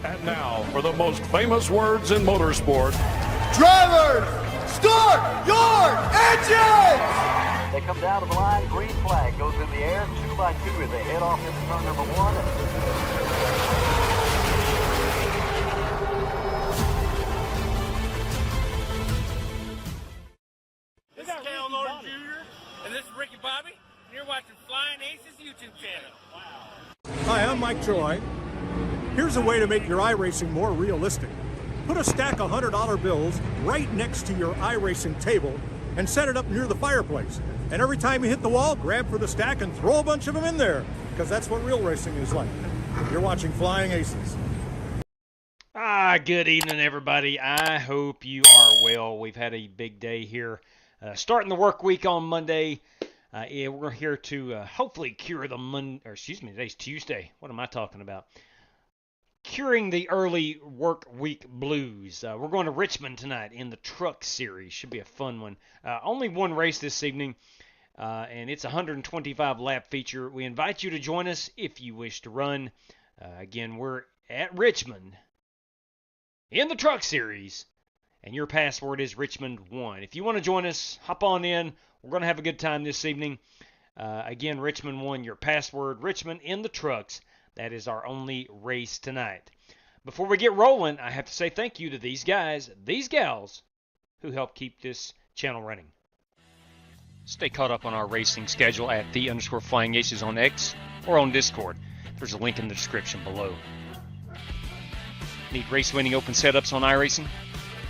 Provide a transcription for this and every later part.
And now, for the most famous words in motorsport. Drivers, start your engines! They come down to the line, green flag goes in the air, 2 by 2 as they head off into turn number 1. This is Cal Norton Jr. and this is Ricky Bobby, and you're watching Flying Aces YouTube channel. Wow. Hi, I'm Mike Troy. Here's a way to make your iRacing more realistic. Put a stack of $100 bills right next to your iRacing table and set it up near the fireplace. And every time you hit the wall, grab for the stack and throw a bunch of them in there, because that's what real racing is like. You're watching Flying Aces. Good evening, everybody. I hope you are well. We've had a big day here. Starting the work week on Monday. We're here to hopefully cure the today's Tuesday. What am I talking about? Curing the early work week blues. We're going to Richmond tonight in the Truck Series. Should be a fun one. Only one race this evening, and it's a 125 lap feature. We invite you to join us if you wish to run. Again, we're at Richmond in the Truck Series, and your password is Richmond1. If you want to join us, hop on in. We're going to have a good time this evening. Again, Richmond1, your password, Richmond in the Trucks. That is our only race tonight. Before we get rolling, I have to say thank you to these guys, these gals, who help keep this channel running. Stay caught up on our racing schedule at _FlyingAces on X or on Discord. There's a link in the description below. Need race-winning open setups on iRacing?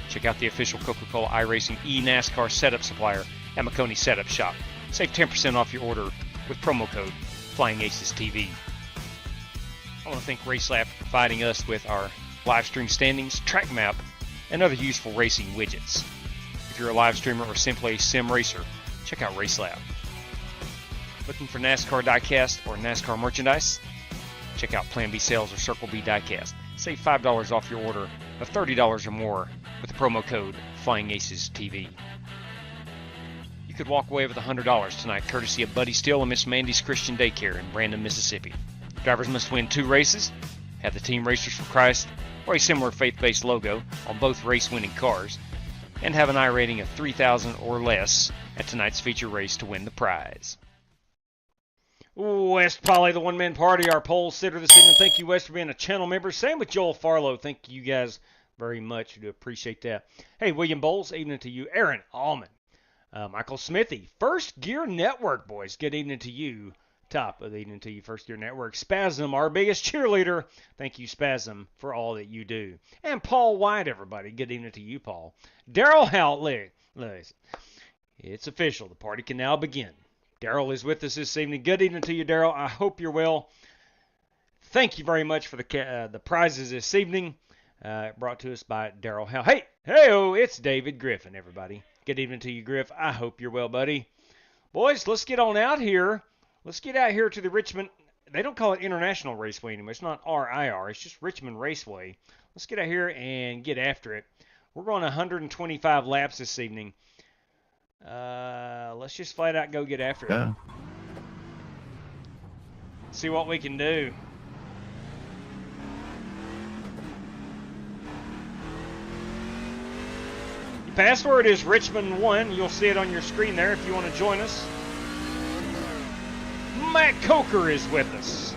Check out the official Coca-Cola iRacing NASCAR setup supplier at McConey Setup Shop. Save 10% off your order with promo code FlyingAcesTV. I want to thank RaceLab for providing us with our live stream standings, track map, and other useful racing widgets. If you're a live streamer or simply a sim racer, check out RaceLab. Looking for NASCAR diecast or NASCAR merchandise? Check out Plan B Sales or Circle B Diecast. Save $5 off your order of $30 or more with the promo code FlyingAcesTV. You could walk away with $100 tonight, courtesy of Buddy Steele and Miss Mandy's Christian Daycare in Brandon, Mississippi. Drivers must win 2 races, have the Team Racers for Christ or a similar faith-based logo on both race-winning cars, and have an I rating of 3,000 or less at tonight's feature race to win the prize. West Polly, the one-man party, our poll sitter this evening. Thank you, West, for being a channel member. Same with Joel Farlow. Thank you guys very much. I do appreciate that. Hey, William Bowles, evening to you. Aaron Allman, Michael Smithy, First Gear Network, boys. Good evening to you. Top of the evening to you, First Gear Network. Spasm, our biggest cheerleader. Thank you, Spasm, for all that you do. And Paul White, everybody. Good evening to you, Paul. Daryl Howley. It's official. The party can now begin. Daryl is with us this evening. Good evening to you, Daryl. I hope you're well. Thank you very much for the prizes this evening. Brought to us by Daryl Howell. Hey-o, it's David Griffin, everybody. Good evening to you, Griff. I hope you're well, buddy. Boys, let's get on out here. Let's get out here to the Richmond. They don't call it International Raceway anymore. It's not RIR. It's just Richmond Raceway. Let's get out here and get after it. We're going 125 laps this evening. Let's just flat out go get after it. See what we can do. Your password is Richmond1. You'll see it on your screen there if you want to join us. Matt Coker is with us.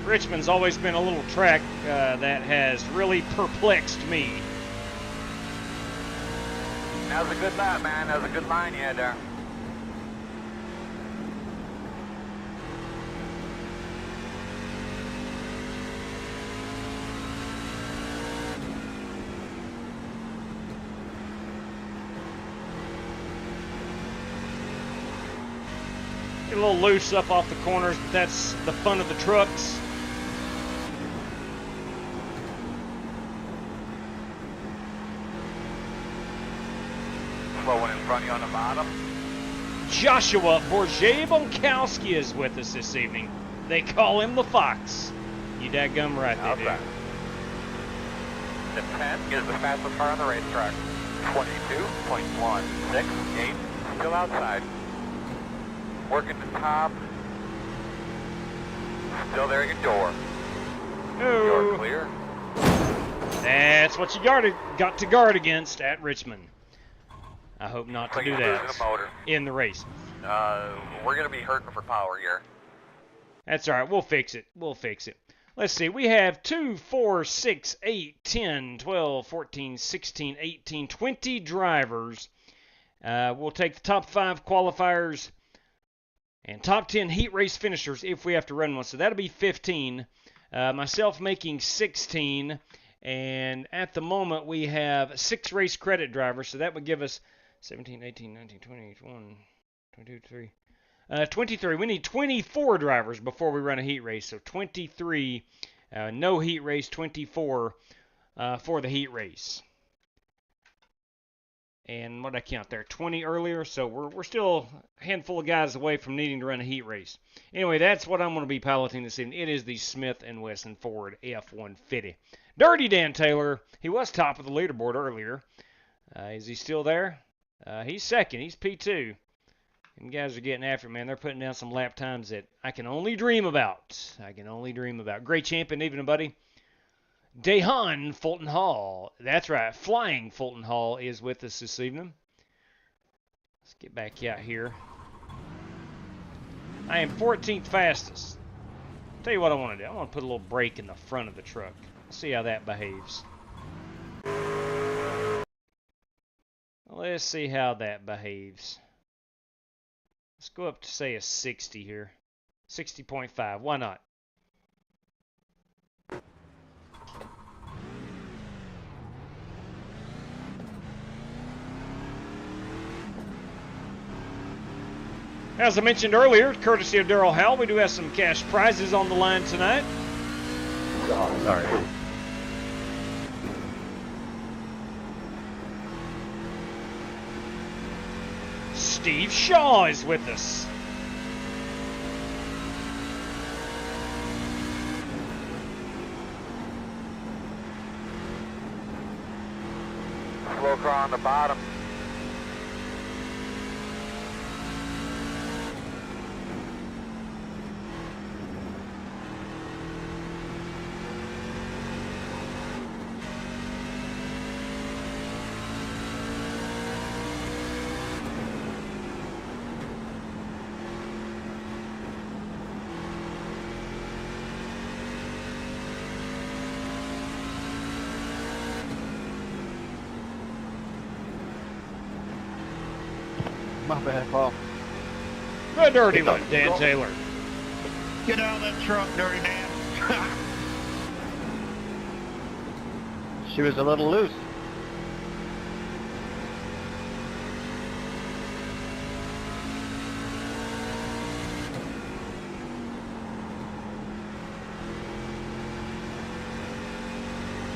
Richmond's always been a little track that has really perplexed me. That was a good lap, man. That was a good line you had there. Get a little loose up off the corners, but that's the fun of the trucks. Slow one in front of you on the bottom. Joshua Bourget-Bonkowski is with us this evening. They call him the Fox. You dadgum right there, dude. The 10 is the fastest car on the racetrack. 22.168, still outside. Working the top. Still there at your door. Door clear. That's what you got to guard against at Richmond. I hope not to do that in the race. We're going to be hurting for power here. That's all right. We'll fix it. We'll fix it. Let's see. We have 2, 4, 6, 8, 10, 12, 14, 16, 18, 20 drivers. We'll take the top 5 qualifiers and top 10 heat race finishers if we have to run one. So that'll be 15. Myself making 16. And at the moment, we have 6 race credit drivers. So that would give us 17, 18, 19, 20, 21, 22, 23. 23. We need 24 drivers before we run a heat race. So 23, no heat race, 24 for the heat race. And what did I count there? 20 earlier. So we're still a handful of guys away from needing to run a heat race. Anyway, that's what I'm going to be piloting this evening. It is the Smith & Wesson Ford F-150. Dirty Dan Taylor. He was top of the leaderboard earlier. Is he still there? He's second. He's P2. And guys are getting after it, man. They're putting down some lap times that I can only dream about. Great champion evening, buddy. Dehan Fulton Hall. That's right. Flying Fulton Hall is with us this evening. Let's get back out here. I am 14th fastest. Tell you what I want to do. I want to put a little brake in the front of the truck. See how that behaves. Let's see how that behaves. Let's go up to, say, a 60 here. 60.5. Why not? As I mentioned earlier, courtesy of Darrell Howell, we do have some cash prizes on the line tonight. Sorry. Steve Shaw is with us. Slow car on the bottom. My bad, Paul. The dirty one, Dan Taylor. Get out of that truck, Dirty Dan. She was a little loose.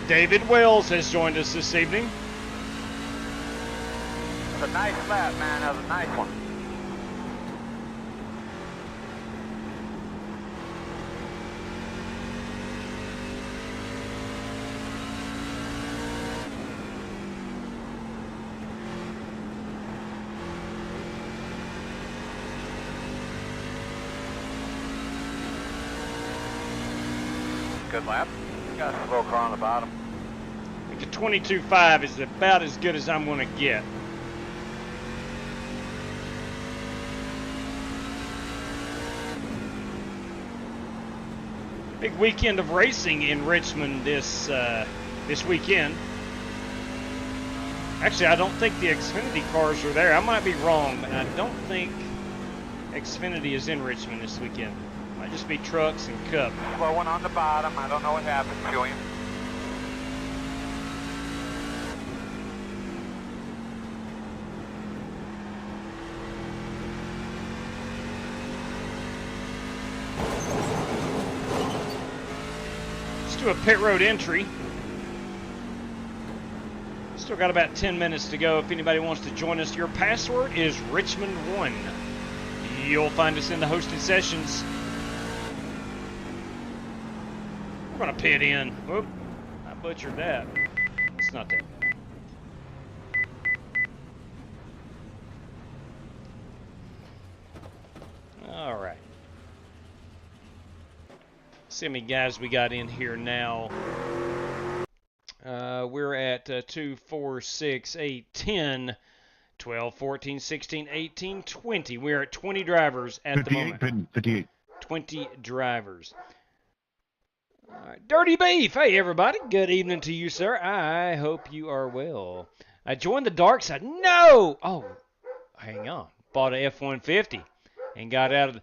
David Wells has joined us this evening. That was a nice lap, man. That was a nice one. Good lap. Got a slow car on the bottom. I think a 22.5 is about as good as I'm going to get. Big weekend of racing in Richmond this weekend. Actually, I don't think the Xfinity cars are there. I might be wrong, but I don't think Xfinity is in Richmond this weekend. Might just be trucks and Cup. Slow one on the bottom. I don't know what happened to him. Let's do a pit road entry. Still got about 10 minutes to go. If anybody wants to join us, your password is Richmond1. You'll find us in the hosted sessions. We're going to pit in. Whoop, I butchered that. It's not that bad. All right. See how many guys we got in here now. We're at 2, 4, 6, 8, 10, 12, 14, 16, 18, 20. We're at 20 drivers at the moment. 58. 20 drivers. All right. Dirty Beef. Hey, everybody. Good evening to you, sir. I hope you are well. I joined the dark side. No! Oh, hang on. Bought a F-150 and got out of the...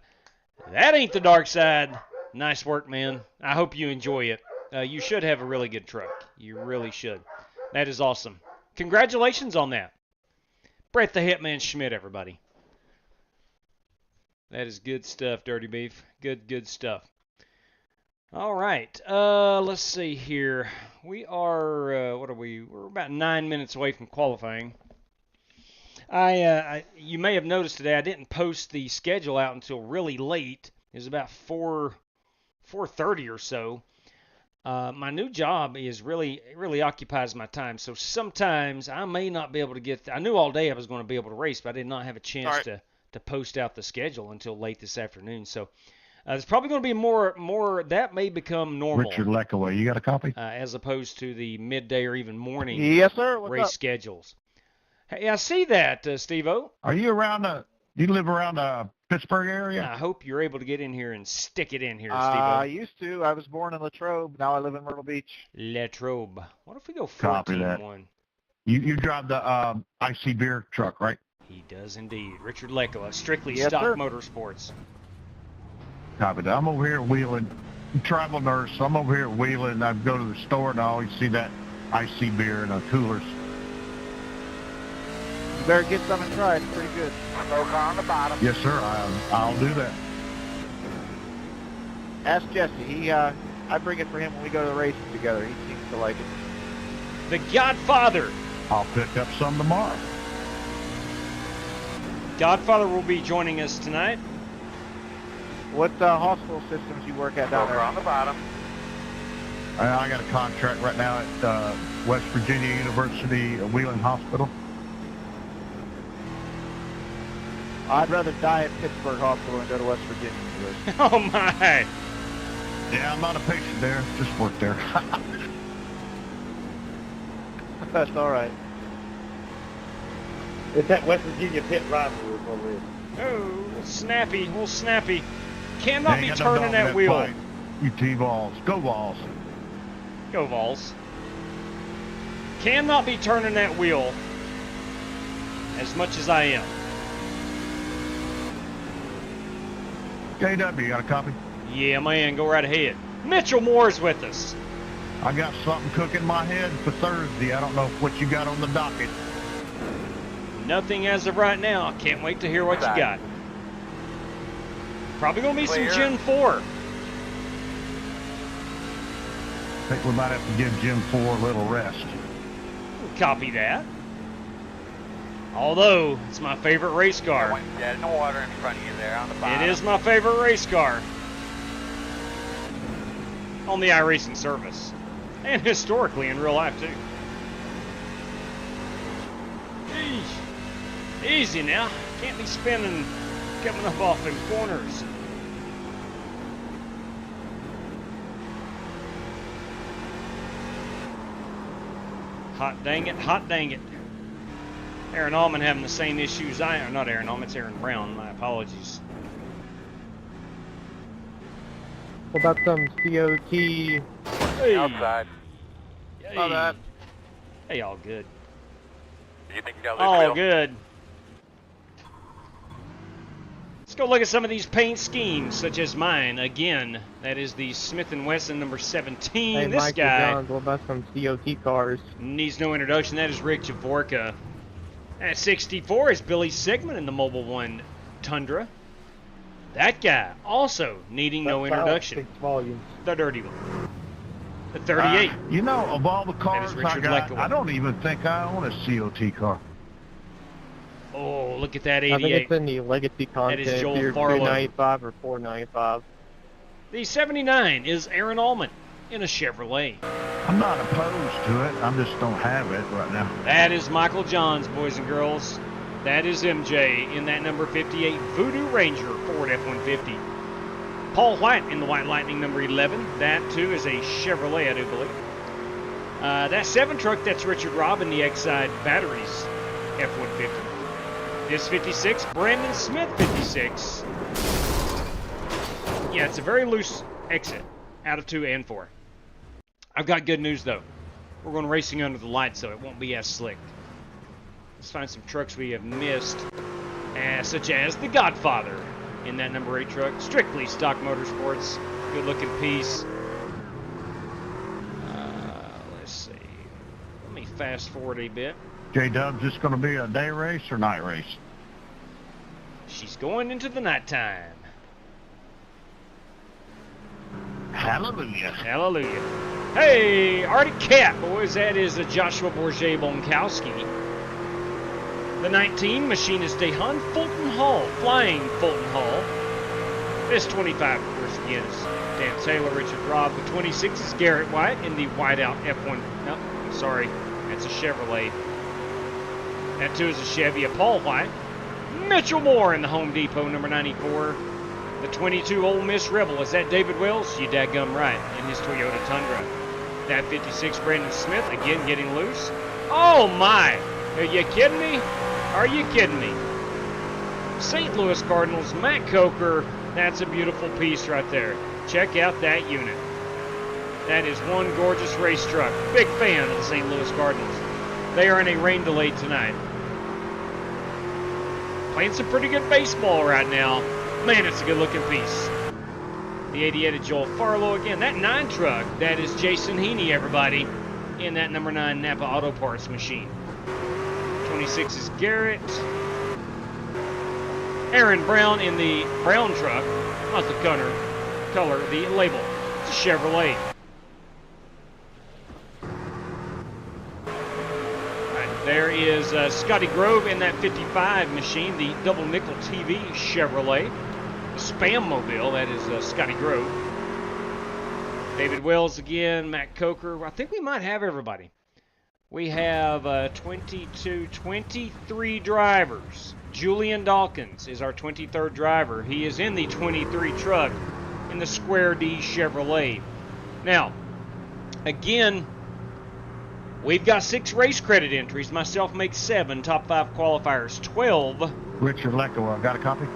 That ain't the dark side. Nice work, man. I hope you enjoy it. You should have a really good truck. You really should. That is awesome. Congratulations on that. Brett the Hitman Schmidt, everybody. That is good stuff, Dirty Beef. Good stuff. All right. Let's see here. We are, what are we? We're about 9 minutes away from qualifying. You may have noticed today I didn't post the schedule out until really late. It was about 4:30 or so. My new job is really occupies my time. So sometimes I may not be able to get. I knew all day I was going to be able to race, but I did not have a chance to post out the schedule until late this afternoon. So there's probably going to be more. That may become normal. Richard Leckaway, you got a copy? As opposed to the midday or even morning Yes, sir. What's race up? schedules. Hey, I see that, Steve-O. Are you around do you live around the Pittsburgh area? I hope you're able to get in here and stick it in here, I Steve-O. used to. I was born in Latrobe. Now I live in Myrtle Beach. Latrobe. What if we go Copy that. 14-1? You drive the IC beer truck, right? He does indeed. Richard Lecko, Strictly Yes, Stock sir. Motorsports. Copy that. I'm over here at Wheeling. I'm a travel nurse. I'm over here at Wheeling. I go to the store and I always see that IC beer in the coolers. You better get some and try it. It's pretty good. No car on the bottom. Yes, sir. I'll do that. Ask Jesse. I bring it for him when we go to the races together. He seems to like it. The Godfather. I'll pick up some tomorrow. Godfather will be joining us tonight. What hospital systems you work at down No car there? on the bottom. I got a contract right now at West Virginia University Wheeling Hospital. I'd rather die at Pittsburgh Hospital than go to West Virginia. Oh, my. Yeah, I'm not a patient there. Just work there. That's all right. It's that West Virginia pit rivalry is what it is. Oh, snappy. Little snappy. Cannot be Ain't got no turning dog in that wheel. fight. You T-balls. Go balls. Go Vols. Cannot be turning that wheel as much as I am. KW, you got a copy? Yeah, man, go right ahead. Mitchell Moore's with us. I got something cooking in my head for Thursday. I don't know what you got on the docket. Nothing as of right now. Can't wait to hear what you got. Probably going to be Clear. some Gen 4. I think we might have to give Jim 4 a little rest. Copy that. Although, it's my favorite race car. Dead in the water in front of you there on the bottom. It is my favorite race car. On the iRacing service. And historically in real life, too. Eesh. Easy now. Can't be spinning, coming up off them corners. Hot dang it, hot dang it. Aaron Allman having the same issues I am. Not Aaron Allman, it's Aaron Brown. My apologies. What about some COT? Hey. Outside. Hey. Saw that. Hey, all good. Do you think they'll All good. Let's go look at some of these paint schemes, such as mine. Again, that is the Smith & Wesson number 17. Hey, This Michael guy Johns, what about some COT cars? needs no introduction. That is Rick Javorka. At 64 is Billy Sigmund in the Mobile One Tundra. That guy also needing no That file introduction. speaks volumes. The dirty one. The 38. You know, of all the cars is I Richard got, Leckoway. I don't even think I own a COT car. Oh, look at that I think 88. it's in the legacy content. is Joel Either Farlow. $295 or $495. The 79 is Aaron Allman in a Chevrolet. I'm not opposed to it. I just don't have it right now. That is Michael Johns, boys and girls. That is MJ in that number 58 Voodoo Ranger Ford F-150. Paul White in the White Lightning number 11. That, too, is a Chevrolet, I do believe. That 7 truck, that's Richard Robb in the Exide Batteries F-150. This 56, Brandon Smith 56. Yeah, it's a very loose exit out of 2 and 4. I've got good news, though. We're going racing under the lights, so it won't be as slick. Let's find some trucks we have missed, such as the Godfather in that number 8 truck. Strictly stock motorsports. Good-looking piece. Let's see. Let me fast forward a bit. J-Dub's just going to be a day race or night race? She's going into the nighttime. Hallelujah. Hallelujah. Hey, Arctic Cat, boys. That is a Joshua Bourget Bonkowski. The 19, Machinist Dehan Fulton Hall, Flying Fulton Hall. This 25, of course, again, is Dan Taylor, Richard Robb. The 26 is Garrett White in the whiteout F1. No, I'm sorry. That's a Chevrolet. That, too, is a Chevy. A Paul White. Mitchell Moore in the Home Depot, number 94. The 22 Ole Miss Rebel. Is that David Wells? You dadgum right, in his Toyota Tundra. That 56, Brandon Smith, again getting loose. Oh, my. Are you kidding me? Are you kidding me? St. Louis Cardinals, Matt Coker. That's a beautiful piece right there. Check out that unit. That is one gorgeous race truck. Big fan of the St. Louis Cardinals. They are in a rain delay tonight. Playing some pretty good baseball right now. Man, it's a good-looking piece. The 88 of Joel Farlow again. That 9 truck, that is Jason Heaney, everybody, in that number 9 Napa Auto Parts machine. 26 is Garrett. Aaron Brown in the brown truck. Not the color, the label. It's a Chevrolet. There is Scotty Grove in that 55 machine, the double nickel TV Chevrolet. Spam Mobile, that is Scotty Grove. David Wells again, Matt Coker. I think we might have everybody. We have 23 drivers. Julian Dawkins is our 23rd driver. He is in the 23 truck in the Square D Chevrolet. Now, again, we've got 6 race credit entries. Myself makes 7. Top 5 qualifiers, 12. Richard Leckoway, got a copy?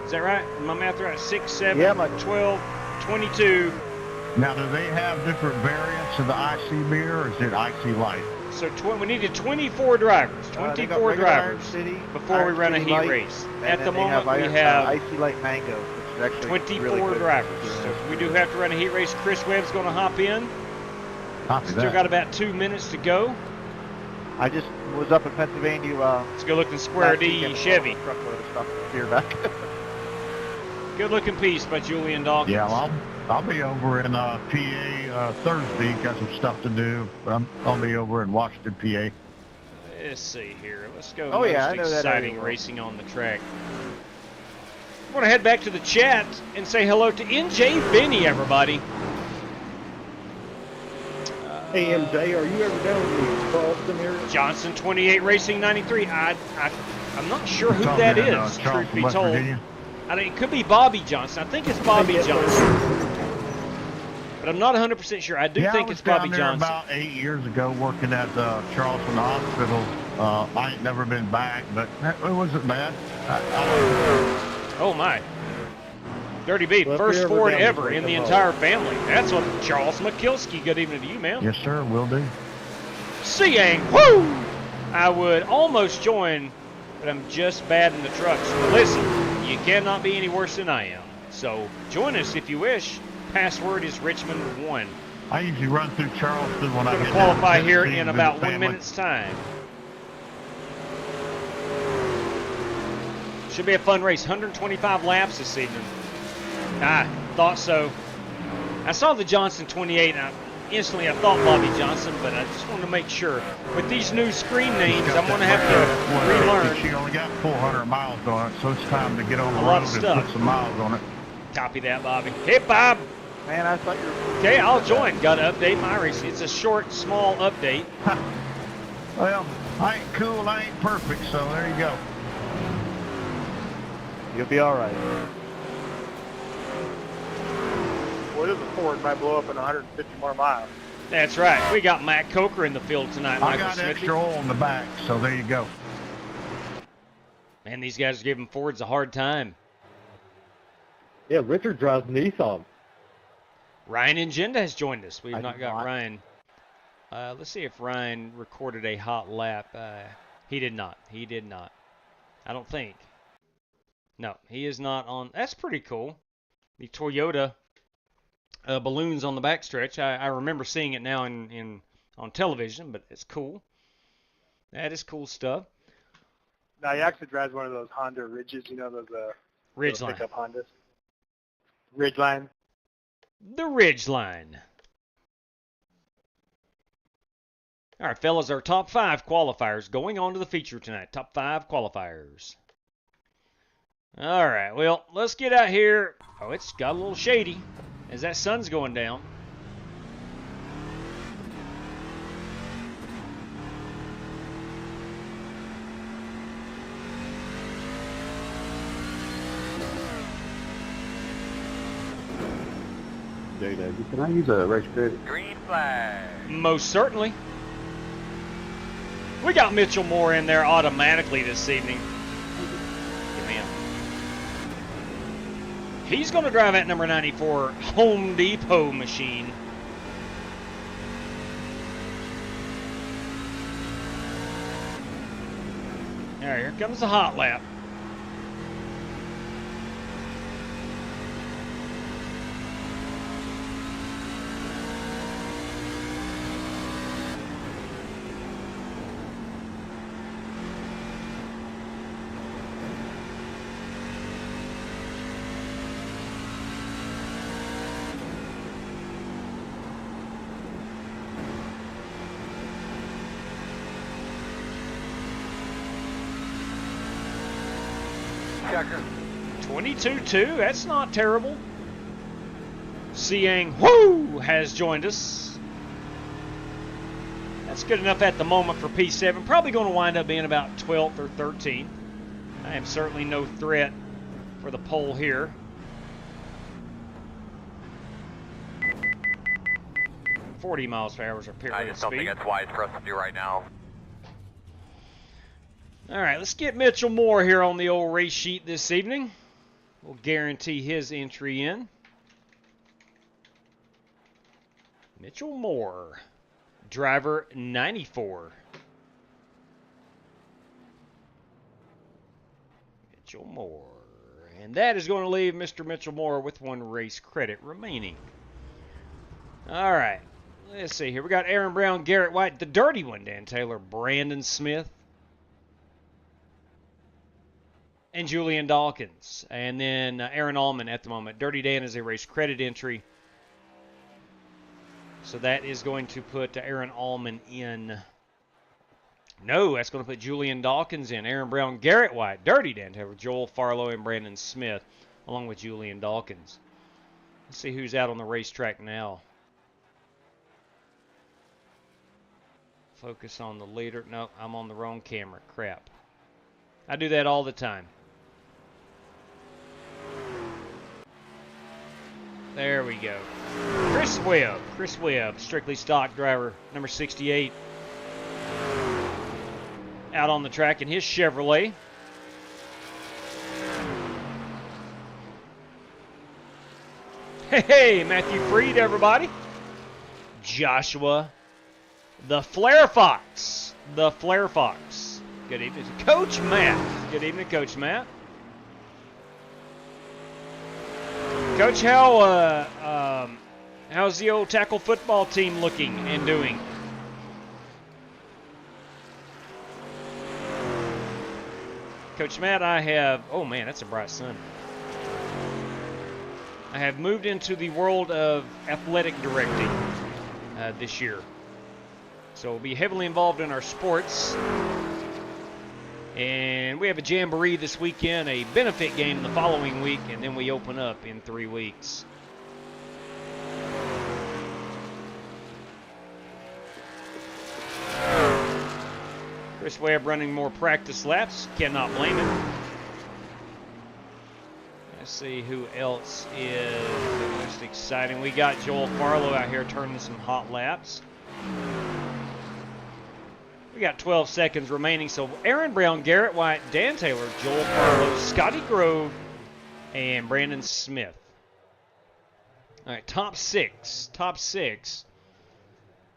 Is that right? Am my math right? 6, 7, Yeah, 12, 22. Now, do they have different variants of the IC beer, or is it IC Light? So we needed 24 drivers. They got 24 regular Iron drivers City, before Iron we run a City heat Light, race. and At the then they moment, have we have Icy Light Mango, which is actually 24 really good. drivers. So if we do have to run a heat race, Chris Webb's going to hop in. Copy Still that. got about 2 minutes to go. I just was up in Pennsylvania. Let's go look in Square last D weekend, Chevy. Truckload of stuff here back. Good looking piece by Julian Dawkins. Yeah, well, I'll be over in PA Thursday. Got some stuff to do, but I'll be over in Washington, PA. Let's see here. Let's go. Oh, most yeah, I know that exciting area. racing on the track. I want to head back to the chat and say hello to NJ Benny, everybody. Hey, MJ, are you ever down in the Charleston area? Johnson 28 Racing 93. I'm not sure who Talking that in, is, truth Charleston, be West told. Virginia. I mean, it could be Bobby Johnson. I think it's Bobby Johnson. But I'm not 100% sure. I do think it's Bobby I was Johnson. down there about 8 years ago working at the Charleston Hospital. I ain't never been back, but it wasn't bad. Oh, my. Dirty Beat, Well, if first you're ever Ford down, ever bring in the them entire family. That's what Charles McKilsky. Good evening to you, man. Yes, sir, will do. Seeing, woo! I would almost join, but I'm just bad in the trucks. But listen, you cannot be any worse than I am. So join us if you wish. Password is Richmond 1. I usually run through Charleston when I Going get to qualify down to here Tennessee in to about visit 1 family. minute's time. Should be a fun race. 125 laps this evening. I thought so. I saw the Johnson 28. instantly I thought Bobby Johnson, but I just wanted to make sure. With these new screen names, I'm going to have to relearn. She only got 400 miles on it, so it's time to get on the A lot road of and stuff. put some miles on it. Copy that, Bobby. Hey, Bob. Man, I thought you were... Okay, I'll join. Got to update my racing. It's a short, small update. Well, I ain't cool, I ain't perfect, so there you go. You'll be all right. What is a Ford might blow up in 150 more miles? That's right. We got Matt Coker in the field tonight. I Michael got Smithy. extra oil in the back, so there you go. Man, these guys are giving Fords a hard time. Yeah, Richard drives Nissan. Ryan Ingenda has joined us. We've I not do got not. Ryan. Let's see if Ryan recorded a hot lap. He did not. He did not. I don't think. No, he is not on. That's pretty cool. The Toyota balloons on the backstretch. I remember seeing it now on television, but it's cool. That is cool stuff. No, he actually drives one of those Honda Ridges, you know, those Ridgeline. pickup Hondas. Ridgeline. The Ridgeline. All right, fellas, our top 5 qualifiers going on to the feature tonight. Top 5 qualifiers. All right, well, let's get out here. Oh, it's got a little shady as that sun's going down. Can I use a race credit? Green flag. Most certainly. We got Mitchell Moore in there automatically this evening. Yeah, man. He's going to drive that number 94 Home Depot machine. All right, here comes the hot lap. Checker. 22-2, that's not terrible. Siang Woo has joined us. That's good enough at the moment for P7. Probably going to wind up being about 12th or 13th. I am certainly no threat for the pole here. .40 miles per hour is our pit I rate just don't think speed. that's wise for us to do right now. All right, let's get Mitchell Moore here on the old race sheet this evening. We'll guarantee his entry in. Mitchell Moore, driver 94. Mitchell Moore. And that is going to leave Mr. Mitchell Moore with 1 race credit remaining. All right, let's see here. We got Aaron Brown, Garrett White, the dirty one, Dan Taylor, Brandon Smith, and Julian Dawkins. And then Aaron Allman at the moment. Dirty Dan is a race credit entry. So that is going to put Aaron Allman in. No, that's going to put Julian Dawkins in. Aaron Brown, Garrett White, Dirty Dan Taylor, Joel Farlow, and Brandon Smith, along with Julian Dawkins. Let's see who's out on the racetrack now. Focus on the leader. No, I'm on the wrong camera. Crap. I do that all the time. There we go. Chris Webb, strictly stock driver, number 68. Out on the track in his Chevrolet. Hey, Matthew Freed, everybody. Joshua, the Flare Fox. The Flare Fox. Good evening. Coach Matt. Good evening, Coach Matt. Coach, how's the old tackle football team looking and doing? Coach Matt, I have, oh man, that's a bright sun. I have moved into the world of athletic directing. this year. So we'll be heavily involved in our sports. And we have a jamboree this weekend, a benefit game the following week, and then we open up in 3 weeks. Chris Webb running more practice laps. Cannot blame him. Let's see who else is the most exciting. We got Joel Farlow out here turning some hot laps. We got 12 seconds remaining. So Aaron Brown, Garrett White, Dan Taylor, Joel Farlow, Scotty Grove, and Brandon Smith. All right, top six. Top six.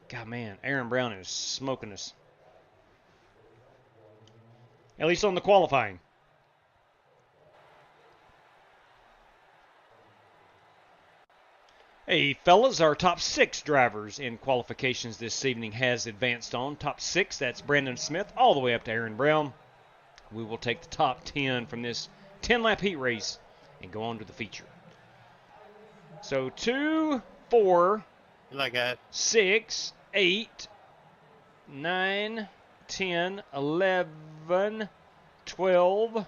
God, man, Aaron Brown is smoking us. At least on the qualifying. Hey, fellas, our top 6 drivers in qualifications this evening has advanced on. Top 6, that's Brandon Smith, all the way up to Aaron Brown. We will take the top 10 from this 10-lap heat race and go on to the feature. So 2, 4, 6, 8, 9, 10, 11, 12,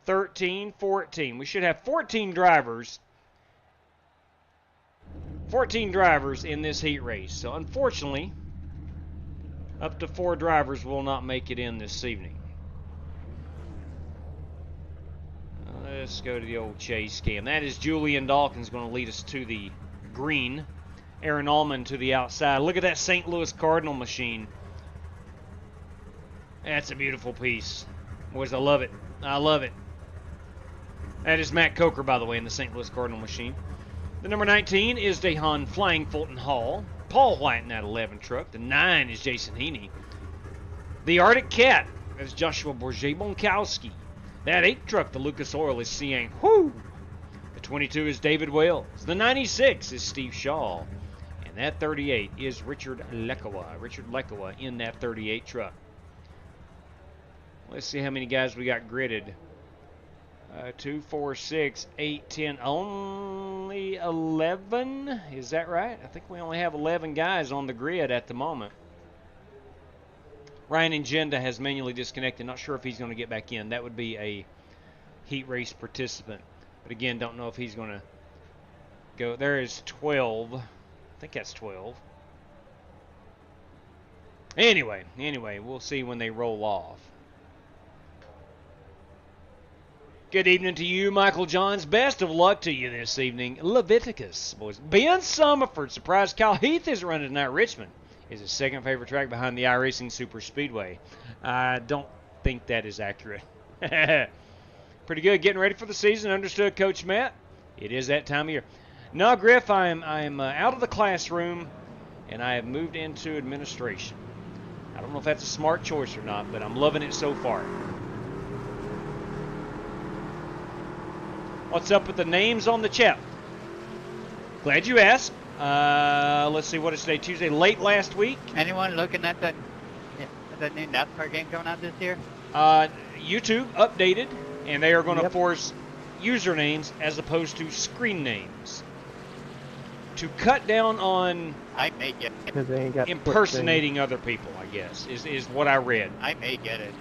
13, 14. We should have 14 drivers. 14 drivers in this heat race. So unfortunately, up to 4 drivers will not make it in this evening. Let's go to the old chase cam. That is Julian Dawkins going to lead us to the green. Aaron Allman to the outside. Look at that St. Louis Cardinal machine. That's a beautiful piece. Boys, I love it. I love it. That is Matt Coker, by the way, in the St. Louis Cardinal machine. The number 19 is Dehan Flying Fulton Hall. Paul White in that 11 truck. The 9 is Jason Heaney. The Arctic Cat is Joshua Bourget-Bonkowski. That 8 truck, the Lucas Oil, is Siang Hu. The 22 is David Wells. The 96 is Steve Shaw. And that 38 is Richard Lekowa. Richard Lekowa in that 38 truck. Let's see how many guys we got gridded. 2, 4, 6, 8, 10, only 11? Is that right? I think we only have 11 guys on the grid at the moment. Ryan Ingenda has manually disconnected. Not sure if he's going to get back in. That would be a heat race participant. But again, don't know if he's going to go. There is 12. I think that's 12. Anyway, we'll see when they roll off. Good evening to you, Michael Johns. Best of luck to you this evening. Leviticus, boys. Ben Summerford, surprised Kyle Heath is running tonight. Richmond is his second favorite track behind the iRacing Super Speedway. I don't think that is accurate. Pretty good. Getting ready for the season. Understood, Coach Matt. It is that time of year. No, Griff, I'm out of the classroom, and I have moved into administration. I don't know if that's a smart choice or not, but I'm loving it so far. What's up with the names on the chat? Glad you asked. Let's see, what is today? Tuesday, late last week. Anyone looking at that new NASCAR game coming out this year? YouTube updated, and they are going to force usernames as opposed to screen names to cut down on impersonating other people, I guess, is what I read. I may get it.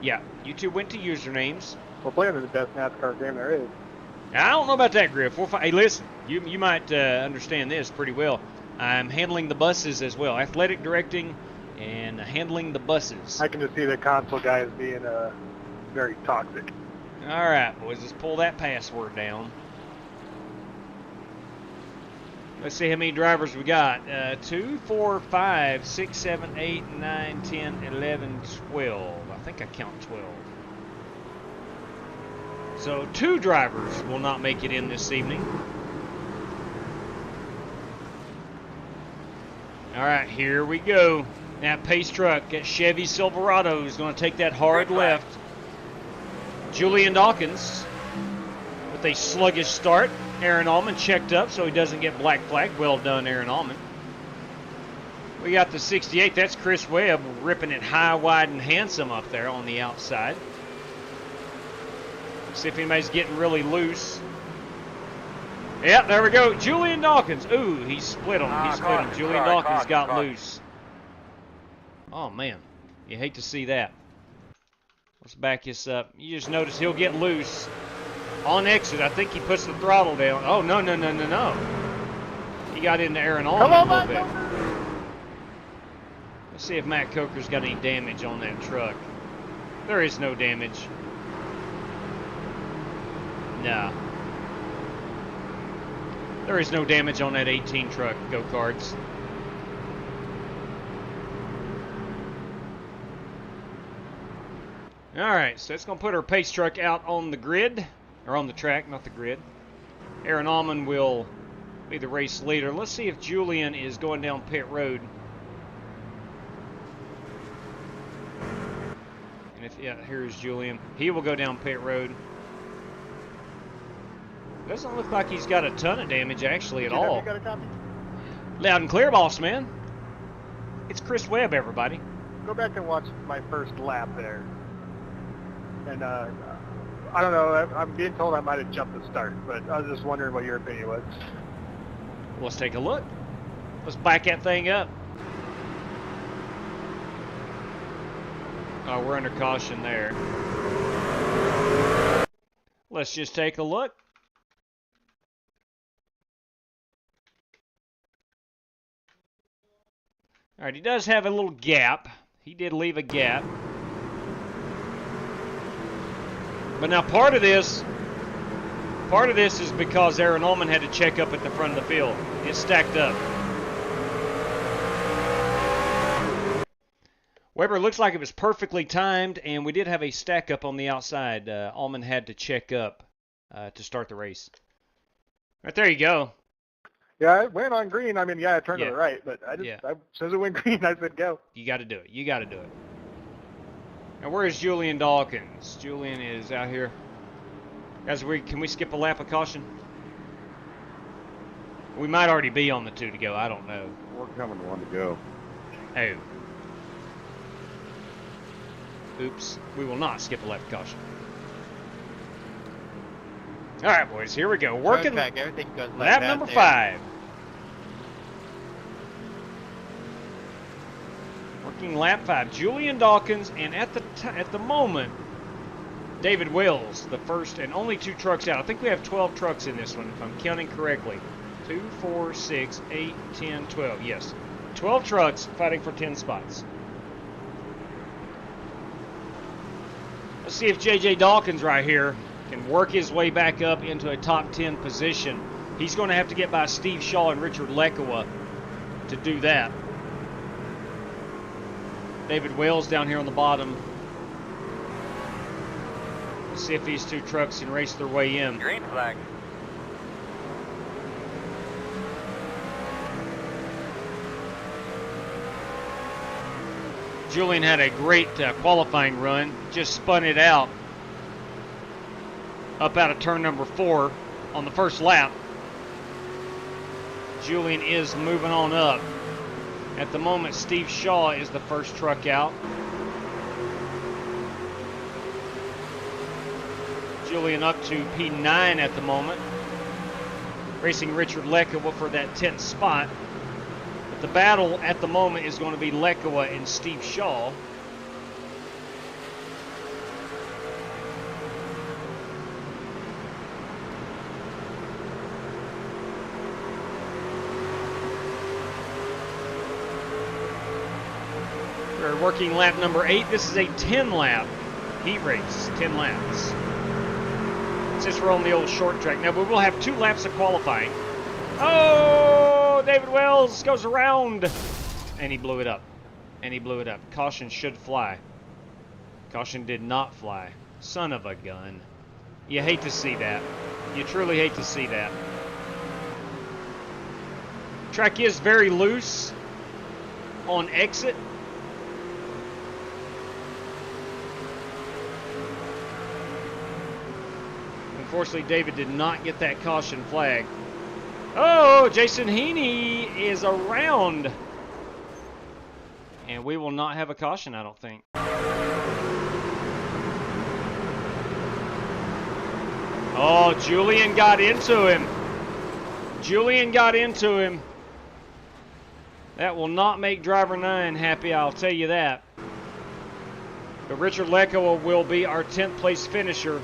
Yeah, YouTube went to usernames. We're playing the best NASCAR game there is. I don't know about that, Griff. Hey, listen, you might understand this pretty well. I'm handling the buses as well, athletic directing and handling the buses. I can just see the console guys being very toxic. All right, boys, let's pull that password down. Let's see how many drivers we got. 2, 4, 5, 6, 7, 8, 9, 10, 11, 12. I think I count 12. So 2 drivers will not make it in this evening. All right, here we go. That pace truck, that Chevy Silverado is going to take that hard left. Julian Dawkins with a sluggish start. Aaron Allman checked up so he doesn't get black flag. Well done, Aaron Allman. We got the 68. That's Chris Webb ripping it high, wide, and handsome up there on the outside. See if anybody's getting really loose. Yeah, there we go. Julian Dawkins. Ooh, he split him. He split him. Julian Dawkins got loose. Oh, man. You hate to see that. Let's back this up. You just notice he'll get loose on exit. I think he puts the throttle down. Oh, no, no, no, no, no. He got into Aaron Allman a little bit. Let's see if Matt Coker's got any damage on that truck. There is no damage. Nah. There is no damage on that 18 truck, go-karts. Alright, so it's going to put our pace truck out on the grid. Or on the track, not the grid. Aaron Allman will be the race leader. Let's see if Julian is going down pit road. And if, yeah, here's Julian. He will go down pit road. Doesn't look like he's got a ton of damage, actually, at all. You got a copy? Loud and clear, boss man. It's Chris Webb, everybody. Go back and watch my first lap there. And I don't know, I'm being told I might have jumped the start, but I was just wondering what your opinion was. Let's take a look. Let's back that thing up. Oh, we're under caution there. Let's just take a look. All right, he does have a little gap. He did leave a gap. But now part of this is because Aaron Allman had to check up at the front of the field. It stacked up. Weber, looks like it was perfectly timed, and we did have a stack up on the outside. Allman had to check up to start the race. Right there you go. Yeah, it went on green. I mean, yeah, I turned to the right, but I says it went green. I said go. You got to do it. You got to do it. Now, where is Julian Dawkins? Julian is out here. Guys, can we skip a lap of caution? We might already be on the 2 to go. I don't know. We're coming 1 to go. Oh. Oops. We will not skip a lap of caution. All right, boys. Here we go. Working back, everything goes like lap that number there. 5. Working lap 5. Julian Dawkins, and at the moment, David Wells, the first and only 2 trucks out. I think we have 12 trucks in this one, if I'm counting correctly. 2, 4, 6, 8, 10, 12. Yes. 12 trucks fighting for 10 spots. Let's see if J.J. Dawkins right here can work his way back up into a top 10 position. He's going to have to get by Steve Shaw and Richard Lekowa to do that. David Wells down here on the bottom. Let's see if these 2 trucks can race their way in. Green flag. Julian had a great qualifying run. Just spun it out up out of turn number 4 on the first lap. Julian is moving on up. At the moment, Steve Shaw is the first truck out. Julian up to P9 at the moment. Racing Richard Lekowa for that 10th spot. But the battle at the moment is going to be Lekowa and Steve Shaw. We're working lap number 8. This is a 10-lap heat race. 10 laps. Since we're on the old short track. Now, we will have 2 laps of qualifying. Oh, David Wells goes around. And he blew it up. And he blew it up. Caution should fly. Caution did not fly. Son of a gun. You hate to see that. You truly hate to see that. Track is very loose on exit. Unfortunately, David did not get that caution flag. Oh, Jason Heaney is around. And we will not have a caution, I don't think. Oh, Julian got into him. Julian got into him. That will not make driver 9 happy, I'll tell you that. But Richard Lecco will be our 10th place finisher.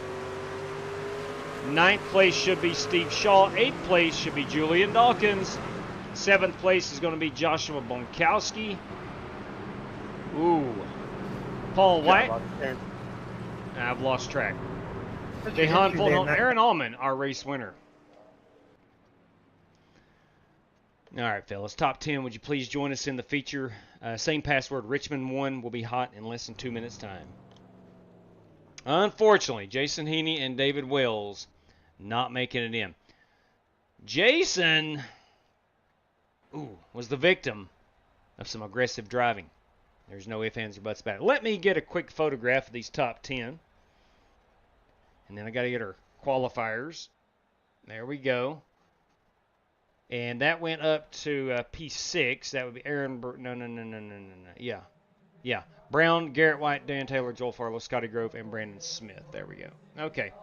9th place should be Steve Shaw. 8th place should be Julian Dawkins. 7th place is going to be Joshua Bonkowski. Ooh. Paul White. I've lost track. Dehan Fulton, Aaron Allman, our race winner. All right, fellas. Top 10, would you please join us in the feature? Same password, Richmond 1 will be hot in less than 2 minutes' time. Unfortunately, Jason Heaney and David Wells not making it in. Jason was the victim of some aggressive driving. There's no ifs, ands, or buts about it. Let me get a quick photograph of these top 10. And then I got to get our qualifiers. There we go. And that went up to P6. That would be Aaron. No. Yeah. Brown, Garrett White, Dan Taylor, Joel Farlow, Scotty Grove, and Brandon Smith. There we go. Okay.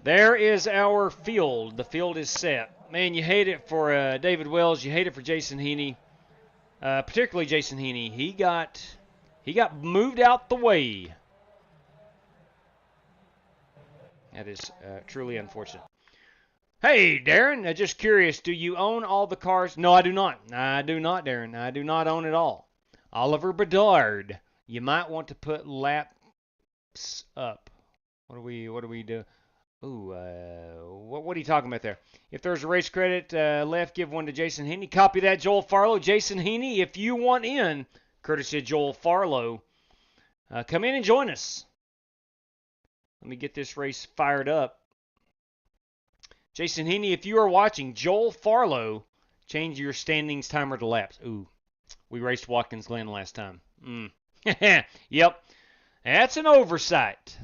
There is our field. The field is set. Man, you hate it for David Wells. You hate it for Jason Heaney. Particularly Jason Heaney. He got moved out the way. That is truly unfortunate. Hey, Darren, just curious, do you own all the cars? No, I do not. I do not, Darren. I do not own it all. Oliver Bedard, you might want to put laps up. What do we do? Ooh, what are you talking about there? If there's a race credit left, give one to Jason Heaney. Copy that, Joel Farlow. Jason Heaney, if you want in, courtesy of Joel Farlow, come in and join us. Let me get this race fired up. Jason Heaney, if you are watching, Joel Farlow, change your standings timer to laps. Ooh, we raced Watkins Glen last time. Yep, that's an oversight.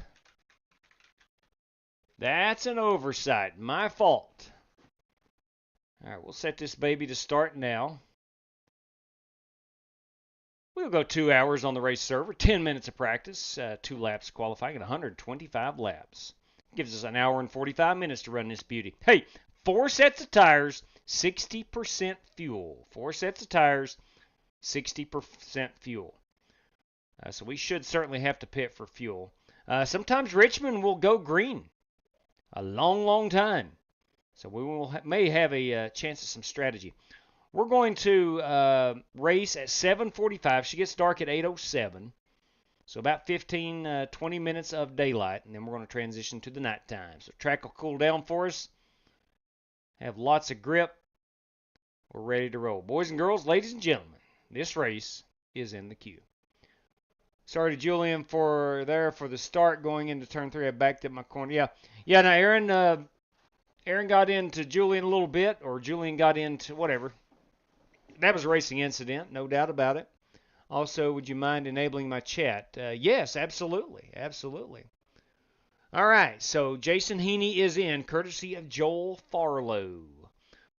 That's an oversight. My fault. All right, we'll set this baby to start now. We'll go 2 hours on the race server, 10 minutes of practice, 2 laps qualifying, and 125 laps. Gives us an hour and 45 minutes to run this beauty. Hey, 4 sets of tires, 60% fuel. 4 sets of tires, 60% fuel. So we should certainly have to pit for fuel. Sometimes Richmond will go green. A long, long time. So we may have a chance at some strategy. We're going to race at 7:45. She gets dark at 8:07. So about 15, 20 minutes of daylight, and then we're going to transition to the nighttime. So track will cool down for us. Have lots of grip. We're ready to roll. Boys and girls, ladies and gentlemen, this race is in the queue. Sorry to Julian for the start going into turn 3. I backed up my corner. Yeah. Now Aaron got into Julian a little bit, or Julian got into whatever. That was a racing incident, no doubt about it. Also, would you mind enabling my chat? Yes, absolutely. All right, so Jason Heaney is in, courtesy of Joel Farlow.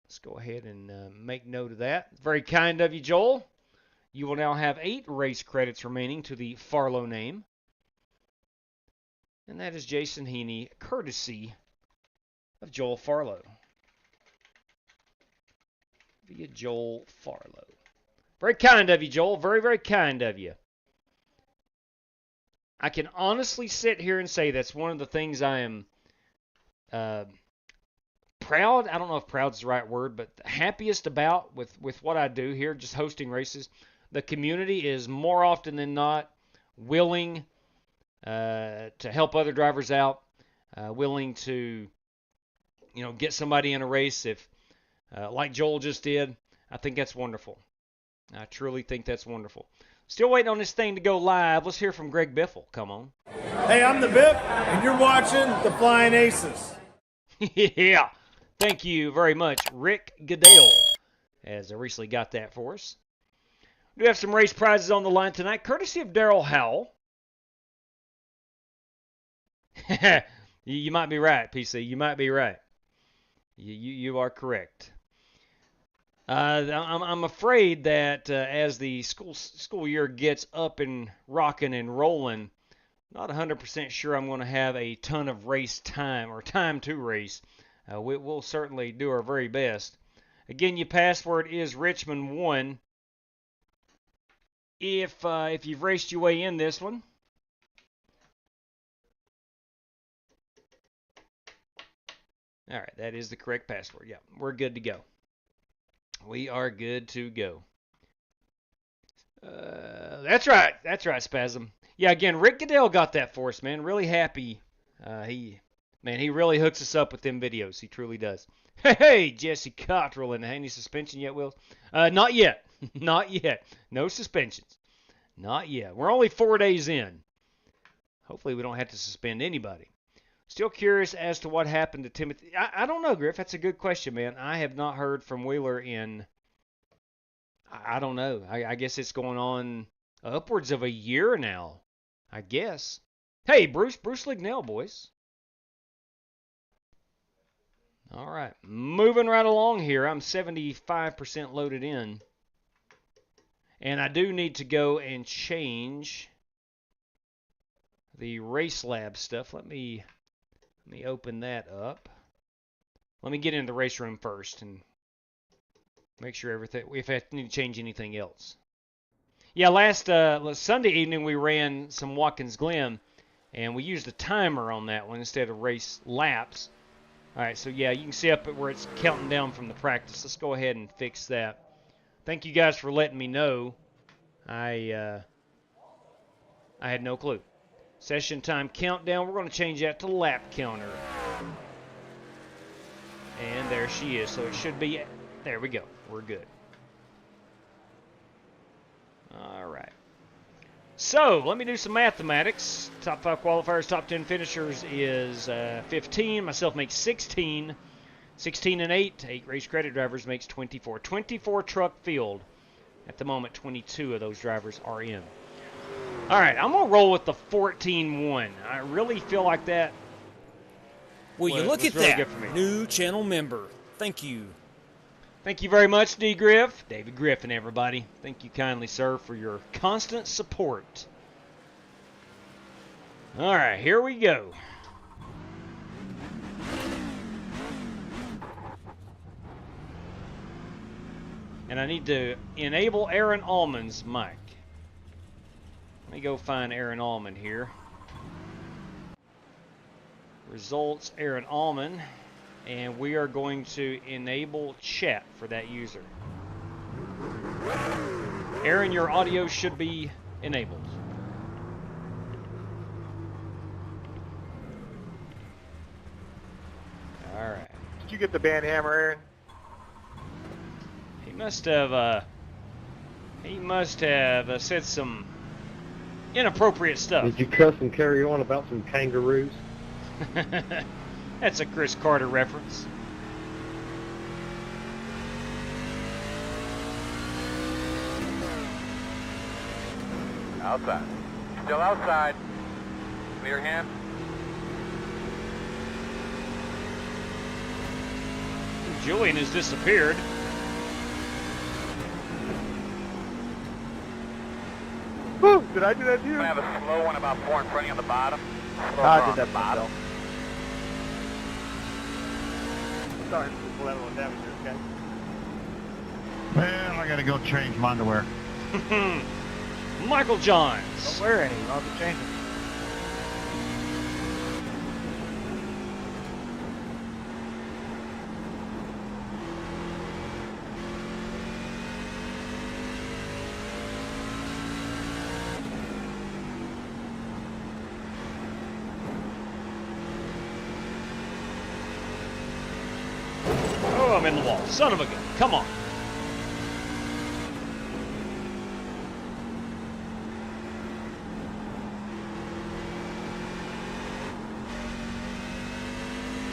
Let's go ahead and make note of that. Very kind of you, Joel. You will now have 8 race credits remaining to the Farlow name. And that is Jason Heaney, courtesy of Joel Farlow. Via Joel Farlow. Very kind of you, Joel. Very, very kind of you. I can honestly sit here and say that's one of the things I am proud. I don't know if proud is the right word, but happiest about with what I do here, just hosting races. The community is more often than not willing to help other drivers out, willing to get somebody in a race if like Joel just did. I think that's wonderful. I truly think that's wonderful. Still waiting on this thing to go live. Let's hear from Greg Biffle. Come on. Hey, I'm the Biff, and you're watching the Flying Aces. Yeah. Thank you very much, Rick Goodell, as I recently got that for us. We do have some race prizes on the line tonight, courtesy of Daryl Howell. You might be right, PC. You might be right. You are correct. I'm afraid that as the school year gets up and rocking and rolling, not 100% sure I'm going to have a ton of race time or time to race We'll certainly do our very best. Again, your password is Richmond1. If you've raced your way in this one. All right, that is the correct password. Yeah, we're good to go. We are good to go. That's right, Spasm. Yeah, again, Rick Goodell got that for us, man. Really happy. He really hooks us up with them videos. He truly does. Hey, Jesse Cottrell, and any suspension yet, Will? Not yet. Not yet. No suspensions. Not yet. We're only 4 days in. Hopefully we don't have to suspend anybody. Still curious as to what happened to Timothy. I don't know, Griff. That's a good question, man. I have not heard from Wheeler in, I don't know. I guess it's going on upwards of a year now, I guess. Hey, Bruce Lignell, boys. All right. Moving right along here. I'm 75% loaded in. And I do need to go and change the RaceLab stuff. Let me open that up. Let me get into the race room first and make sure everything, if I need to change anything else. Yeah, last Sunday evening we ran some Watkins Glen, and we used a timer on that one instead of race laps. All right, so yeah, you can see up where it's counting down from the practice. Let's go ahead and fix that. Thank you guys for letting me know. I had no clue. Session time countdown, we're going to change that to lap counter. And there she is. So it should be, there we go. We're good. All right. So let me do some mathematics. Top 5 qualifiers, top 10 finishers is 15. Myself makes 16. 16 and 8. 8 race credit drivers makes 24. 24 truck field. At the moment, 22 of those drivers are in. All right, I'm going to roll with the 14-1. I really feel like that. Will you look at really that? Good for me. New channel member. Thank you. Thank you very much, D. Griff. David Griffin, everybody. Thank you kindly, sir, for your constant support. All right, here we go. And I need to enable Aaron Allman's mic. Let me go find Aaron Allman here. Results, Aaron Allman. And we are going to enable chat for that user. Aaron, your audio should be enabled. All right. Did you get the band hammer, Aaron? He must have said some inappropriate stuff. Did you cuss and carry on about some kangaroos? That's a Chris Carter reference. Outside. Still outside. Clear him. Julian has disappeared. Woo! Did I do that to you? I have a slow one about 4 in front of you on the bottom. I did that bottom. Sorry for the collateral damage, okay? Well, I gotta go change my underwear. Michael Johns. Don't wear any. I'll have to change them. Oh, I'm in the wall. Son of a gun. Come on.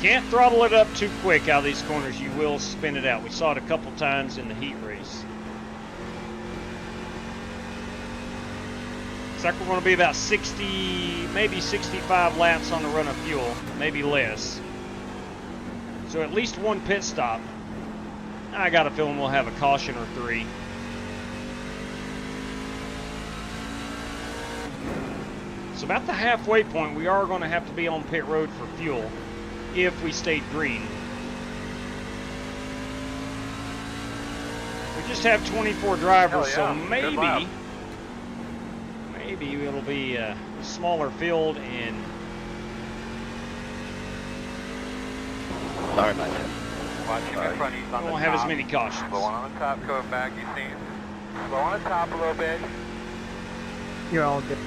Can't throttle it up too quick out of these corners. You will spin it out. We saw it a couple times in the heat race. Looks like we're going to be about 60, maybe 65 laps on the run of fuel, maybe less. So at least one pit stop. I got a feeling we'll have a caution or 3. So about the halfway point, we are going to have to be on pit road for fuel if we stayed green. We just have 24 drivers, so Good lap. maybe it'll be a smaller field and. Sorry about that. Watching in front of you on We the won't have as top. many cautions. Slow on the top, going back, you see. Slow on the top a little bit. You're all good.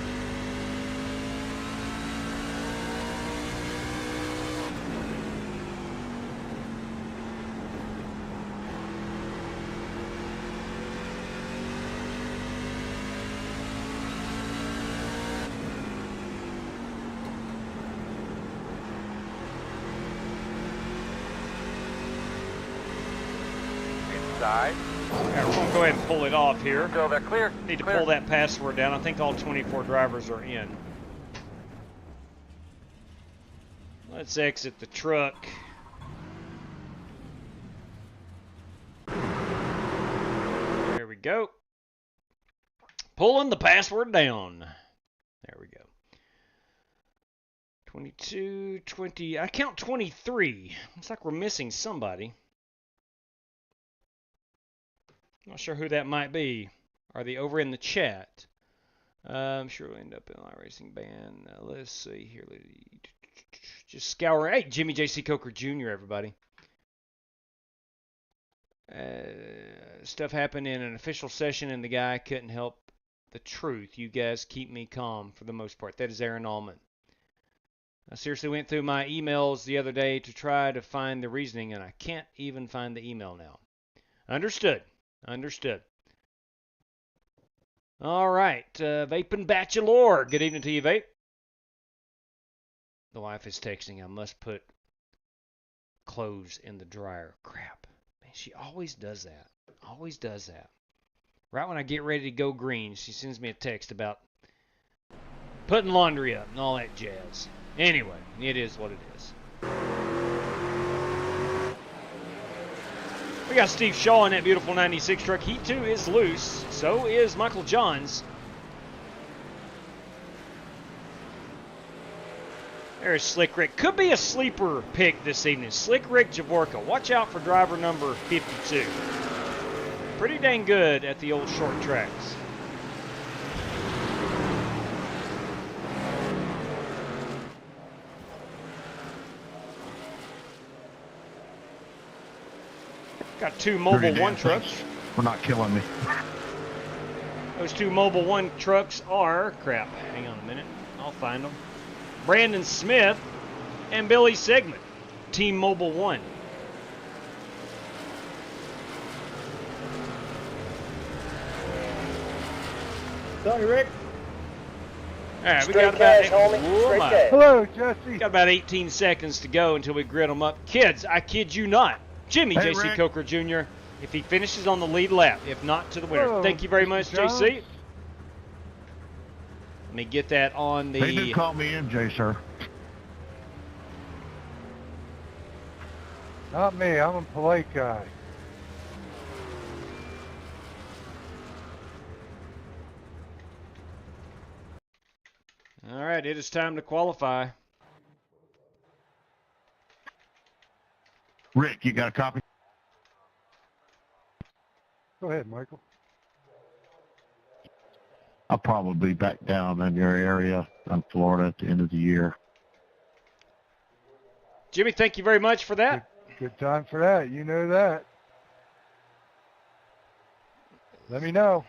Inside. Alright, we're going to go ahead and pull it off here. Go there, clear. Need to clear. pull that password down. I think all 24 drivers are in. Let's exit the truck. There we go. Pulling the password down. There we go. 22, 20. I count 23. Looks like we're missing somebody. Not sure who that might be. Are they over in the chat? I'm sure we'll end up in iRacing band. Let's see here. Just scour. Hey, Jimmy J.C. Coker Jr., everybody. Stuff happened in an official session, and the guy couldn't help the truth. You guys keep me calm for the most part. That is Aaron Allman. I seriously went through my emails the other day to try to find the reasoning, and I can't even find the email now. Understood. Understood. All right. Vaping Bachelor. Good evening to you, Vape. The wife is texting. I must put clothes in the dryer. Crap. Man, she always does that. Always does that. Right when I get ready to go green, she sends me a text about putting laundry up and all that jazz. Anyway, it is what it is. We got Steve Shaw in that beautiful 96 truck. He too is loose. So is Michael Johns. There's Slick Rick. Could be a sleeper pick this evening. Slick Rick Javorka. Watch out for driver number 52. Pretty dang good at the old short tracks. Got two Mobile One trucks. For not killing me. Those two Mobile One trucks are, crap, hang on a minute, I'll find them. Brandon Smith and Billy Sigmund, Team Mobile One. Sorry, Rick. All right, we got about Hello, Jesse. got about 18 seconds to go until we grid them up. Kids, I kid you not. Jimmy Hey, J.C. Rick. Coker Jr., if he finishes on the lead lap, if not to the winner. Hello, Thank you very Mr. much, Jones. J.C. Let me get that on the... They do call me MJ, sir. Not me. I'm a polite guy. All right, it is time to qualify. Rick, you got a copy? Go ahead, Michael. I'll probably be back down in your area in Florida at the end of the year. Jimmy, thank you very much for that. Good time for that. You know that. Let me know.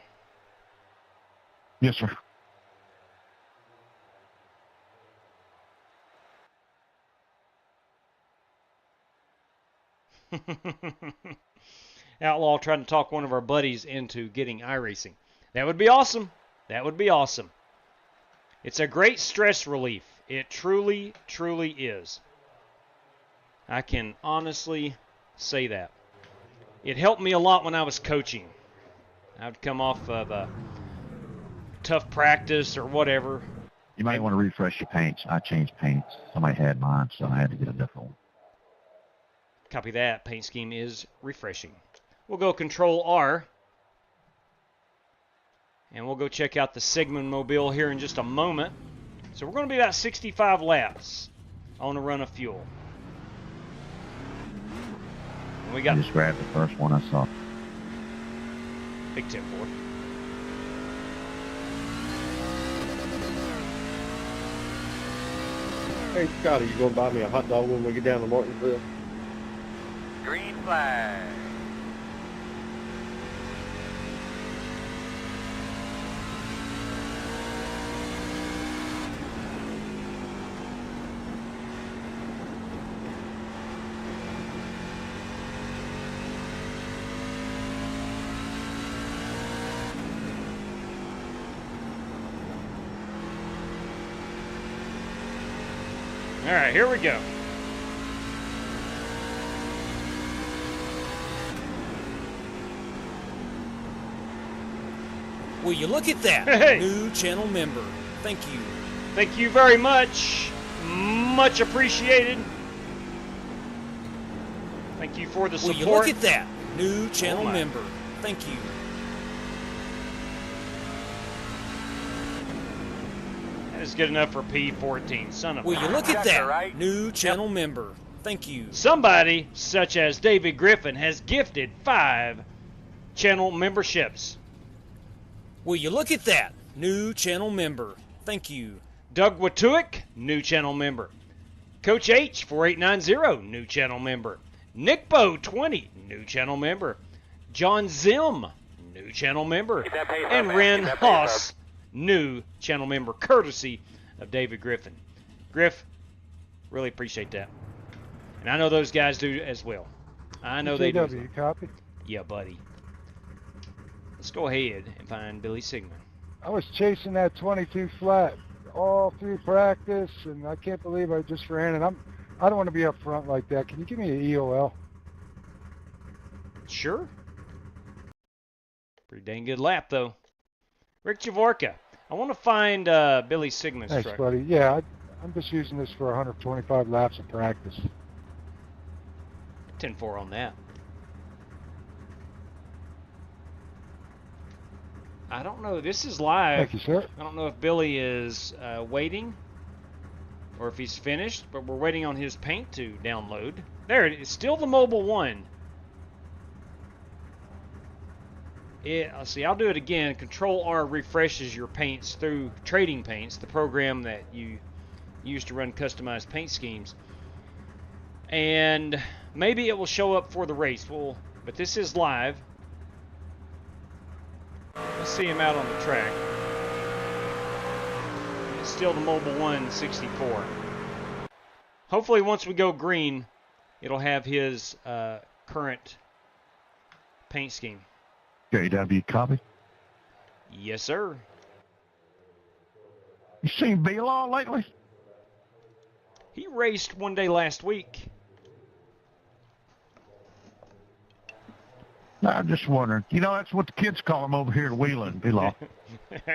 Yes, sir. Outlaw trying to talk one of our buddies into getting iRacing. That would be awesome. That would be awesome. It's a great stress relief. It truly, truly is. I can honestly say that. It helped me a lot when I was coaching. I would come off of a tough practice or whatever. You might want to refresh your paints. I changed paints. Somebody had mine, so I had to get a different one. Copy that. Paint scheme is refreshing. We'll go Control R. And we'll go check out the Sigmund Mobile here in just a moment. So we're going to be about 65 laps on a run of fuel. And we got I just grabbed the first one I saw. Big 10-4. Hey, Scotty, you gonna buy me a hot dog when we get down to Martinsville? Green flag. All right, here we go. Will you look at that? Hey. New channel member. Thank you. Thank you very much. Much appreciated. Thank you for the Will support. you look at that? New channel my. member. Thank you. That is good enough for P14. Son of a... Will you look at That's that? all right. New channel member. Thank you. Somebody, such as David Griffin, has gifted 5 channel memberships. Will you look at that? New channel member. Thank you. Doug Watuick, new channel member. Coach H, 4890, new channel member. Nick Bo, 20, new channel member. John Zim, new channel member. Keep that pace up, And man. Ren Keep that pace Haas, new channel member, courtesy of David Griffin. Griff, really appreciate that. And I know those guys do as well. I know they do. As well. JW, copy. Yeah, buddy. Let's go ahead and find Billy Sigmund. I was chasing that 22 flat all through practice, and I can't believe I just ran it. I don't want to be up front like that. Can you give me an EOL? Sure. Pretty dang good lap, though. Rick Javorka, I want to find Billy Sigmund's Thanks, truck. buddy. Yeah, I'm just using this for 125 laps of practice. 10-4 on that. I don't know. This is live. Thank you, sir. I don't know if Billy is waiting or if he's finished, but we're waiting on his paint to download. There it is. Still the mobile one. Let's see. I'll do it again. Control R refreshes your paints through Trading Paints, the program that you use to run customized paint schemes. And maybe it will show up for the race. But this is live. Let's see him out on the track. It's still the Mobile 164. Hopefully once we go green, it'll have his current paint scheme. JW, copy. Yes, sir. You seen B-Law lately? He raced one day last week. I'm just wondering. You know, that's what the kids call him over here at Wheeling, B-Law.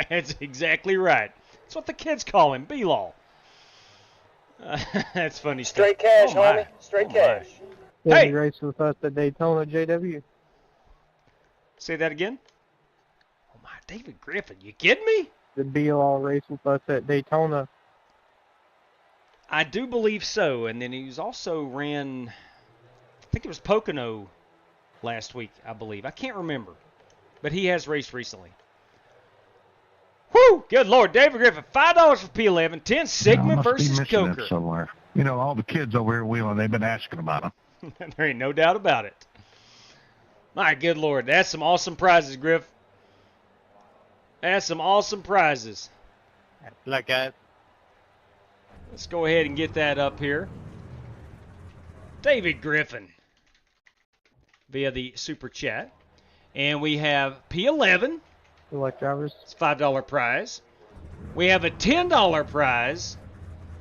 That's exactly right. That's what the kids call him, B-Law. That's funny stuff. Straight cash, Oh, my. homie. Straight cash. Hey! You race with us at Daytona, JW. Say that again? Oh, my. David Griffin, you kidding me? Did B-Law race with us at Daytona? I do believe so. And then he's also ran, I think it was Pocono last week, I believe. I can't remember. But he has raced recently. Whew! Good Lord. David Griffin, $5 for P11, 10 Sigmund versus Coker. Somewhere. You know, all the kids over here at Wheeling, they've been asking about him. There ain't no doubt about it. My good Lord. That's some awesome prizes, Griff. That's some awesome prizes. Luck, guys. Let's go ahead and get that up here. David Griffin via the Super Chat. And we have P11. Good luck, drivers. It's a $5 prize. We have a $10 prize.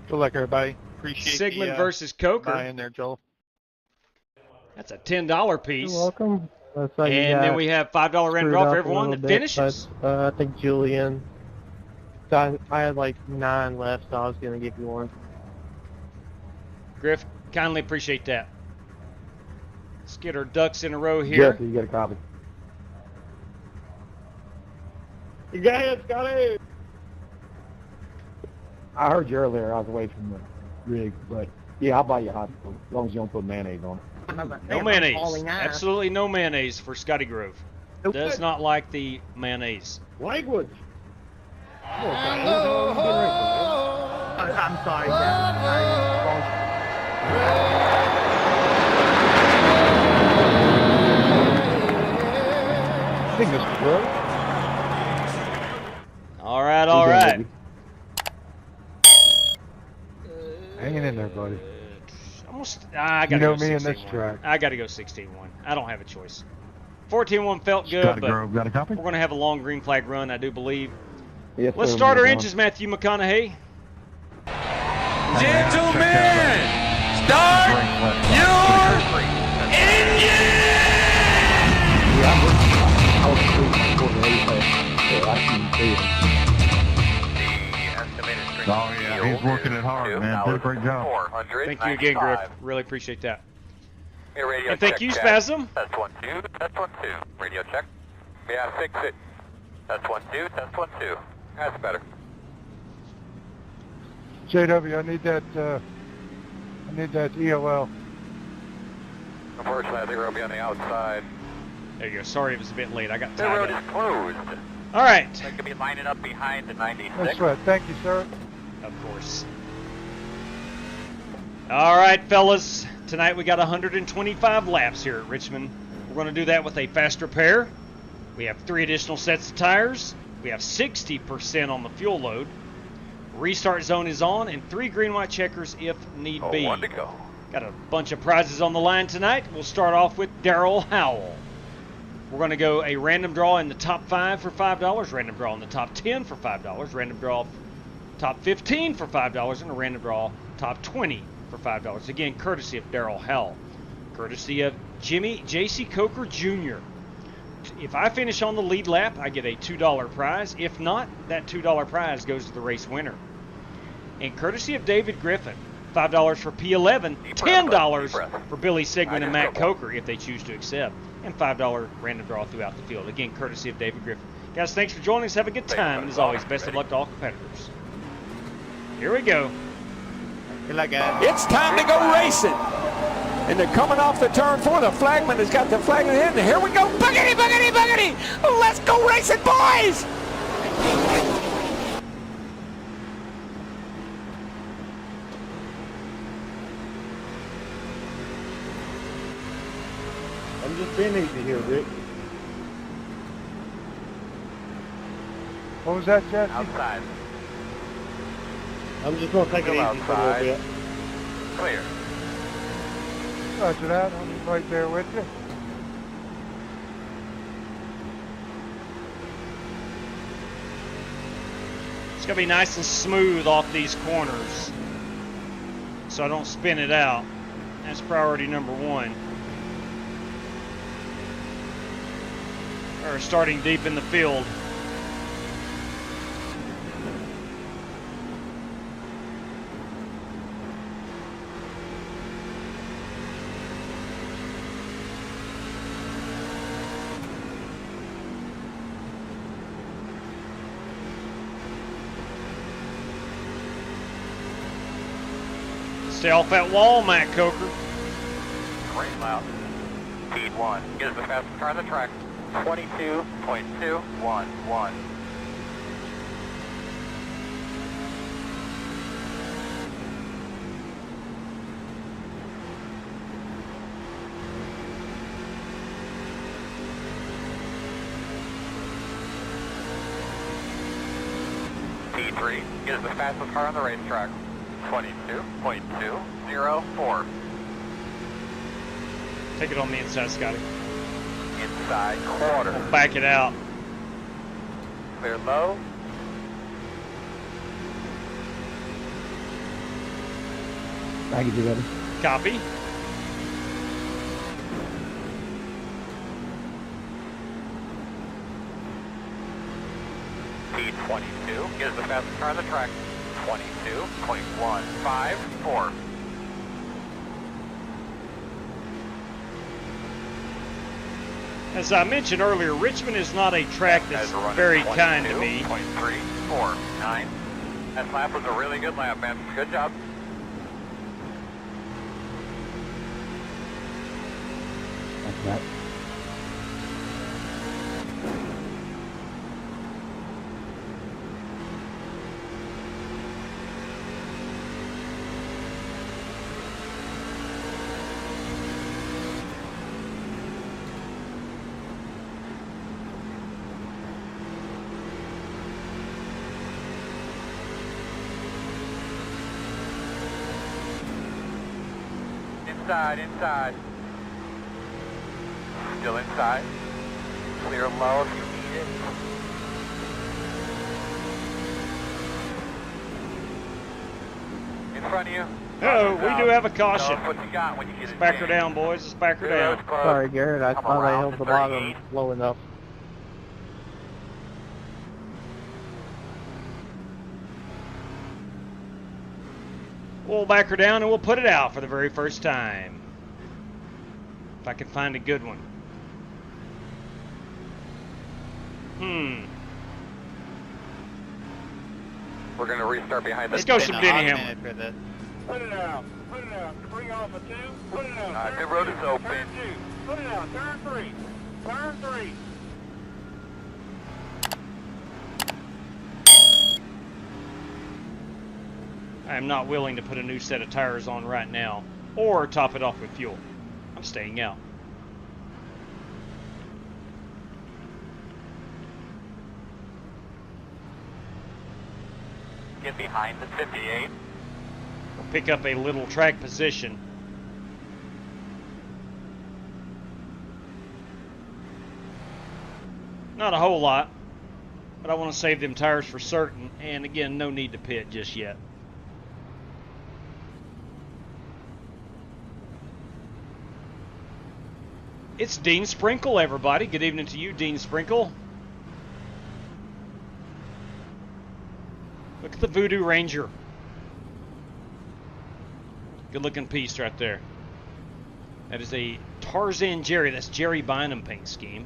Good luck, everybody. Appreciate Sigmund the, versus Coker. buy in there, Joel. That's a $10 piece. You're welcome. And then we have $5 random draw for everyone that finishes. I think Julian. So I had like 9 left, so I was going to give you one. Griff, kindly appreciate that. Let's get our ducks in a row here. Jesse, you got a copy. You got it, Scotty! I heard you earlier. I was away from the rig, but yeah, I'll buy you a hot dog as long as you don't put mayonnaise on it. No mayonnaise. Absolutely no mayonnaise for Scotty Grove. Does not like the mayonnaise. Language. I'm sorry, I think this is good. All right, all right. Hanging in there, buddy. I gotta You know go me in this 16-1. track. I got to go 16-1. I don't have a choice. 14-1 felt good, Scotty but Grove, got a copy? we're going to have a long green flag run, I do believe. Yes, Let's sir, start our Mr. engines, Matthew McConaughey. Gentlemen, start your engine! I was asleep before the 8, so I can see it. Oh, yeah, he's working it hard, man. Did a great job. Thank you again, Griff. Really appreciate that. Radio And thank check, you, Chad. Spasm. Test 1 2. Test 1 2. Radio check. Yeah, fix it. Test 1 2. Test 1 2. That's better. JW, I need that EOL. Unfortunately, I think we'll be on the outside. There you go. Sorry it was a bit late. I got The tied road up. is closed. All right. They could be lining up behind the 96. No sweat. Thank you, sir. Of course. All right, fellas. Tonight we got 125 laps here at Richmond. We're going to do that with a faster pair. We have 3 additional sets of tires. We have 60% on the fuel load. Restart zone is on, and 3 green-white checkers if need be. 1 to go. Got a bunch of prizes on the line tonight. We'll start off with Darrell Howell. We're going to go a random draw in the top 5 for $5, random draw in the top 10 for $5, random draw top 15 for $5, and a random draw top 20 for $5. Again, courtesy of Darrell Howell. Courtesy of Jimmy J.C. Coker Jr. If I finish on the lead lap, I get a $2 prize. If not, that $2 prize goes to the race winner. And courtesy of David Griffin, $5 for P11, $10 for Billy Sigmund and Matt Coker if they choose to accept, and $5 random draw throughout the field. Again, courtesy of David Griffin. Guys, thanks for joining us. Have a good time. And as always, best of luck to all competitors. Here we go. Good luck, guys. It's time to go racing. And they're coming off the turn 4. The flagman has got the flag in the hand. And here we go. Buggity, buggity, buggity. Let's go racing, boys. I'm just being easy here, Rick. What was that, Jesse? Outside. I'm just going to take it easy for a little bit. Clear. Roger that. I'm right there with you. It's going to be nice and smooth off these corners so I don't spin it out. That's priority number 1. Or starting deep in the field. Stay off that wall, Matt Coker. Great loud. Speed 1. Gives the fastest car on the track. 22.211. P3 is the fastest car on the racetrack. 22.204. Take it on the inside, Scotty. Inside quarter. We'll back it out. Clear low. Thank you, buddy. Copy. P22 is the fastest car on the track. 22.154. As I mentioned earlier, Richmond is not a track that's very kind to me. 22.349. That lap was a really good lap, man. Good job. Thanks, Matt. inside, inside. Still inside. Clear low if you need it. In front of you. Oh, we do have a caution. Tell us what you got when you get Let's it back her changed. down, boys. Let's back her down. Sorry, Garrett. I Come thought I around held to the bottom 38. low enough. We'll back her down and we'll put it out for the very first time. If I can find a good one. We're going to restart behind the Let's go some Denningham. Put it out. Put it out. Bring off a 2. Put it out. the road is open. Turn 2. Put it out. Turn 3. Turn 3. I am not willing to put a new set of tires on right now or top it off with fuel. I'm staying out. Get behind the 58. We'll pick up a little track position. Not a whole lot, but I want to save them tires for certain. And again, no need to pit just yet. It's Dean Sprinkle, everybody. Good evening to you, Dean Sprinkle. Look at the Voodoo Ranger. Good looking piece right there. That is a Tarzan Jerry. That's Jerry Bynum paint scheme.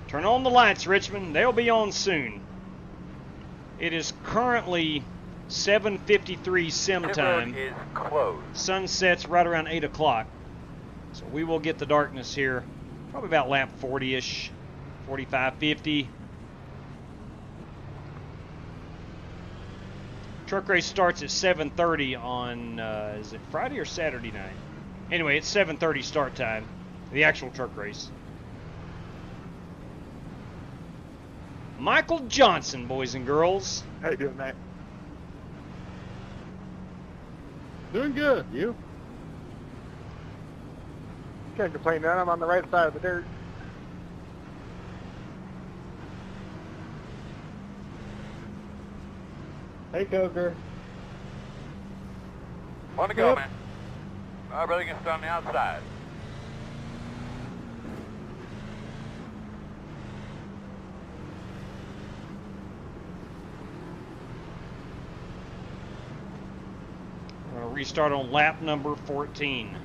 Turn on the lights, Richmond. They'll be on soon. It is currently 7:53 sim time. Is closed. Sun sets right around 8 o'clock. So we will get the darkness here probably about lap 40-ish, 45, 50. Truck race starts at 7:30 on, is it Friday or Saturday night? Anyway, it's 7:30 start time, the actual truck race. Michael Johnson, boys and girls. How you doing, Matt? Doing good. You? Can't complain, man. I'm on the right side of the dirt. Hey, Coker. Want to go, Yep. man? I'd rather get on the outside. We're going to restart on lap number 14.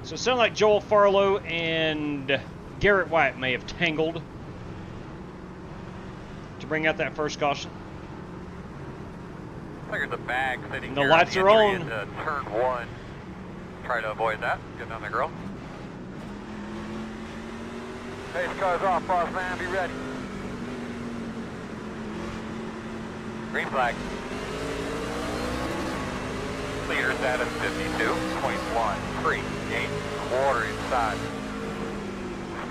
So it sounds like Joel Farlow and Garrett White may have tangled to bring out that first caution. I think there's a bag sitting The here lights on are the entry on. into turn 1. Try to avoid that. Get down there, girl. Hey, this car's off, boss man. Be ready. Green flag. Leader status 52.13. Gate quarter inside.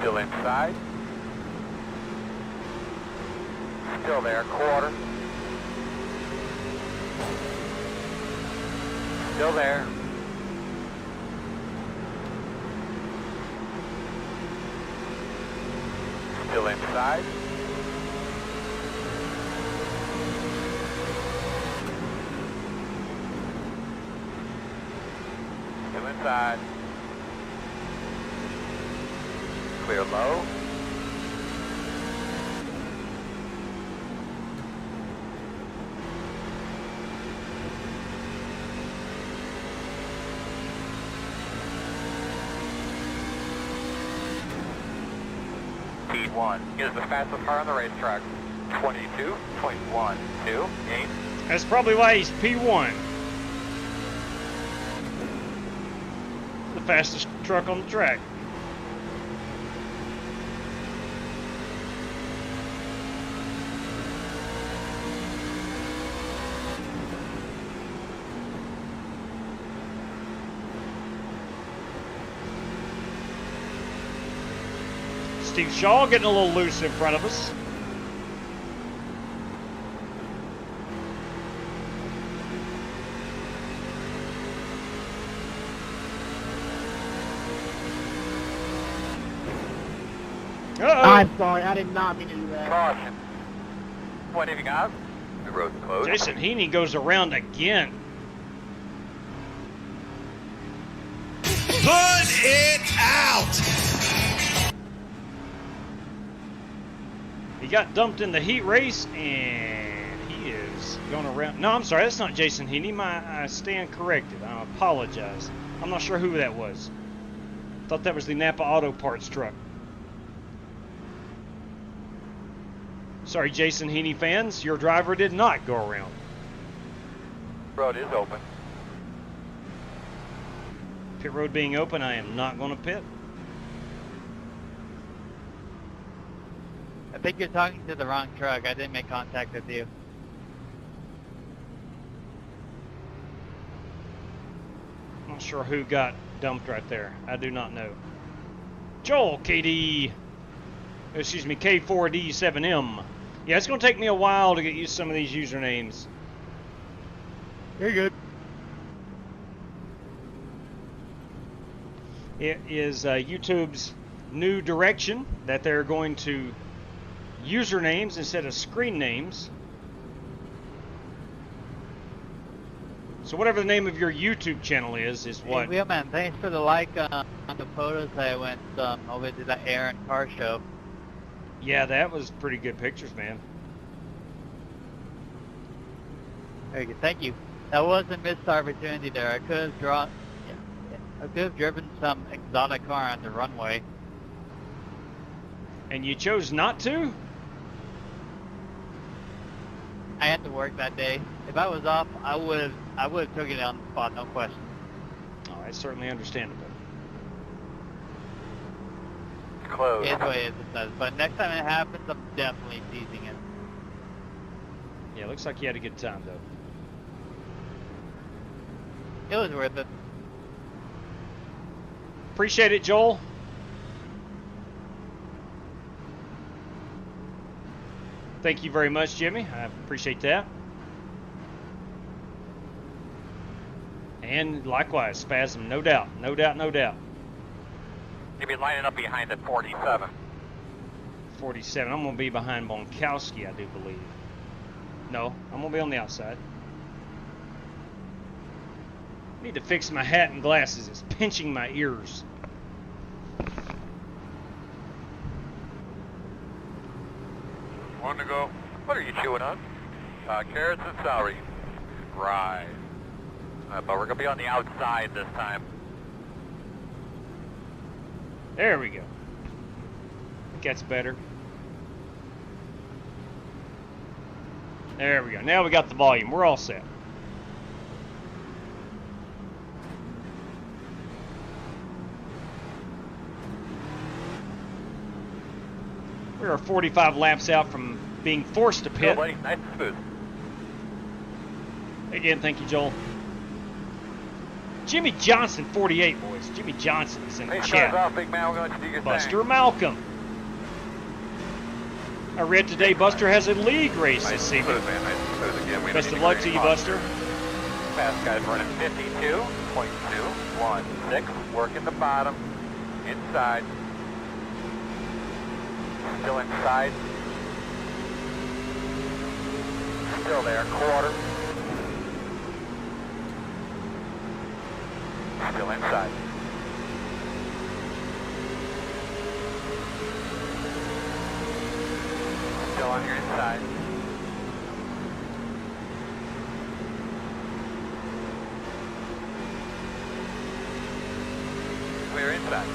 Still inside. Still there, quarter. Still there. Still inside. Still inside. Clear low. P1 is the fastest car on the racetrack. 22.128. That's probably why he's P1. The fastest truck on the track. Steve Shaw getting a little loose in front of us. Uh-oh. I'm sorry, I did not mean to do that. Caution. What have you got? The road's closed. Jason Heaney goes around again. Put it out! He got dumped in the heat race, and he is going around. No, I'm sorry, that's not Jason Heaney. I stand corrected. I apologize. I'm not sure who that was. Thought that was the Napa Auto Parts truck. Sorry, Jason Heaney fans, your driver did not go around. Road is open. Pit road being open, I am not going to pit. I think you're talking to the wrong truck. I didn't make contact with you. Not sure who got dumped right there. I do not know. Joel K4D7M. Yeah, it's going to take me a while to get used to some of these usernames. You're good. It is YouTube's new direction that they're going to usernames instead of screen names. So whatever the name of your YouTube channel is what? Hey, Wheelman, thanks for the like on the photos I went over to the Aaron car show. Yeah, that was pretty good pictures, man. Very good, thank you. That was a missed opportunity there. I could have driven some exotic car on the runway. And you chose not to? I had to work that day. If I was off, I would have took it on the spot, no question. Oh, that's certainly understandable. Closed. It's the way it does. But next time it happens, I'm definitely seizing it. Yeah, looks like you had a good time, though. It was worth it. Appreciate it, Joel. Thank you very much, Jimmy. I appreciate that. And likewise, Spasm, no doubt, no doubt, no doubt. You'll be lining up behind at 47. 47. I'm going to be behind Bonkowski, I do believe. No, I'm going to be on the outside. Need to fix my hat and glasses. It's pinching my ears. One to go. What are you chewing on? Carrots and celery. Right. But we're going to be on the outside this time. There we go. I think that's better. There we go. Now we got the volume. We're all set. We are 45 laps out from being forced to pit. Buddy. Nice and smooth. Again, thank you, Joel. Jimmy Johnson, 48, boys. Jimmy Johnson is in the Hey, chat. off, big man. We're going to do your Buster thing. Malcolm. I read today Buster has a league race Nice this and season. smooth, man. Nice and smooth again. We Best don't of need luck to green you, posture. Buster. Fast guys running 52.216. Working the bottom. Inside. Still inside. Still there. Quarter. Still inside. Still on your inside. Clear inside.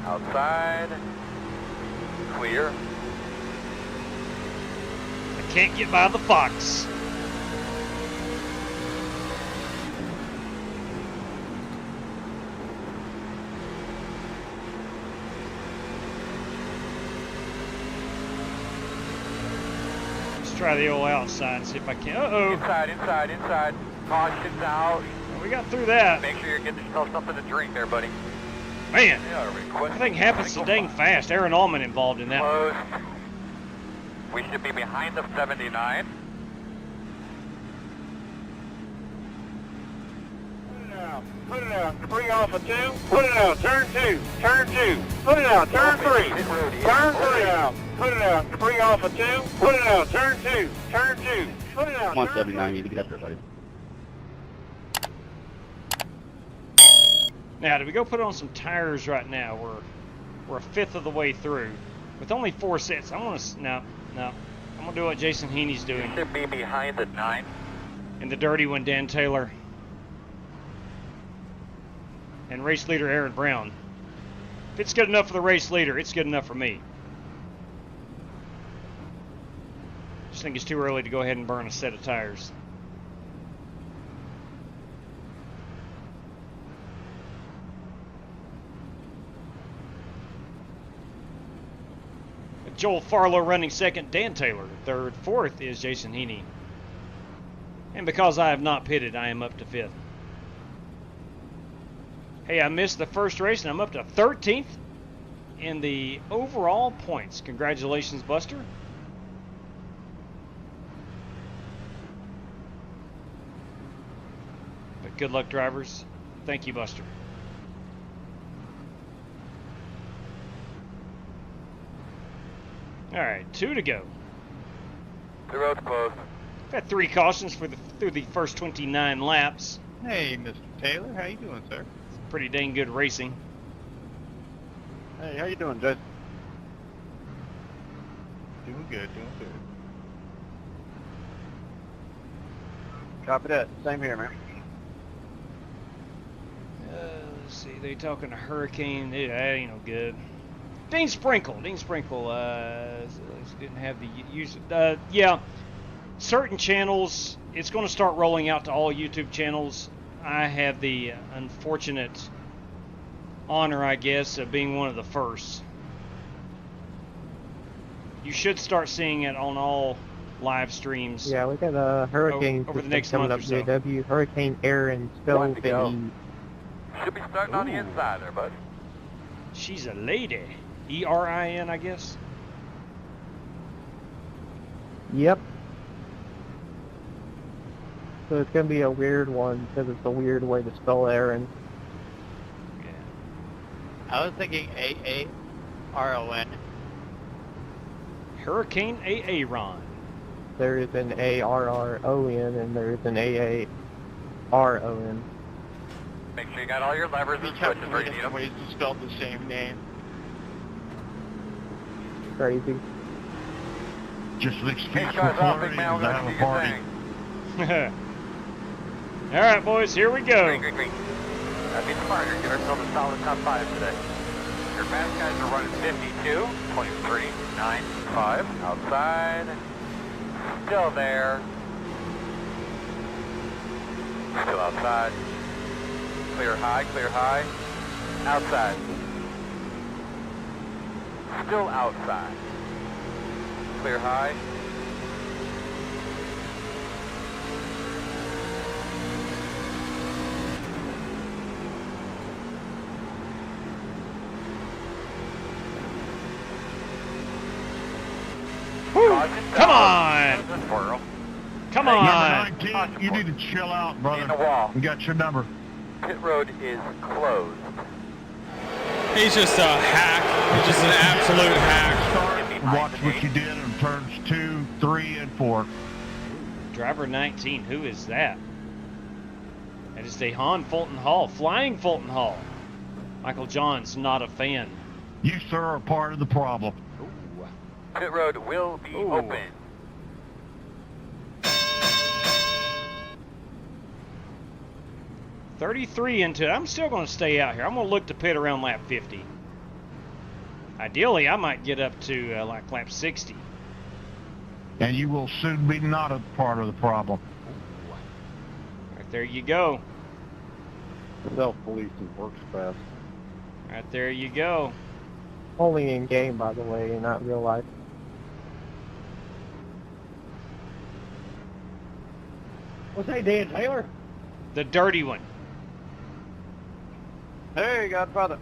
Outside. Clear. I can't get by the Fox. Let's try the old outside and see if I can. Uh-oh. Inside. Caution's out. We got through that. Make sure you're getting yourself something to drink there, buddy. Man, everything happens so dang fast. Aaron Allman involved in that. Close. We should be behind the 79. Put it out. 3 off of 2. Put it out. Turn 2. Turn 2. Put it out. Turn 3. Turn 3 out. Put it out. 3 off of 2. Put it out. Turn 2. Turn 2. Put it out. 179, you need to get up there, buddy. Now, do we go put on some tires right now? We're a fifth of the way through. With only 4 sets, I want to... No. I'm going to do what Jason Heaney's doing. Should be behind the 9. And the dirty one, Dan Taylor. And race leader Aaron Brown. If it's good enough for the race leader, it's good enough for me. Just think it's too early to go ahead and burn a set of tires. Joel Farlow running second, Dan Taylor third, fourth is Jason Heaney. And because I have not pitted, I am up to fifth. Hey, I missed the first race and I'm up to 13th in the overall points. Congratulations, Buster. But good luck, drivers. Thank you, Buster. All right, 2 to go. The road's closed. Got 3 cautions through the first 29 laps. Hey, Mr. Taylor, how you doing, sir? Pretty dang good racing. Hey, how you doing, Judge? Doing good. Copy that. Same here, man. Let's see, they talking to Hurricane. That ain't no good. Dean Sprinkle didn't have the use. Yeah, certain channels. It's going to start rolling out to all YouTube channels. I have the unfortunate honor, I guess, of being one of the first. You should start seeing it on all live streams. Yeah, we got a hurricane over the next coming month up. or so. JW Hurricane Aaron spelled Should be starting on the inside there, bud. She's a lady. E-R-I-N, I guess. Yep. So it's gonna be a weird one because it's a weird way to spell Aaron. I was thinking A-A-R-O-N. Hurricane Aaron. There is an A-R-R-O-N and there is an A-A-R-O-N. Make sure you got all your levers and switches where you need them. Ways to spell the same name. Crazy. Just an excuse Hey, for guys, off, big flirting man. and We're have going a to do your party. thing. All right, boys, here we go. Green. That'd be smarter. Get ourselves a solid top 5 today. Your fast guys are running 52, 23, 9, 5. Outside. Still there. Still outside. Clear high. Outside. Still outside. Clear high. Come on! Come on! Number 19, you need to chill out, brother. In the wall. We got your number. Pit road is closed. He's just a hack. He's just an absolute hack. Watch what you did in turns 2, 3, and 4. Driver 19, who is that? That is Dehan Fulton Hall, Flying Fulton Hall. Michael John's not a fan. You, sir, are part of the problem. Pit road will be open. .33 into it. I'm still going to stay out here. I'm going to look to pit around lap 50. Ideally, I might get up to like lap 60. and you will soon be not a part of the problem. Right there you go. Self-policing works best. Right there you go. Only in game, by the way, and not real life. What's that, Dan Taylor? The dirty one. Hey, Godfather.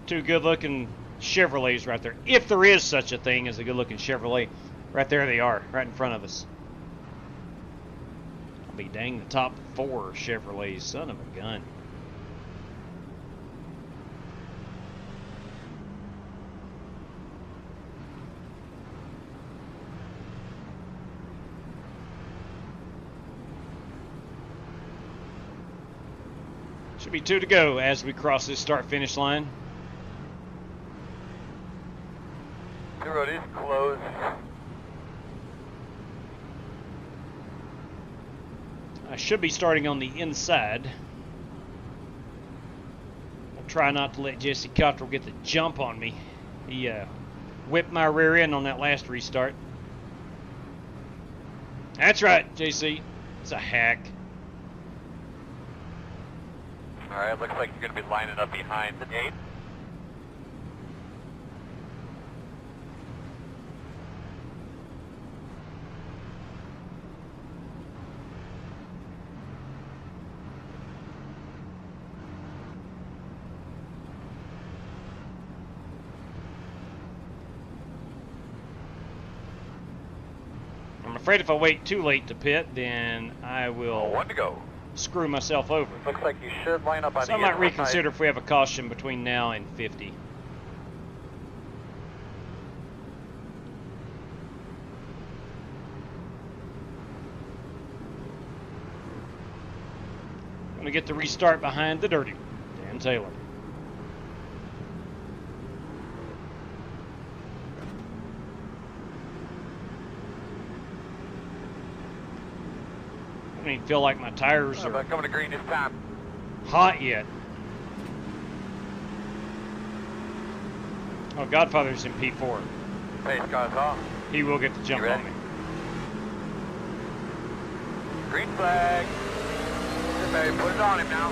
Two good-looking Chevrolets right there. If there is such a thing as a good-looking Chevrolet. Right there they are, right in front of us. I'll be dang the top 4 Chevrolets. Son of a gun. Should be 2 to go as we cross this start-finish line. The road is closed. I should be starting on the inside. I'll try not to let Jesse Cottrell get the jump on me. He whipped my rear end on that last restart. That's right, JC. It's a hack. Alright, looks like you're going to be lining up behind the 8. I'm afraid if I wait too late to pit, then I will 1 to go. Screw myself over. Looks like you should line up on So the I might inside. reconsider if we have a caution between now and 50. I'm gonna get the restart behind the dirty Dan Taylor. I don't even feel like my tires are Coming to green this time. hot yet. Oh, Godfather's in P4. Pace cars off. He will get the jump on me. Green flag. Everybody put it on him now.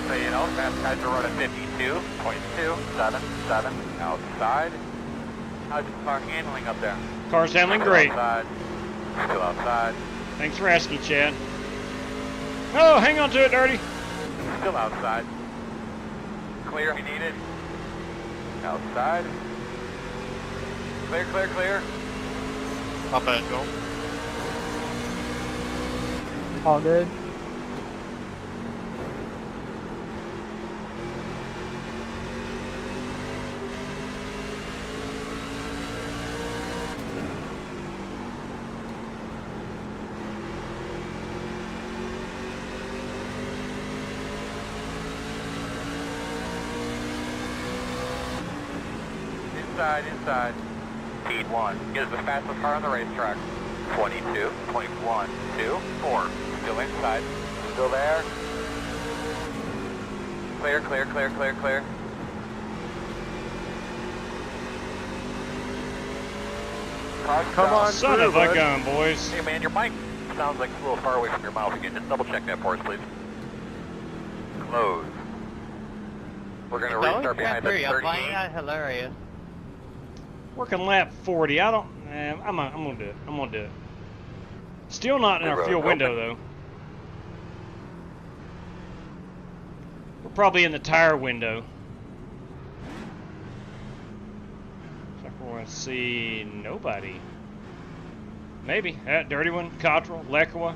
So you know, fast guys are running 52.277 outside. How's the car handling up there? Car's handling Still great. Outside. Still outside. Thanks for asking, Chad. Oh, hang on to it, Dirty. Still outside. Clear if you need it. Outside. Clear, clear, clear. Up and go. All good. Inside. Speed 1 is the fastest car on the racetrack. 22.124. Still inside. Still there. Clear, clear, clear, clear, clear. Come on Son through, of a bud. gun, boys. Hey man, your mic sounds like it's a little far away from your mouth again. Just double check that for us, please. Close. We're gonna restart behind the 3. I'm 30. finding that hilarious. Working lap 40. I'm gonna do it. I'm gonna do it. Still not in our fuel window though. We're probably in the tire window. Looks like we're gonna see nobody. Maybe that dirty one, Cottrell, Lekawa.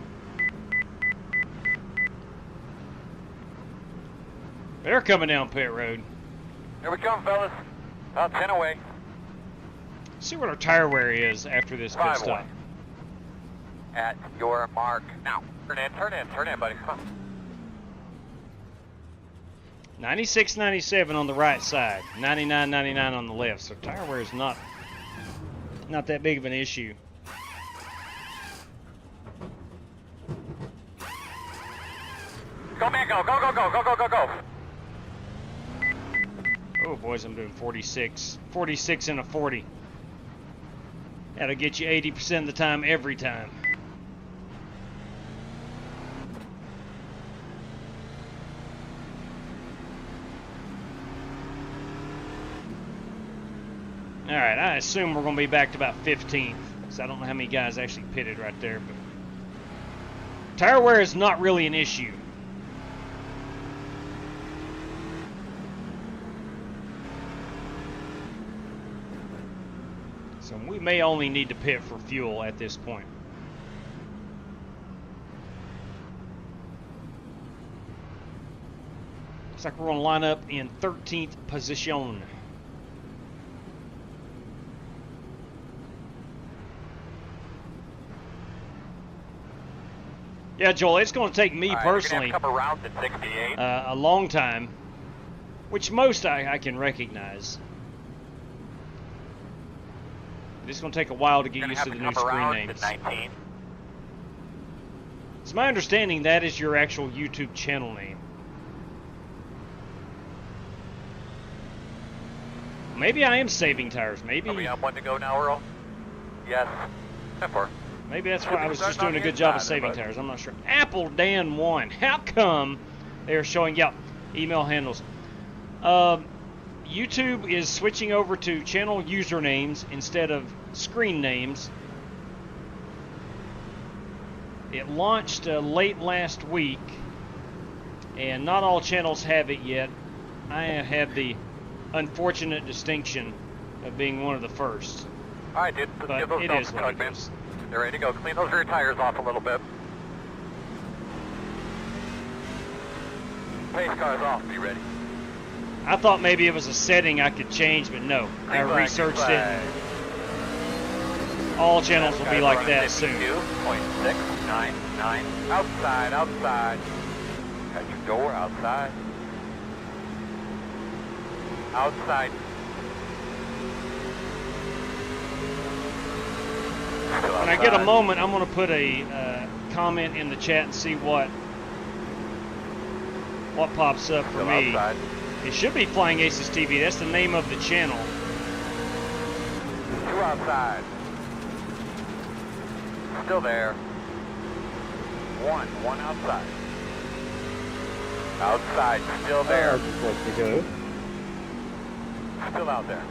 They're coming down pit road. Here we come, fellas. About 10 away. See what our tire wear is after this pit 5 stop. away. At your mark. Now, turn in, buddy. Come on. 96.97 on the right side, 99.99 on the left. So tire wear is not that big of an issue. Go, man, go, go, go, go, go, go, go, go. Oh, Oh boys, I'm doing 46 and a 40. That'll get you 80% of the time every time. Alright, I assume we're going to be back to about 15th. So I don't know how many guys actually pitted right there, but tire wear is not really an issue. So we may only need to pit for fuel at this point. Looks like we're going to line up in 13th position. Yeah, Joel, it's going to take me personally a long time, which most I can recognize. It's going to take a while to get used to the new screen names. It's my understanding that is your actual YouTube channel name. Maybe I am saving tires. Maybe. Are we on one to go now, Earl? Yes. 10-4. Maybe that's why I was just doing a good job of saving tires. I'm not sure. Apple Dan 1. How come they are showing, email handles. YouTube is switching over to channel usernames instead of screen names. It launched late last week, and not all channels have it yet. I have the unfortunate distinction of being one of the first. All right, dude. Let's give those it is what it is. They're ready to go. Clean those rear tires off a little bit. Pace cars off. Be ready. I thought maybe it was a setting I could change, but no. I researched it. And all channels will be like that soon. 52.699. Outside, outside. Got your door outside. Outside. When I get a moment, I'm going to put a comment in the chat and see what pops up for me. Outside. It should be Flying Aces TV. That's the name of the channel. 2 outside. Still there. 1 outside. Outside, still there. Supposed to go. Still out there.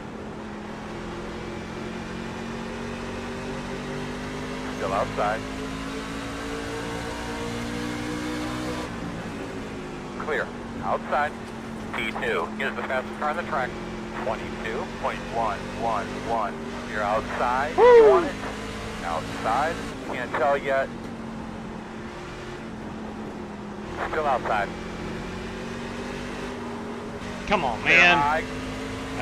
Still outside. Clear. Outside. P2 is the fastest car on the track. 22.111. You're outside. Woo! You want it? Outside. Can't tell yet. Still outside. Come on, man. I've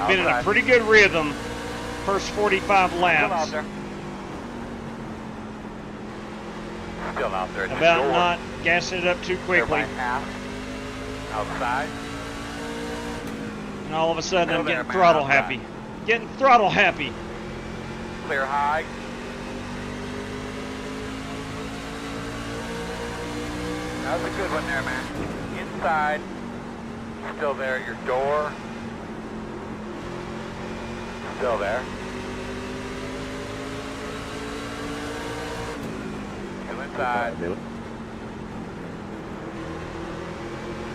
been in a pretty good rhythm. First 45 laps. Still out there. Still out there. About not gassing it up too quickly. Outside. And all of a sudden I'm getting throttle happy. Getting throttle happy. Clear high. That was a good one there, man. Inside. Still there. Your door. Still there. Still inside.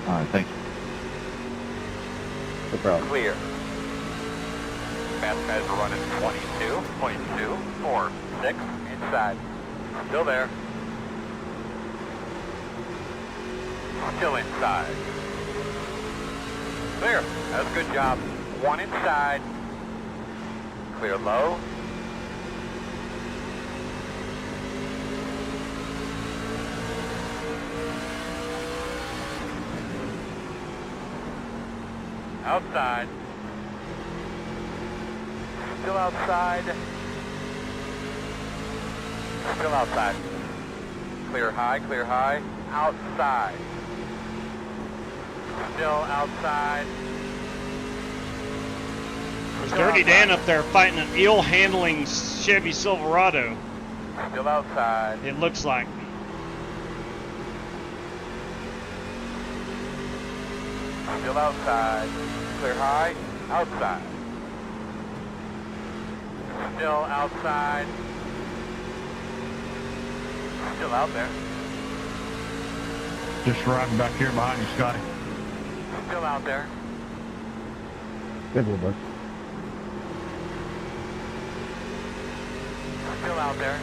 All right, thank you. No problem. Clear. Fast guys are running 22.246 inside. Still there. Still inside. Clear. That was a good job. 1 inside. Clear low. Outside. Still outside. Still outside. Clear high, clear high. Outside. Still outside. There's Dirty Dan up there fighting an ill-handling Chevy Silverado. Still outside. It looks like. Still outside. Clear high. outside. Still outside. Still out there. Just riding back here behind you, Scotty. Still out there. Good one, bud. Still out there.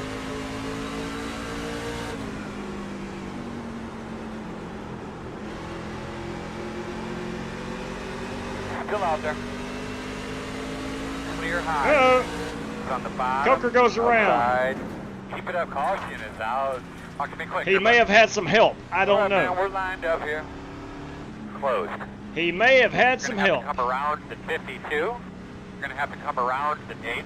Still out there. Clear high. Uh-oh. It's on the bottom. Coker goes around. Outside. Keep it up. Caution is out. Talk to me quick. He may have had some help. I don't know. Man, we're lined up here. Closed. He may have had some help. Come around to 52. You're going to have to come around to 8.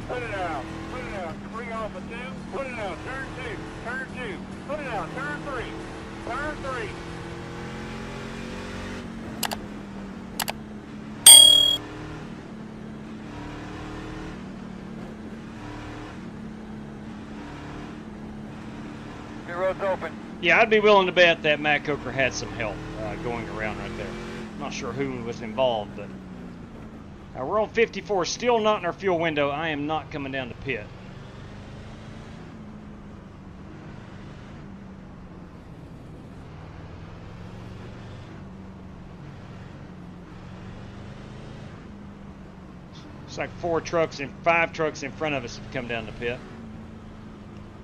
Put it out. Put it out. 3 off of 2. Put it out. Turn 2. Turn 2. Put it out. Turn 3. Turn 3. Your road's open. Yeah, I'd be willing to bet that Matt Coker had some help going around right there. Not sure who was involved, but we're on 54, still not in our fuel window. I am not coming down to pit. It's like 5 trucks in front of us have come down to pit.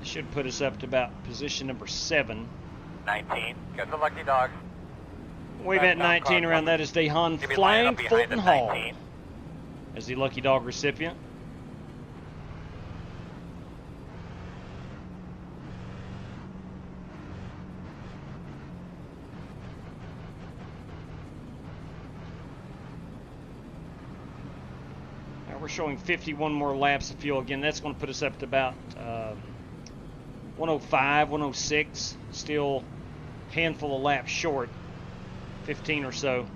This should put us up to about position number 7. 19. Got the lucky dog. Wave at 19 around that is Dehan flying Fulton Hall as the lucky dog recipient. Now we're showing 51 more laps of fuel. Again, that's going to put us up to about 105, 106. Still a handful of laps short. 15 or so.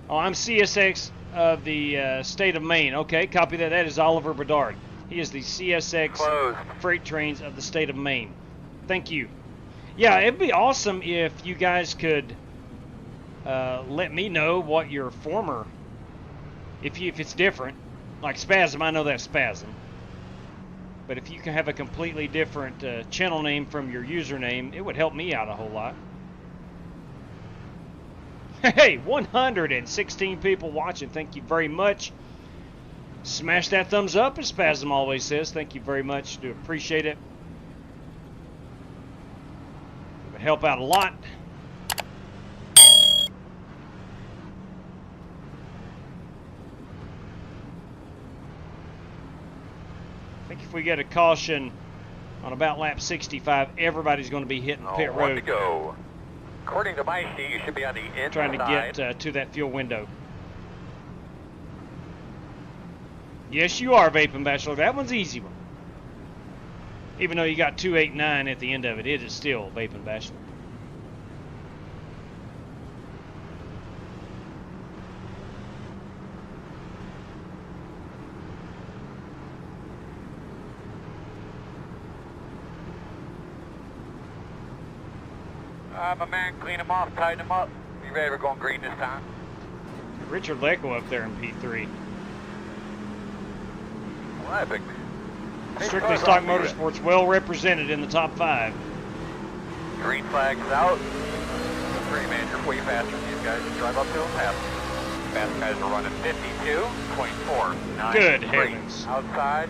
Oh, I'm CSX of the state of Maine. Okay, copy that. That is Oliver Bedard. He is the CSX freight trains of the state of Maine. Thank you. Yeah, it'd be awesome if you guys could let me know what your former, if it's different. Like Spasm, I know that's Spasm. But if you can have a completely different channel name from your username, it would help me out a whole lot. Hey, 116 people watching. Thank you very much. Smash that thumbs up, as Spasm always says. Thank you very much. Do appreciate it. It would help out a lot. I think if we get a caution on about lap 65, everybody's going to be hitting pit road. To go. According to my sheet, you should be on the inside. Trying to get to that fuel window. Yes, you are, Vaping Bachelor. That one's easy one. Even though you got 289 at the end of it, it is still Vaping Bachelor. My man, clean him off, tighten him up. You ready for going green this time? Richard Lecco up there in P3. All right, big man. Hey, Strictly Stock Motorsports well represented in the top 5. Green flag's out. The 3 manager way faster than these guys. Just drive up to them fast. Fast guys are running 52.49. Good heavens. Outside.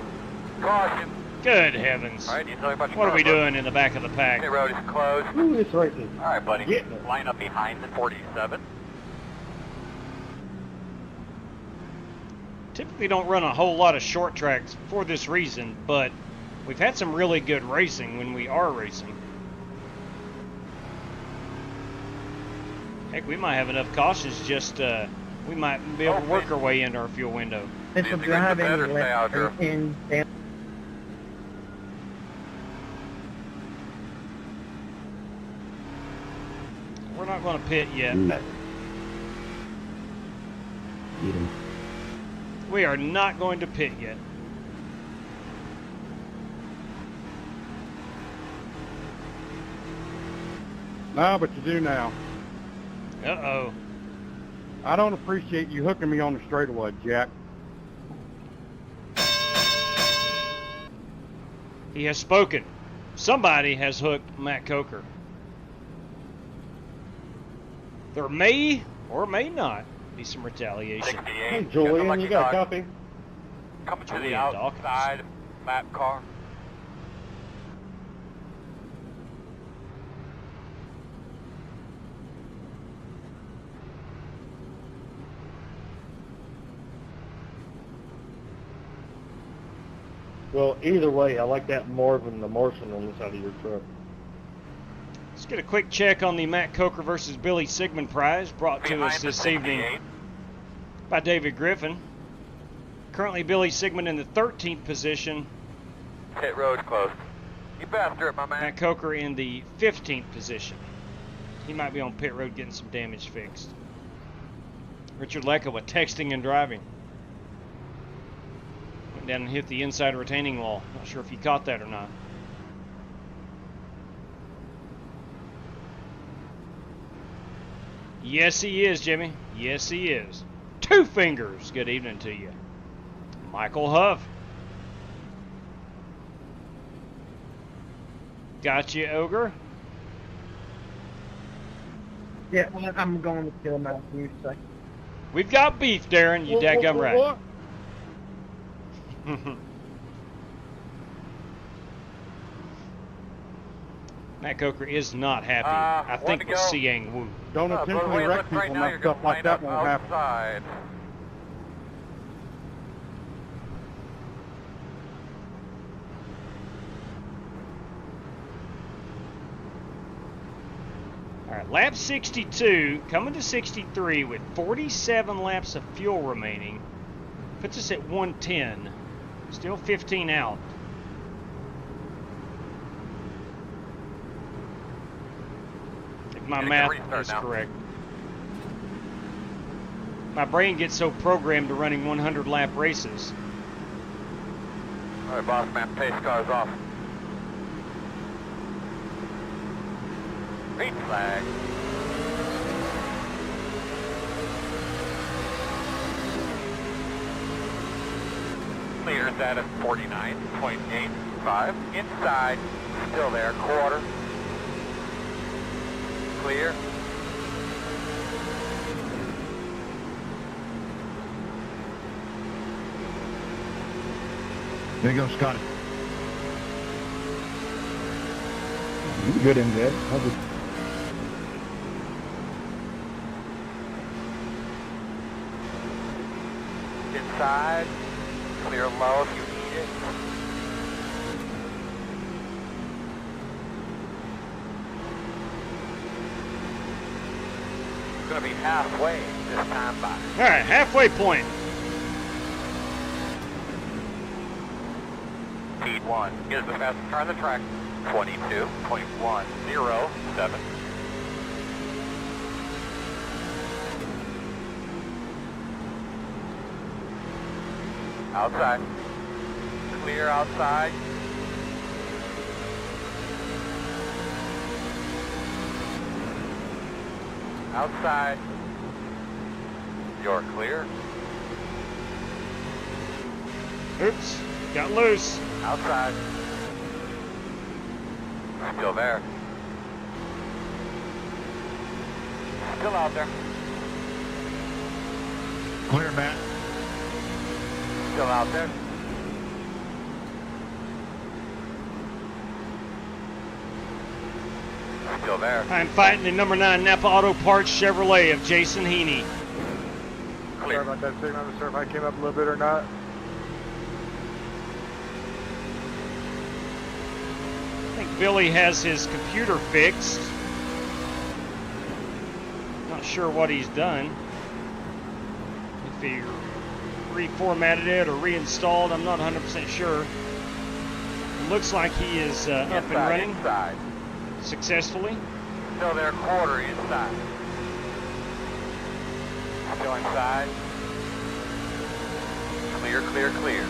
Caution. Good heavens. All right, you tell me about your what are we doing in the back of the pack? The road is closed. Ooh, it's right there. All right, buddy. Line up behind the 47. Typically don't run a whole lot of short tracks for this reason, but we've had some really good racing when we are racing. Heck, we might have enough cautions just, we might be able to work our way into our fuel window. It's a driving in We're not going to pit yet. No. We are not going to pit yet. No, but you do now. Uh-oh. I don't appreciate you hooking me on the straightaway, Jack. He has spoken. Somebody has hooked Matt Coker. There may or may not be some retaliation. Hey, Julian, you got a copy? Coming to the Julian outside lap car. Well, either way, I like that more than the Martian on the side of your truck. Let's get a quick check on the Matt Coker versus Billy Sigmund prize brought to us this evening by David Griffin. Currently Billy Sigmund in the 13th position. Pit road's closed. You bastard, my man. Matt Coker in the 15th position. He might be on pit road getting some damage fixed. Richard Leckowa texting and driving. Went down and hit the inside retaining wall. Not sure if he caught that or not. Yes, he is, Jimmy. Yes, he is. Two fingers. Good evening to you. Michael Huff. Got you, Ogre? Yeah, I'm going to kill him out in a second. We've got beef, Darren. You dadgum right. What? Matt Coker is not happy. I think with Siang Wu. Don't intentionally wreck people and stuff like that won't happen. Outside. All right, lap 62, coming to 63 with 47 laps of fuel remaining. Puts us at 110. Still 15 out. If my math is correct. My brain gets so programmed to running 100 lap races. All right, boss man, pace car's off. Green flag. Leaders at a 49.85. Inside, still there, quarter. Clear. There you go, Scotty. Good and good. Inside, clear low if you need it. It's going to be halfway this time by. All right, halfway point. Speed 1 is the fastest car on the track. 22.107. Outside. Clear outside. Outside. You're clear. Oops, got loose. Outside. Still there. Still out there. Clear, Matt. Still out there. Still there. I'm fighting the number 9 Napa Auto Parts Chevrolet of Jason Heaney. Sorry about that signal. I'm not sure if I came up a little bit or not. I think Billy has his computer fixed. Not sure what he's done. If he reformatted it or reinstalled, I'm not 100% sure. It looks like he is up and running successfully. Still there, quarter inside. Still inside. Clear, clear, clear.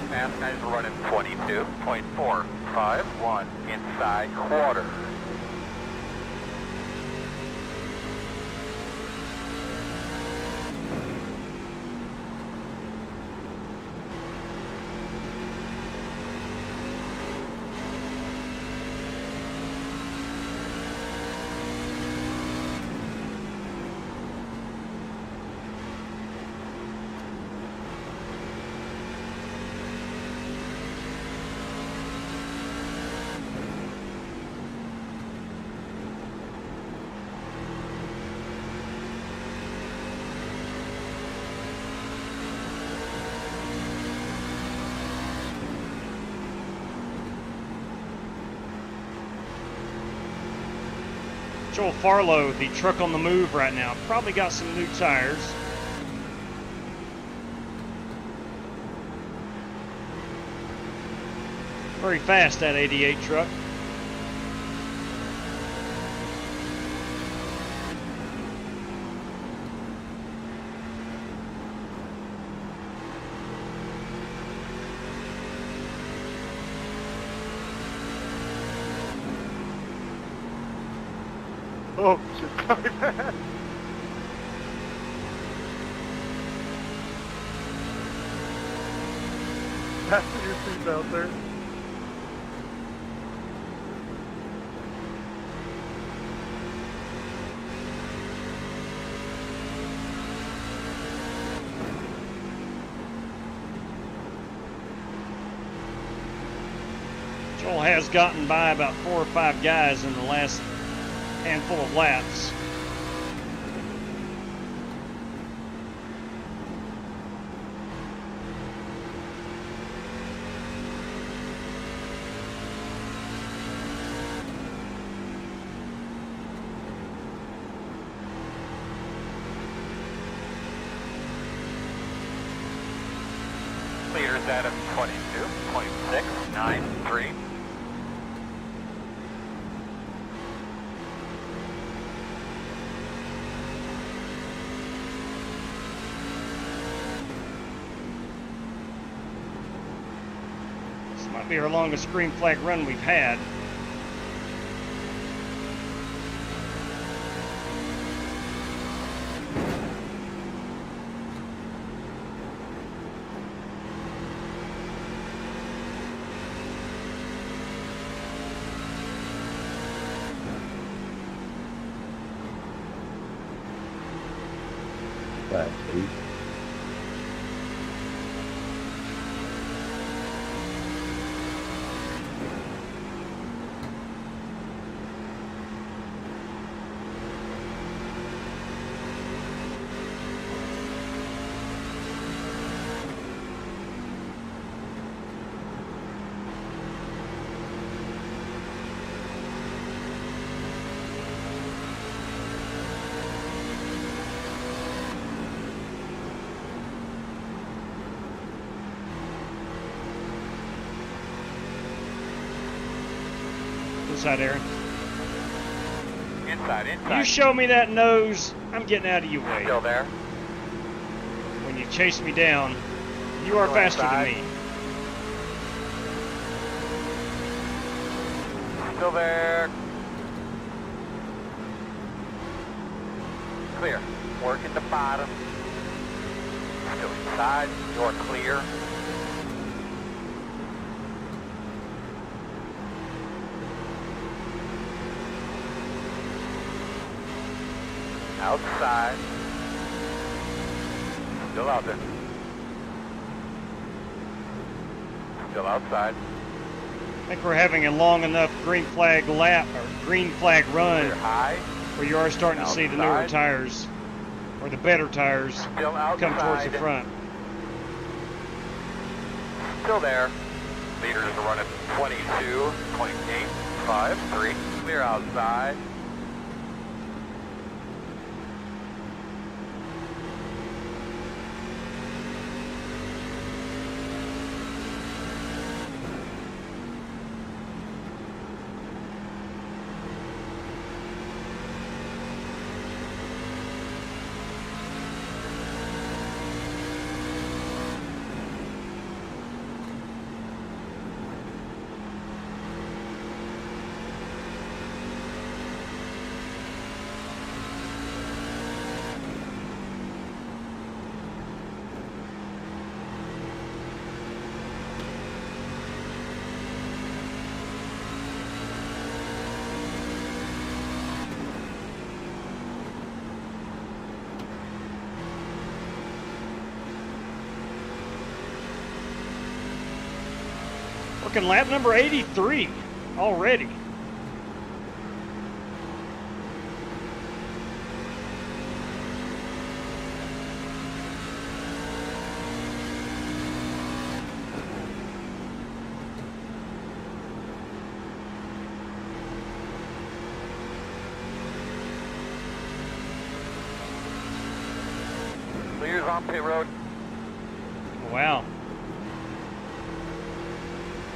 Fast guys are running 22.451 inside quarter. Joel Farlow, the truck on the move right now, probably got some new tires. Very fast, that 88 truck. Oh, shit, coming back. Fasten your seatbelt, sir. Joel has gotten by about 4 or 5 guys in the last handful of laps. Leaders out of 22.693. This might be our longest green flag run we've had. Inside, Aaron. Inside. You show me that nose, I'm getting out of your way. Still there. When you chase me down, you are faster than me. Still there. Clear. Working the bottom. Still inside. You're clear. Outside. Still out there. Still outside. I think we're having a long enough green flag lap or green flag run high. where you are starting to see the newer tires or the better tires come towards the front. Still there. Leaders are running 22.853. Clear outside. Working lap number 83 already. is on pit road. Wow.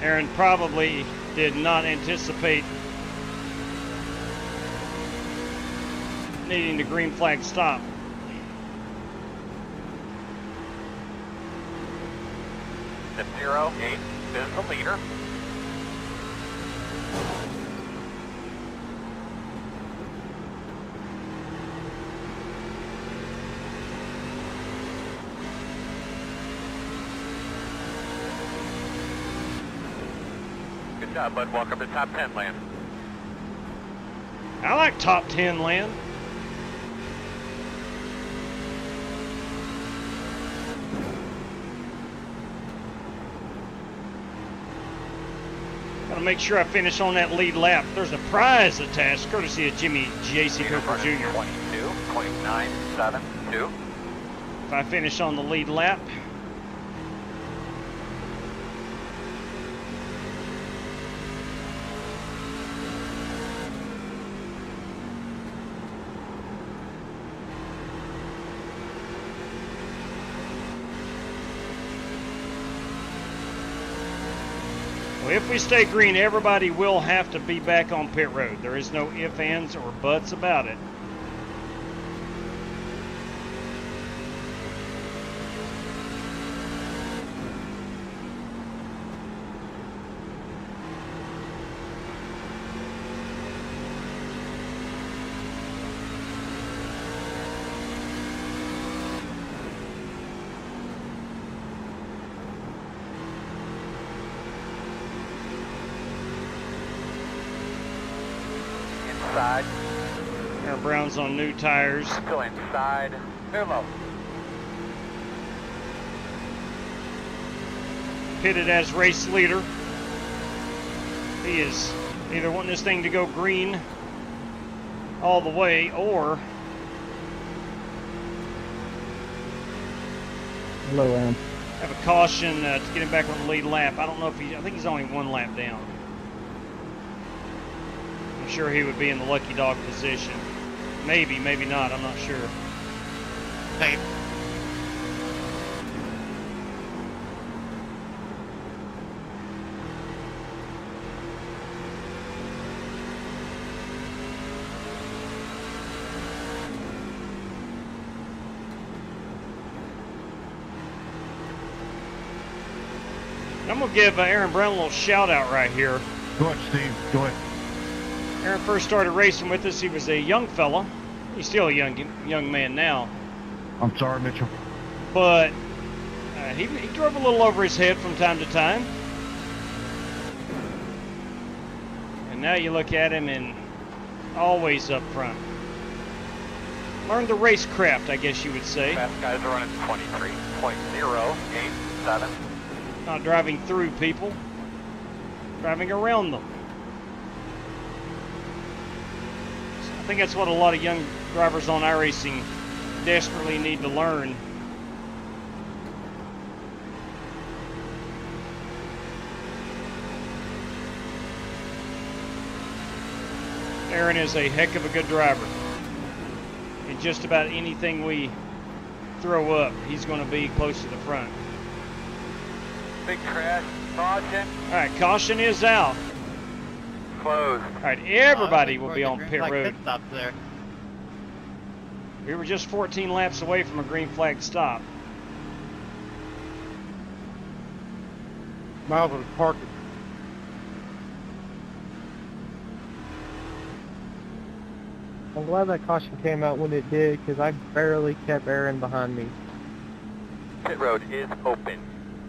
Aaron probably did not anticipate needing the green flag stop. The 08 is the leader. Good job, bud. Welcome to top 10 land. I like top 10 land. Gotta make sure I finish on that lead lap. There's a prize attached, courtesy of Jimmy J.C. Cooper Jr. 22.972. If I finish on the lead lap, if we stay green, everybody will have to be back on pit road. There is no ifs, ands, or buts about it. Inside. Aaron Brown's on new tires. Go inside. Move low. Pitted as race leader. He is either wanting this thing to go green all the way or Hello, Aaron. have a caution to get him back on the lead lap. I don't know if I think he's only one lap down. I'm sure he would be in the lucky dog position. Maybe, maybe not, I'm not sure. Hey. I'm going to give Aaron Brown a little shout out right here. Go ahead, Steve. Go ahead. Aaron first started racing with us. He was a young fella. He's still a young man now. I'm sorry, Mitchell. But he drove a little over his head from time to time. And now you look at him and always up front. Learned the racecraft, I guess you would say. Fast guys are running 23.087. Not driving through people, driving around them. So I think that's what a lot of young drivers on iRacing desperately need to learn. Aaron is a heck of a good driver. And just about anything we throw up, he's going to be close to the front. Big crash. Caution. All right, caution is out. Closed. All right, everybody will be on pit road. Pit stops there. We were just 14 laps away from a green flag stop. Miles was parking. I'm glad that caution came out when it did, because I barely kept Aaron behind me. Pit road is open.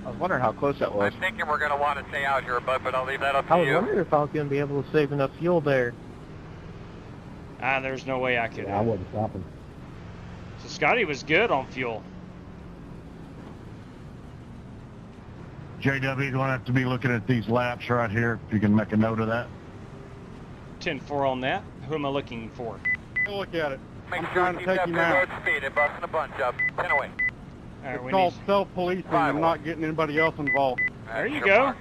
I was wondering how close that was. I'm thinking we're going to want to stay out here, bud, but I'll leave that up to I was you. wondering if I was going to be able to save enough fuel there. There's no way I could. Yeah, I wasn't stopping. So Scotty was good on fuel. JW, you're going to have to be looking at these laps right here, if you can make a note of that. 10-4 on that. Who am I looking for? Go look at it. Make I'm sure trying you to keep take that him pit out. road speed and busting a bunch up. 10 away. All right, It's we called need. self-policing and not getting anybody else involved. There you go.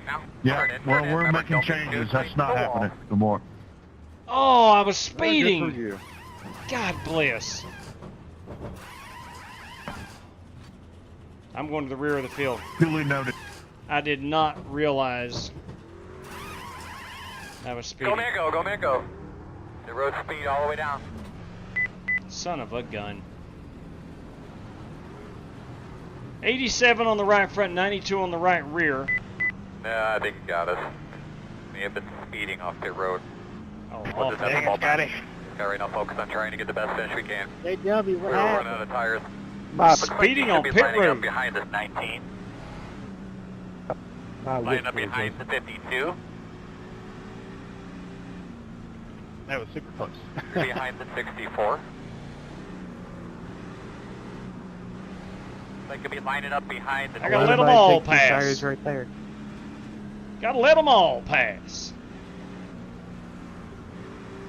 Yeah, well, we're making changes. That's not happening no more. Oh, I was Good speeding. for you. God bless. I'm going to the rear of the field. Duly noted. I did not realize I was speeding. Go man, go. Go man, go. The road speed all the way down. Son of a gun. 87 on the right front, 92 on the right rear. Nah, I think you got us. We have been speeding off pit road. Oh, We'll just have to dang fall it, back. Scotty. Got right now focus on trying to get the best finish we can. Hey, Debbie, what We're running happened? out of tires. Speeding on pit lining road. up behind this 19. Lining up behind the 52. That was super close. You're behind the 64. They could be lining up behind the... I gotta let them all pass. Tires right there. Gotta let them all pass.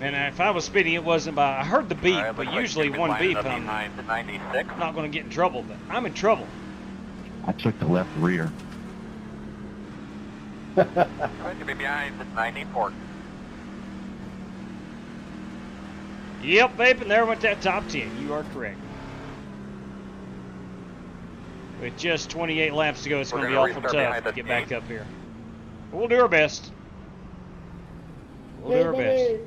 And if I was speeding, it wasn't by... I heard the beep, All right, but looks like usually you've been one lining beep, up I'm behind the 96. not going to get in trouble, but I'm in trouble. I took the left rear. Going to be behind the 94. Yep, babe, and there went that top 10. You are correct. With just 28 laps to go, it's going to be awful tough to get back up here. But we'll do our best. We'll do our best.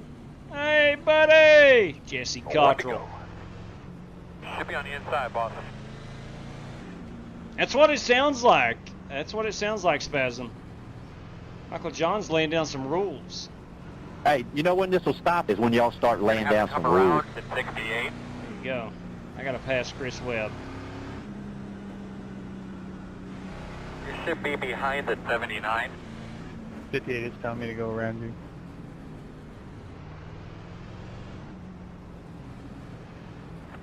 Hey, buddy! Jesse Cottrell. Should be on the inside, boss. That's what it sounds like. That's what it sounds like, Spasm. Michael John's laying down some rules. Hey, you know when this will stop is when y'all start laying down some Come rules. around at 68. There you go. I got to pass Chris Webb. You should be behind the 79. 58 is telling me to go around you.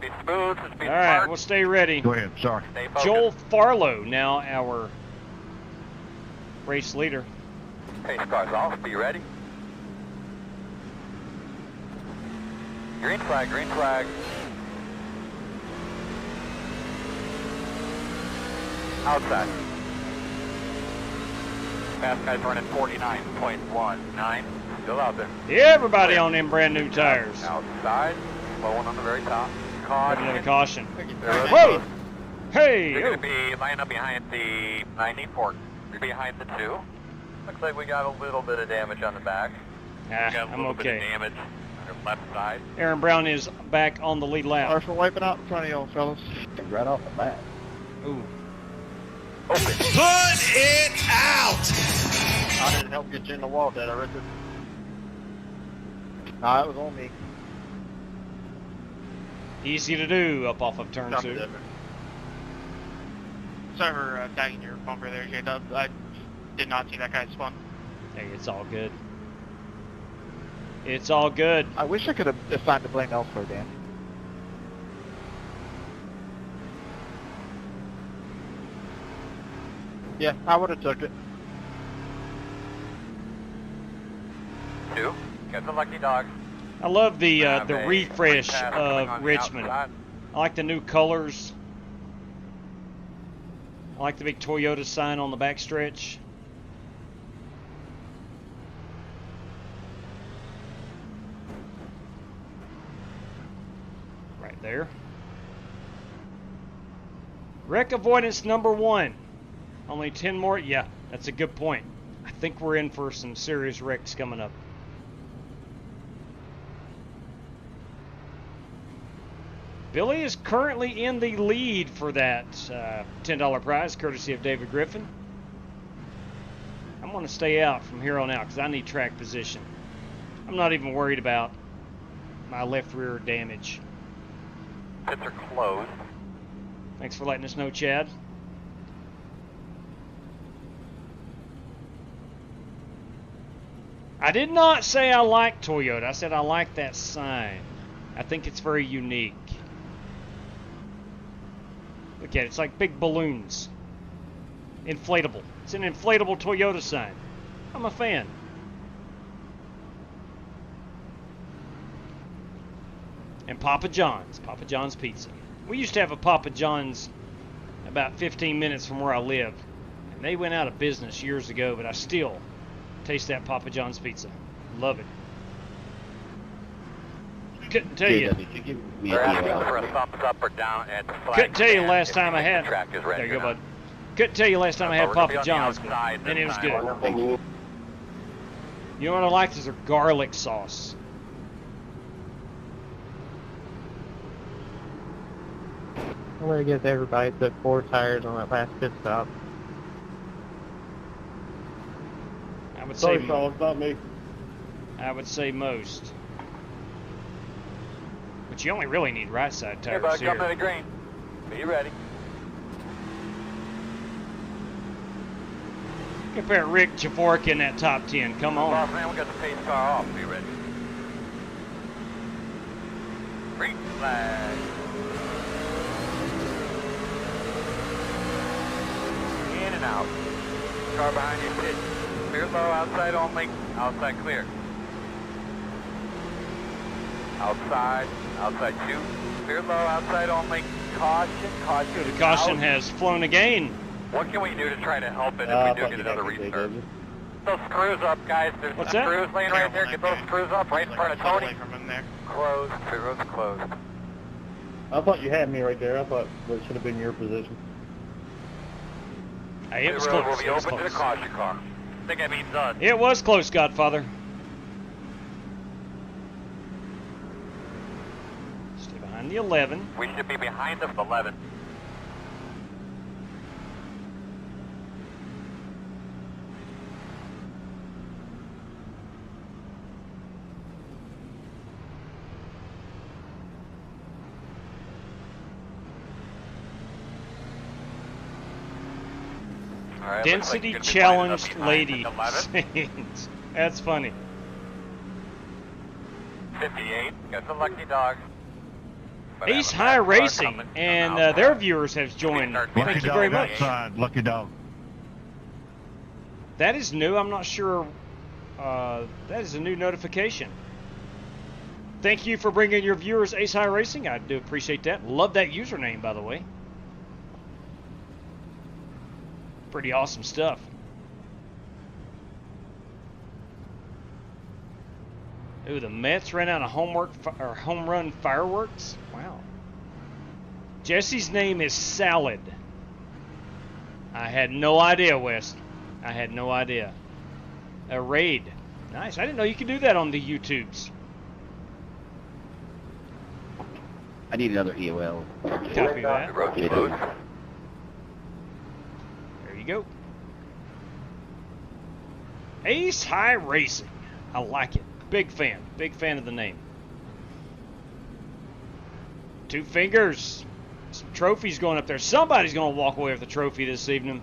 Be smooth, be All right, smart. we'll stay ready. Go ahead, sorry. Stay focused. Joel Farlow, now our race leader. Pace cars off, be ready. Green flag, green flag. Outside. Fast guy's running 49.19. Still out there. Everybody on them brand new tires. Outside. Low one on the very top. Another caution. Whoa! Hey! You're going to be lining up behind the 94. You're behind the 2. Looks like we got a little bit of damage on the back. Ah, We got a I'm little bit okay. of damage on your left side. Aaron Brown is back on the lead lap. Marshall wiping out in front of y'all, fellas. Right off the bat. Ooh. Open. Put it out! I didn't help get you in the wall, did I, Richard? Nah, it was on me. Easy to do up off of turn 2. Sorry for tagging your bumper there, J-Dub. I did not see that guy spun. Hey, it's all good. It's all good. I wish I could have assigned the blame elsewhere, Dan. Yeah, I would have took it. 2. Get the lucky dog. I love the Have a refresh quick pass coming on of the Richmond. outside. I like the new colors. I like the big Toyota sign on the backstretch. Right there. Wreck avoidance number 1. Only 10 more. Yeah, that's a good point. I think we're in for some serious wrecks coming up. Billy is currently in the lead for that $10 prize, courtesy of David Griffin. I'm going to stay out from here on out because I need track position. I'm not even worried about my left rear damage. Pits are closed. Thanks for letting us know, Chad. I did not say I like Toyota. I said I like that sign. I think it's very unique. Look at it. It's like big balloons. Inflatable. It's an inflatable Toyota sign. I'm a fan. And Papa John's. Papa John's Pizza. We used to have a Papa John's about 15 minutes from where I live. And they went out of business years ago, but I still taste that Papa John's Pizza. Love it. Couldn't tell you. They're asking for a thumbs up or down at the flag. Couldn't tell you last if time I think had. the track is ready There you or go, not. bud. Couldn't tell you last time I had We're gonna be Papa on the John's, outside and this it was time. good. You know what I like is their garlic sauce. I'm gonna guess everybody took 4 tires on that last pit stop. I would Sorry, say fellas, not me. I would say most. But you only really need right side Hey, tires bud, here. jump in the green. Be ready. Compare Rick Javork in that top 10. Come on. Boss man, we got the pace car off. Be ready. Green flag. In and out. Car behind you, pit. Clear low, outside only. Outside clear. Outside. Outside 2. Clear low, outside only. Caution, caution. The caution out. has flown again. What can we do to try to help it if we do get another restart? Those screws up, guys. There's What's some that? screws laying right there. Get those screws up right in front of Tony. From him there. Closed. Pit road's closed. I thought you had me right there. I thought that should have been your position. Hey, it was Pit road close. will be It was open to the close. caution car. I think that means us. It was close, Godfather. Stay behind the 11. We should be behind us 11. All right, looks like Density you're gonna be lining up challenged behind lady. 11. That's funny. 58. Got the lucky dog. But I have Ace a High fast car Racing coming from and outside. their viewers have joined. Lucky Thank you very much. outside. Lucky dog. That is new. I'm not sure. That is a new notification. Thank you for bringing your viewers Ace High Racing. I do appreciate that. Love that username, by the way. Pretty awesome stuff. Ooh, the Mets ran out of home run fireworks. Wow. Jesse's name is Salad. I had no idea, Wes. I had no idea. A raid. Nice. I didn't know you could do that on the YouTubes. I need another EOL. Copy that. Yeah. There you go. Ace High Racing. I like it. Big fan. Big fan of the name. 2 fingers. Some trophies going up there. Somebody's going to walk away with a trophy this evening.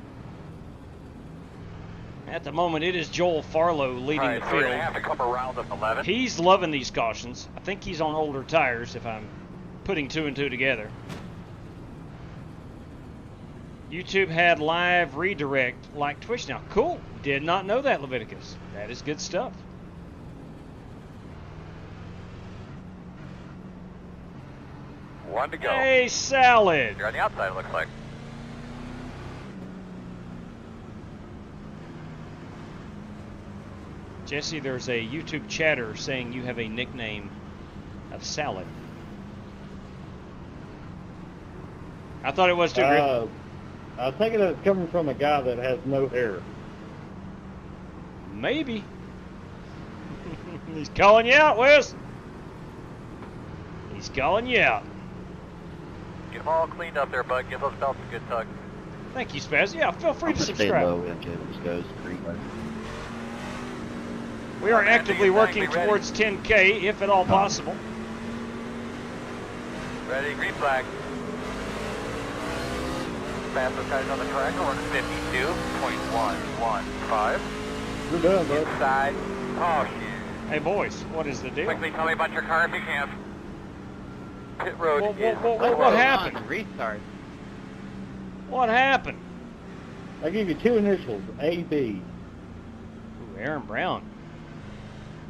At the moment, it is Joel Farlow leading All right, the so we're field. gonna have to come around of 11. He's loving these cautions. I think he's on older tires, if I'm putting 2 and 2 together. YouTube had live redirect like Twitch now. Cool. Did not know that, Leviticus. That is good stuff. One to go. Hey, Salad. You're on the outside, it looks like. Jesse, there's a YouTube chatter saying you have a nickname of Salad. I thought it was too, Rick. I was thinking it's coming from a guy that has no hair. Maybe. He's calling you out, Wes. He's calling you out. Get them all cleaned up there, bud. Give those belts a good tug. Thank you, Spaz. Yeah, feel free to Stay subscribe. low, MJ. This goes green light. We are Amanda, actively you're working ready. towards 10K, if at all possible. Ready, green flag. Fastest guys on the track are running 52.115. You're done, bud. Inside. Oh, shit. Hey, boys, what is the deal? Quickly tell me about your car if you can. Pit road is What happened? Restart. What happened? I give you 2 initials, AB. Ooh, Aaron Brown.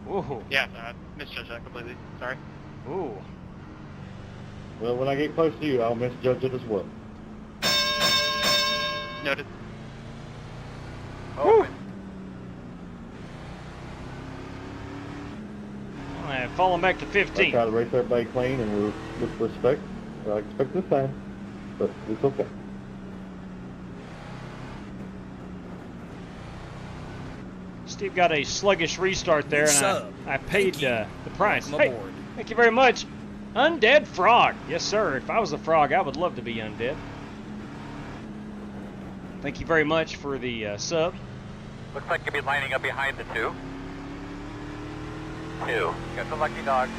Ooh. Yeah, I misjudged that completely. Sorry. Ooh. Well, when I get close to you, I'll misjudge it as well. Noted. open. All right, falling back to I 15. try to race everybody clean and with respect. I expect this time, but it's okay. Steve got a sluggish restart there, and I paid the price. Welcome Hey, aboard. thank you very much. Undead Frog. Yes, sir. If I was a frog, I would love to be undead. Thank you very much for the sub. Looks like you'll be lining up behind the two. Got the lucky dog.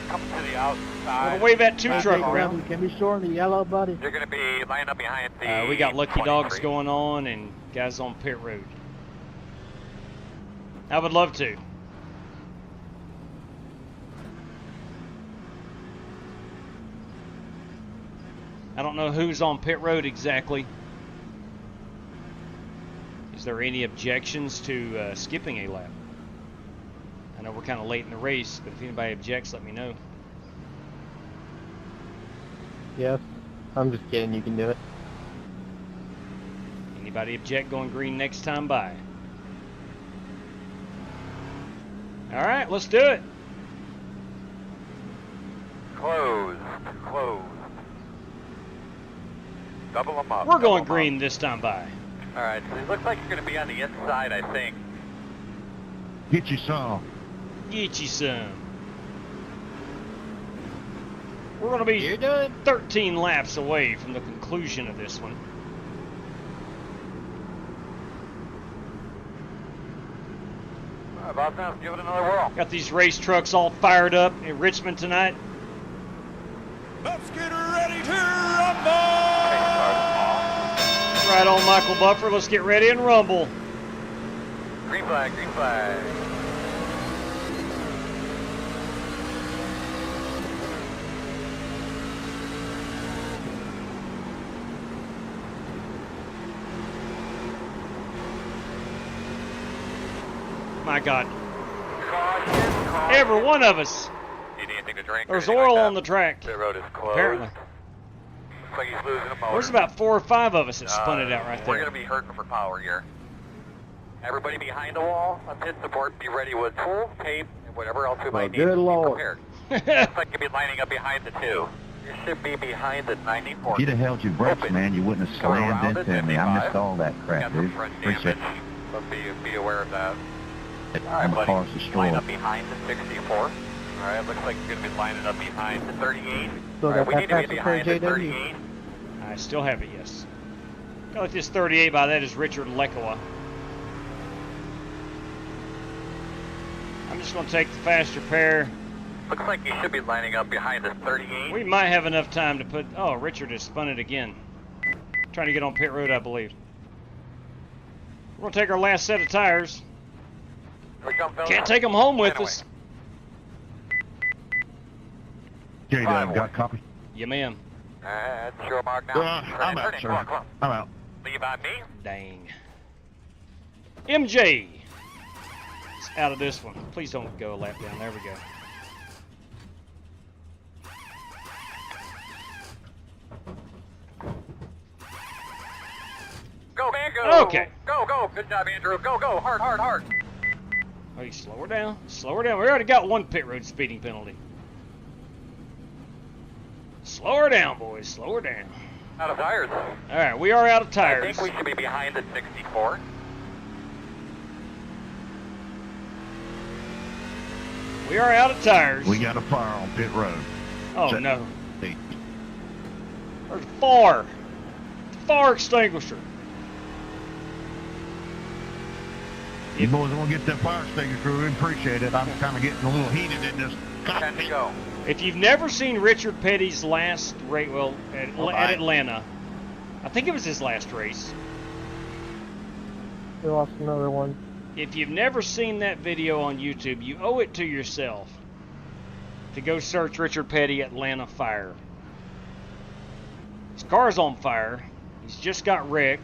Coming to the outside. Wave that two truck around. Can we shorten the yellow, buddy? You're going to be lining up behind the We got lucky 23. dogs going on and guys on pit road. I would love to. I don't know who's on pit road exactly. Is there any objections to skipping a lap? I know we're kind of late in the race, but if anybody objects, let me know. Yes. I'm just kidding. You can do it. Anybody object going green next time by? All right, let's do it. Closed. Double them up. We're going green this time by. All right, so it looks like you're going to be on the inside, I think. Get you some. Get you some. We're going to be 13 laps away from the conclusion of this one. About time, give it another whirl. Got these race trucks all fired up in Richmond tonight. Let's get ready to rumble! Right on, Michael Buffer. Let's get ready and rumble. Green flag, green flag. My God. Every one of us. Need anything to drink? There's oil on the track. The road is closed. Apparently. Looks like he's losing a motor. There's about 4 or 5 of us that spun it out right We're there. going to be hurting for power here. Everybody behind the wall on pit support, be ready with tool, tape, and whatever else we might need. Good Be Lord. prepared. Looks like you'll be lining up behind the two. You should be behind the 94. If you'd have held your brakes, man, you wouldn't have slammed into me. I missed all that crap, Got some dude. front Appreciate damage, so be aware of that. it. All right, My buddy. car's Line destroyed. up behind the 64. All right, looks like you're going to be lining up behind the 38. Still All got right, we that need to be passenger behind the JW. 38. I still have it, yes. Got like this 38 by that is Richard Lekowa. I'm just going to take the faster pair. Looks like you should be lining up behind the 38. We might have enough time to put... Oh, Richard has spun it again. Trying to get on pit road, I believe. We're going to take our last set of tires. Can't take them home with us. JW, got a copy? Yeah, ma'am. That's your mark now. I'm out, sir. Come on. I'm out. Leave on me. Dang. MJ. It's out of this one. Please don't go a lap down. There we go. Go, man, go. Okay. Go. Good job, Andrew. Go. Hard. Oh, you slow her down. Slow her down. We already got one pit road speeding penalty. Slow her down, boys. Slow her down. Out of tires. All right, we are out of I tires. think we should be behind the 64. We are out of tires. We got a fire on pit road. Oh, Set. no. Hey, There's fire. Fire extinguisher. you boys want to get that fire extinguisher? We appreciate it. I'm kind of getting a little heated in this. 10 to go. If you've never seen Richard Petty's last race, well, at Atlanta, I think it was his last race. We lost another one. If you've never seen that video on YouTube, you owe it to yourself to go search Richard Petty Atlanta fire. His car's on fire. He's just got wrecked.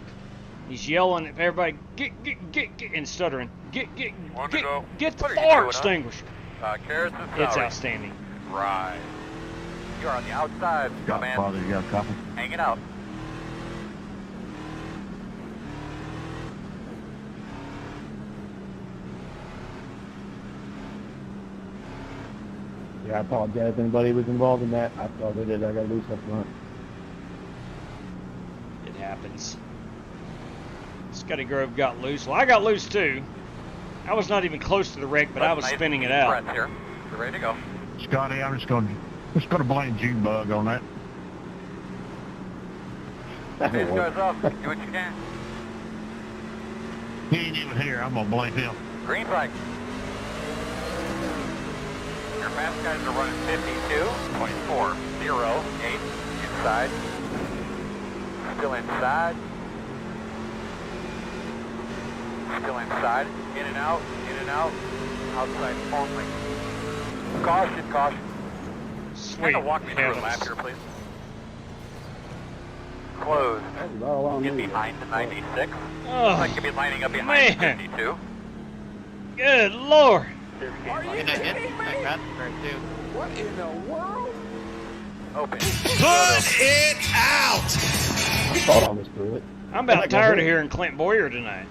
He's yelling at everybody, get, and stuttering. Get the fire extinguisher. Carrots and It's celery. outstanding. Right. You're on the outside, man. Godfather, you got a copy? Hanging out. Yeah, I apologize if anybody was involved in that. I thought it did. I got loose up front. It happens. Scotty Grove got loose. Well, I got loose too. I was not even close to the wreck, but I was spinning it out. Here. We're ready to go. Scotty, I'm just gonna blame June Bug on that. This goes off. Do what you can. He ain't even here. I'm gonna blame him. Green flag. Your fast guys are running 52.408 inside. Still inside. Still inside. In and out. In and out. Outside only. Caution, caution. Sweet. Walk me through a lap here, please. Closed. Get behind the 96. Oh, Like you'll be lining up behind the 52. Good Lord. Are you kidding me? What in the world? Open. Put it out! Thought I was through it. I'm about tired of hearing Clint Boyer tonight.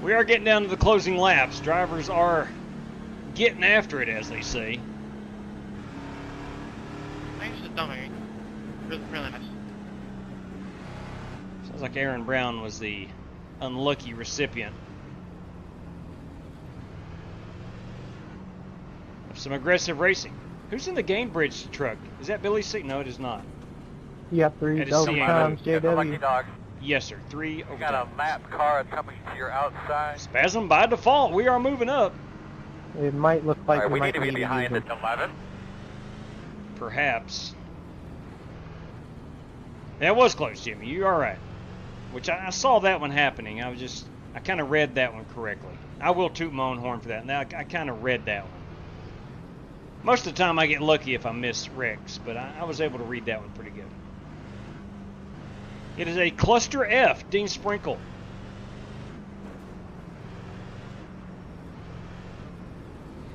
We are getting down to the closing laps. Drivers are getting after it, as they say. Thanks for dumping. Really nice. Sounds like Aaron Brown was the unlucky recipient of some aggressive racing. Who's in the Gainbridge truck? Is that Billy C? No, it is not. You got 3 That is double CA. times, Lucky JW. dog. Yes, sir. 3 You over got a lap car coming to your outside. Spasm by default. We are moving up. It might look like Alright, we need might to be need behind use at 11. Perhaps. That was close, Jimmy. You are right. Which I saw that one happening. I kind of read that one correctly. I will toot my own horn for that. Now, I kind of read that one. Most of the time I get lucky if I miss wrecks, but I was able to read that one pretty good. It is a cluster F, Dean Sprinkle.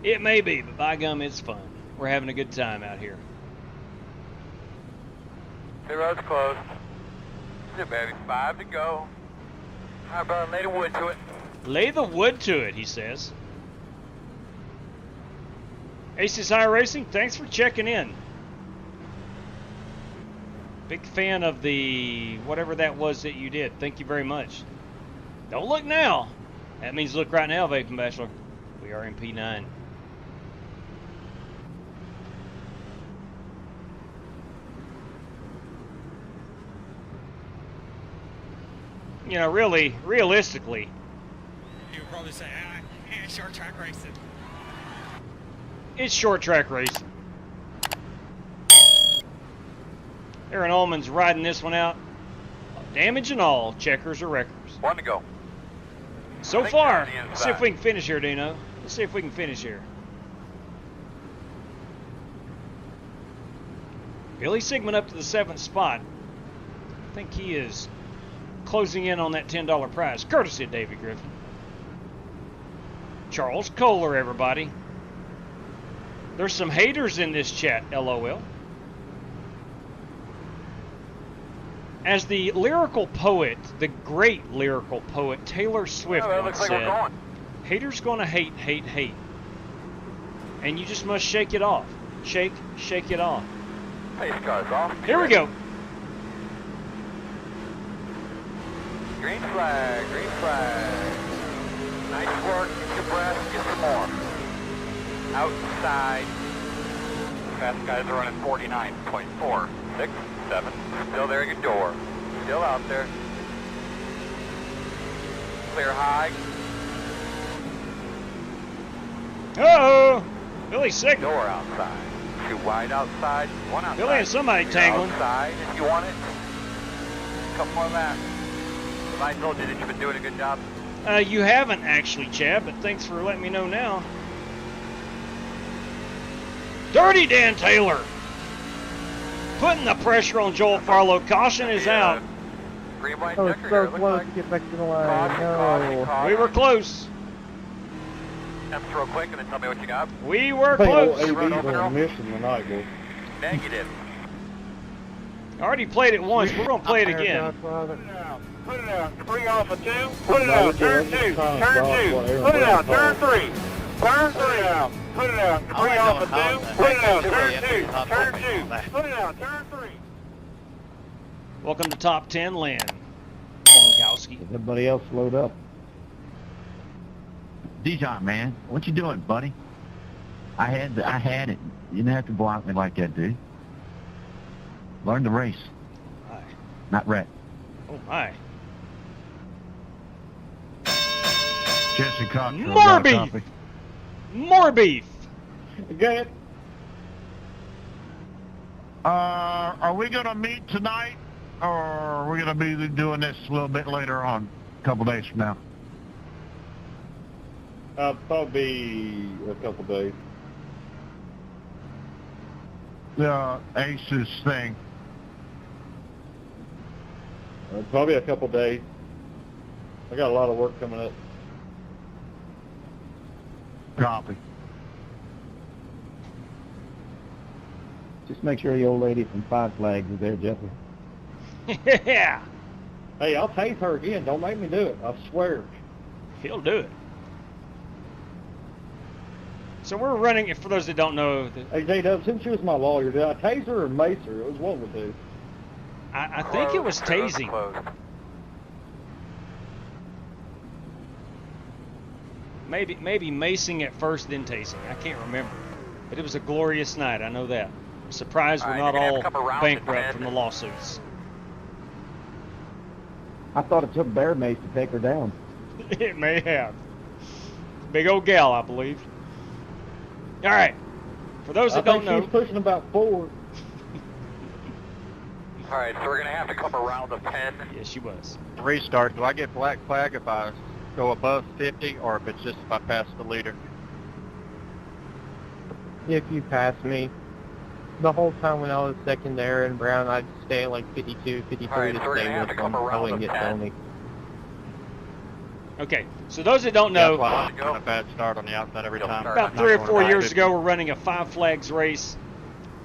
It may be, but by gum, it's fun. We're having a good time out here. The road's closed. Still, baby. 5 to go. All right, brother, lay the wood to it. Lay the wood to it, he says. Aces iRacing, thanks for checking in. Big fan of the whatever that was that you did. Thank you very much. Don't look now. That means look right now, Vaping Bachelor. We are in P9. You know, realistically, You would probably say, short track racing. it's short track racing. Aaron Ullman's riding this one out. Damage and all, checkers or wreckers. 1 to go. So far, let's see if we can finish here, Dino. Let's see if we can finish here. Billy Sigmund up to the 7th spot. I think he is closing in on that $10 prize, courtesy of David Griffin. Charles Kohler, everybody. There's some haters in this chat, LOL. As the lyrical poet, the great lyrical poet Taylor Swift once said, haters gonna hate, hate, hate. And you just must shake it off. Shake it off. Pace car's off. Here we go. Green flag, green flag. Nice work, get your breath, get some more. Outside. Fast guys are running 49.467. Still there at your door. Still out there. Clear high. Uh-oh. Billy Sigmund. Door outside. 2 wide outside, 1 outside. Billy and somebody You're tangling. outside if you want it. Couple more laps. Have I told you that you've been doing a good job? You haven't actually, Chad, but thanks for letting me know now. Dirty Dan Taylor. Putting the pressure on Joel Farlow. Caution is out. Green white Oh, checker it's here. so Looks close like to get back to the line. Caution, No. caution, caution. We were close. Temps real quick and then tell me what you got. We were Hey, old close. AB's on a mission tonight, boy. Negative. I already played it once. We're going to play it again. Put it out. 3 off of 2. Put it out. Turn 2. Turn 2. Put it out. Turn 3. Turn 3 out. Put it out. 3 off of 2. Put it out. Turn 2. Turn 2. Put it out. Turn 3. Welcome to Top 10 Land. Bonkowski. Everybody else slowed up. Dijon, man, what you doing, buddy? I had it. You didn't have to block me like that, dude. Learn to race. My. Not wreck. Oh my. Jesse Cox. More beef! More beef! Good. Are we going to meet tonight, or are we going to be doing this a little bit later on, a couple days from now? Probably a couple days. The Aces thing. Probably a couple days. I got a lot of work coming up. Copy. Just make sure the old lady from Five Flags is there, Jeffrey. Yeah. Hey, I'll tase her again. Don't make me do it. I swear. He'll do it. So we're running, for those that don't know... Hey, J-Dub, since she was my lawyer, did I tase her or mace her? It was one of the two. I think it was tasing. Maybe macing at first, then tasing. I can't remember. But it was a glorious night, I know that. I'm surprised we're not all bankrupt from the lawsuits. I thought it took bear mace to take her down. It may have. Big old gal, I believe. All right. For those that don't know... She's pushing about 4. All right, so we're going to have to come around the 10. Yeah, she was. Restart. Do I get black flag if I go above 50 or if it's just if I pass the leader? If you pass me, the whole time when I was second there in Brown, I'd stay at like 52, 53 All right, to so we're stay gonna have with to come them. I around wouldn't the get 10. Tony. Okay, so those that don't know, That's why I'm a bad start on the outside every time. about 3 or 4 years ago, we're running a Five Flags race,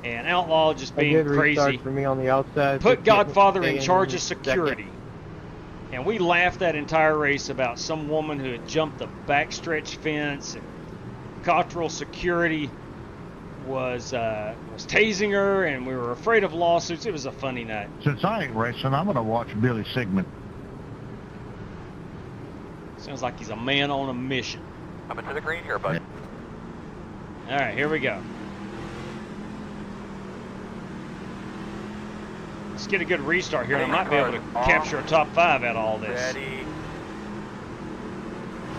and Outlaw just being A good restart crazy, for me on the outside. put Just Godfather stay in charge of security. And we laughed that entire race about some woman who had jumped the backstretch fence, and Cottrell security was tasing her, and we were afraid of lawsuits. It was a funny night. Since I ain't racing, I'm going to watch Billy Sigmund. Sounds like he's a man on a mission. Coming to the green here, buddy. All right, here we go. Let's get a good restart here, and I might be able to capture a top 5 out of all this. Ready.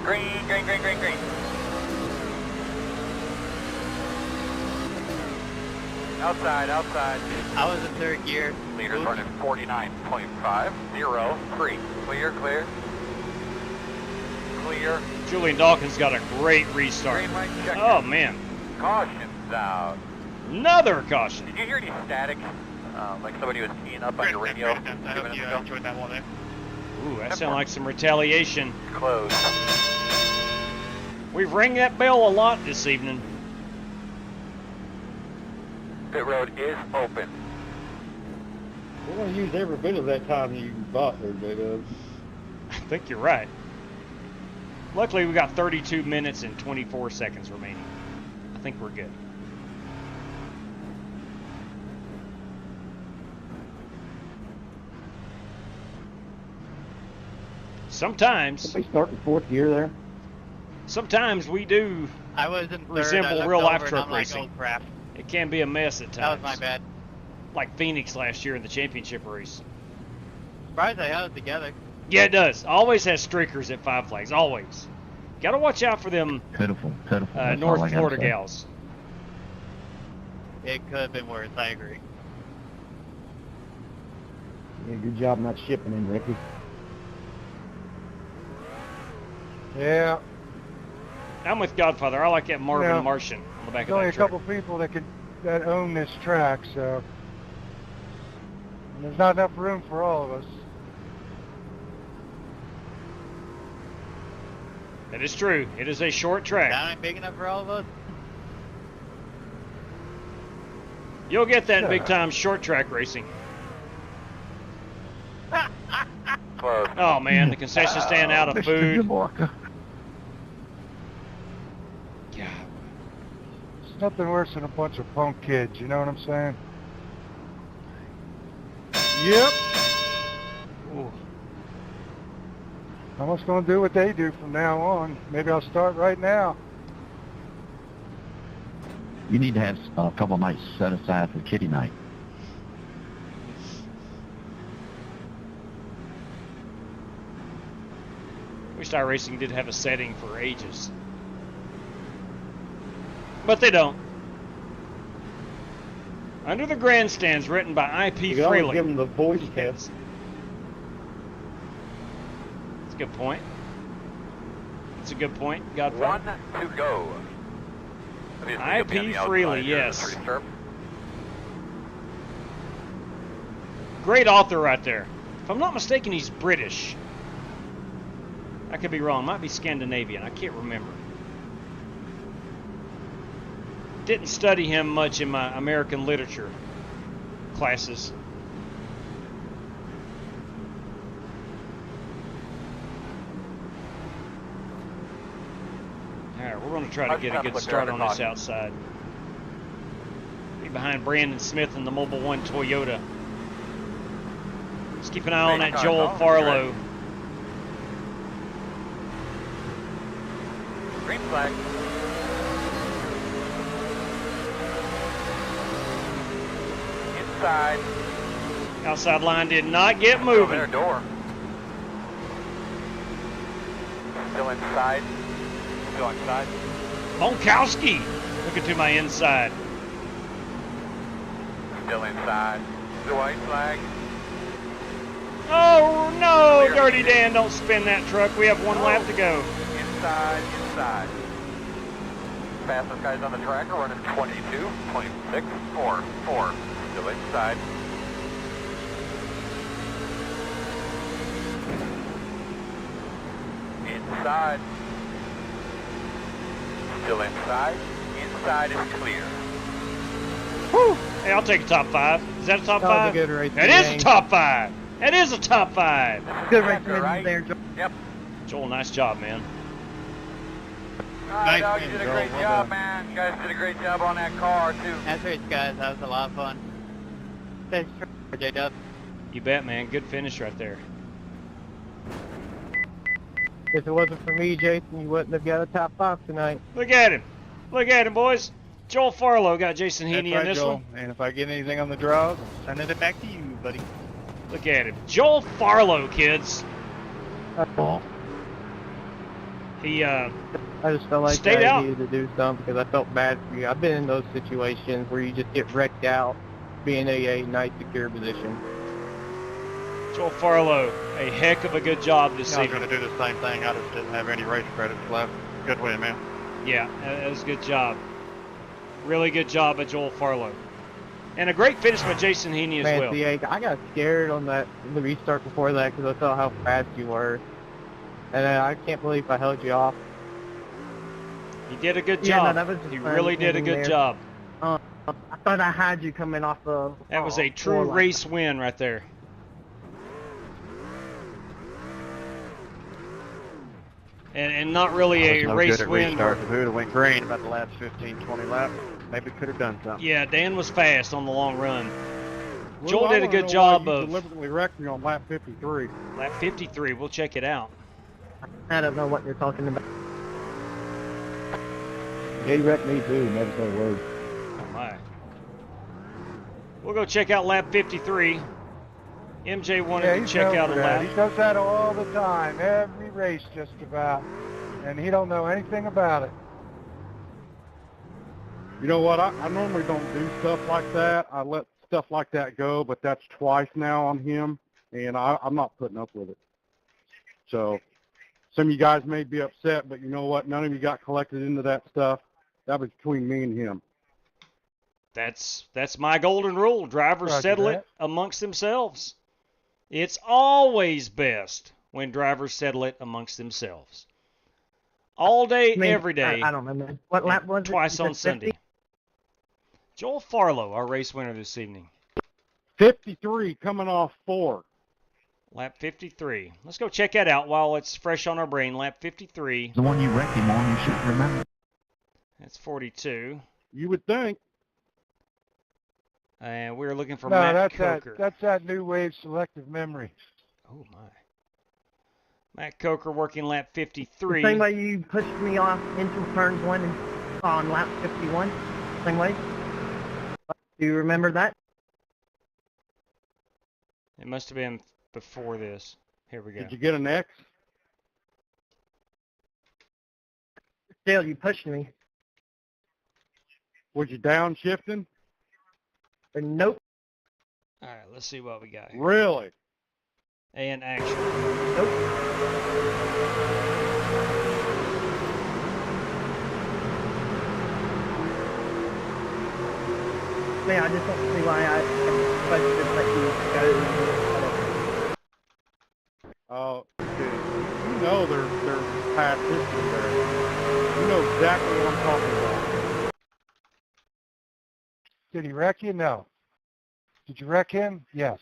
Green, green, green, green, green. Outside, outside. I was in third gear. Leader's running 49.5. 0, 3. Clear, clear. Clear. Julian Dawkins got a great restart. Green light check. Oh, man. Caution's out. Another caution. Did you hear any static? Like somebody was teeing up on your radio? I hope you enjoyed that one there. Ooh, that sounds like some retaliation. Close. We've rang that bell a lot this evening. Pit road is open. We're going to use every bit of that time you bought there, J-Dub. I think you're right. Luckily, we got 32 minutes and 24 seconds remaining. I think we're good. Sometimes... Somebody starting 4th gear there? Sometimes we do I was in third. resemble real life truck like, racing. oh, crap. It can be a mess at times. That was my bad. Like Phoenix last year in the championship race. Surprised they held it together. Yeah, it does. Always has streakers at Five Flags. Always. Got to watch out for them Pitiful, pitiful. That's all I North gotta Florida say. gals. It could have been worse, I agree. Yeah, good job not shipping in, Ricky. Yeah. I'm with Godfather. I like that Marvin Yeah. Martian on the back There's only of a that truck. couple people that own this track, so and there's not enough room for all of us. That is true. It is a short track. That ain't big enough for all of us. You'll get that in big time short track racing. Close. Oh man, the concession stand out of Mr. food. Javorka. Yeah. It's nothing worse than a bunch of punk kids, you know what I'm saying? Yep. Ooh. I'm just going to do what they do from now on. Maybe I'll start right now. You need to have a couple nights set aside for kitty night. Wish iRacing did have a setting for ages. But they don't. Under the Grandstands, written by IP You can Freely. always give them the voice test. That's a good point. That's a good point, Godfrey. 1 to go. IP Freely, yes. Great author right there. If I'm not mistaken, he's British. I could be wrong. Might be Scandinavian. I can't remember. Didn't study him much in my American literature classes. Alright, we're going to try to get a good start on this outside. Be behind Brandon Smith in the Mobile One Toyota. Let's keep an eye on that Joel Farlow. Green flag. Inside. Outside line did not get moving. Their door. Still inside. Still inside. Monkowski looking to my inside. Still inside. The white flag. Oh no, Dirty Dan, don't spin that truck. We have one lap to go. Inside, inside. Fastest guys on the track are running 22, 26, 4, 4. Still inside. Inside. Still inside. Inside is clear. Whew. Hey, I'll take a top 5. Is that a top 5? Good race That is a top 5. That is a top 5. Good race there, Joel. Yep. Joel, nice job, man. Nice, dog, you did a great job, man. You guys did a great job on that car, too. That's right, guys. That was a lot of fun. Thanks for J-Dub. You bet, man. Good finish right there. If it wasn't for me, Jason, you wouldn't have got a top 5 tonight. Look at him. Look at him, boys. Joel Farlow got Jason Heaney in this one. And if I get anything on the draws, I'm sending it back to you, buddy. Look at him. Joel Farlow, kids. He I just felt like stayed I out. needed to do something because I felt bad for you. I've been in those situations where you just get wrecked out being in a nice, secure position. Joel Farlow, a heck of a good job this I was evening. going to do the same thing. I just didn't have any race credits left. Good win, man. Yeah, that was a good job. Really good job by Joel Farlow. And a great finish by Jason Heaney as well. See, I got scared on the restart before that because I saw how fast you were. And I can't believe I held you off. He did a good Yeah, job. no, that was just He fun really did a getting good there. job. I thought I had you coming off of... That was a true race win right there. And not really a No race good at win. restart. If we would have went green about the last 15, 20 laps, maybe could have done something. Yeah, Dan was fast on the long run. Well, Joel I did a wanna good know job why you of deliberately wrecked me on lap 53. lap 53. We'll check it out. I don't know what you're talking about. He wrecked me too, never said a word. Oh my. We'll go check out lap 53. MJ wanted to he's check known out a for that. lap. He does that all the time, every race just about, and he don't know anything about it. You know what? I normally don't do stuff like that. I let stuff like that go, but that's twice now on him, and I'm not putting up with it. So some of you guys may be upset, but you know what? None of you got collected into that stuff. That was between me and him. That's my golden rule. Drivers Roger settle that. it amongst themselves. It's always best when drivers settle it amongst themselves. All day, every day. I don't remember. What lap was it? Twice You on said Sunday. 50? Joel Farlow, our race winner this evening. 53 coming off 4. Lap 53. Let's go check that out while it's fresh on our brain. Lap 53. The one you wrecked him on, you should remember. That's 42. You would think. And we're looking for No, Matt that's Coker. that new wave selective memory. Oh, my. Matt Coker working lap 53. The same way you pushed me off into turns 1 and on lap 51? Same way? Do you remember that? It must have been before this. Here we go. Did you get an X? Still, you pushed me. Was you downshifting? Nope. All right, let's see what we got here. Really? And action. Nope. Man, I just don't see why I supposed to let you go. Oh, dude, you know there's past history there. You know exactly what I'm talking about. Did he wreck you? No. Did you wreck him? Yes.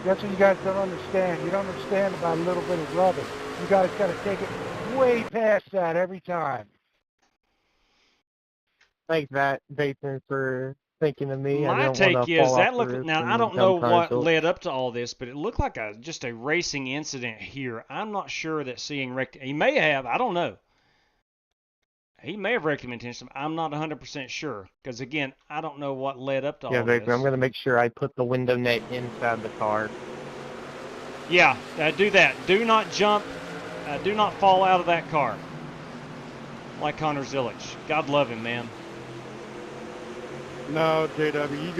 That's what you guys don't understand. You don't understand about a little bit of rubber. You guys got to take it way past that every time. Thanks, Bateman, for thinking of me. My take is that looked. Now I don't know what led up to all this, but it looked like just a racing incident here. I'm not sure that seeing wrecked. He may have. I don't know. He may have wrecked him intentionally. I'm not 100% sure because again, I don't know what led up to all this. Yeah, Bateman, I'm going to make sure I put the window net inside the car. Yeah, do that. Do not jump. Do not fall out of that car. Like Connor Zillich. God love him, man. No, JW, you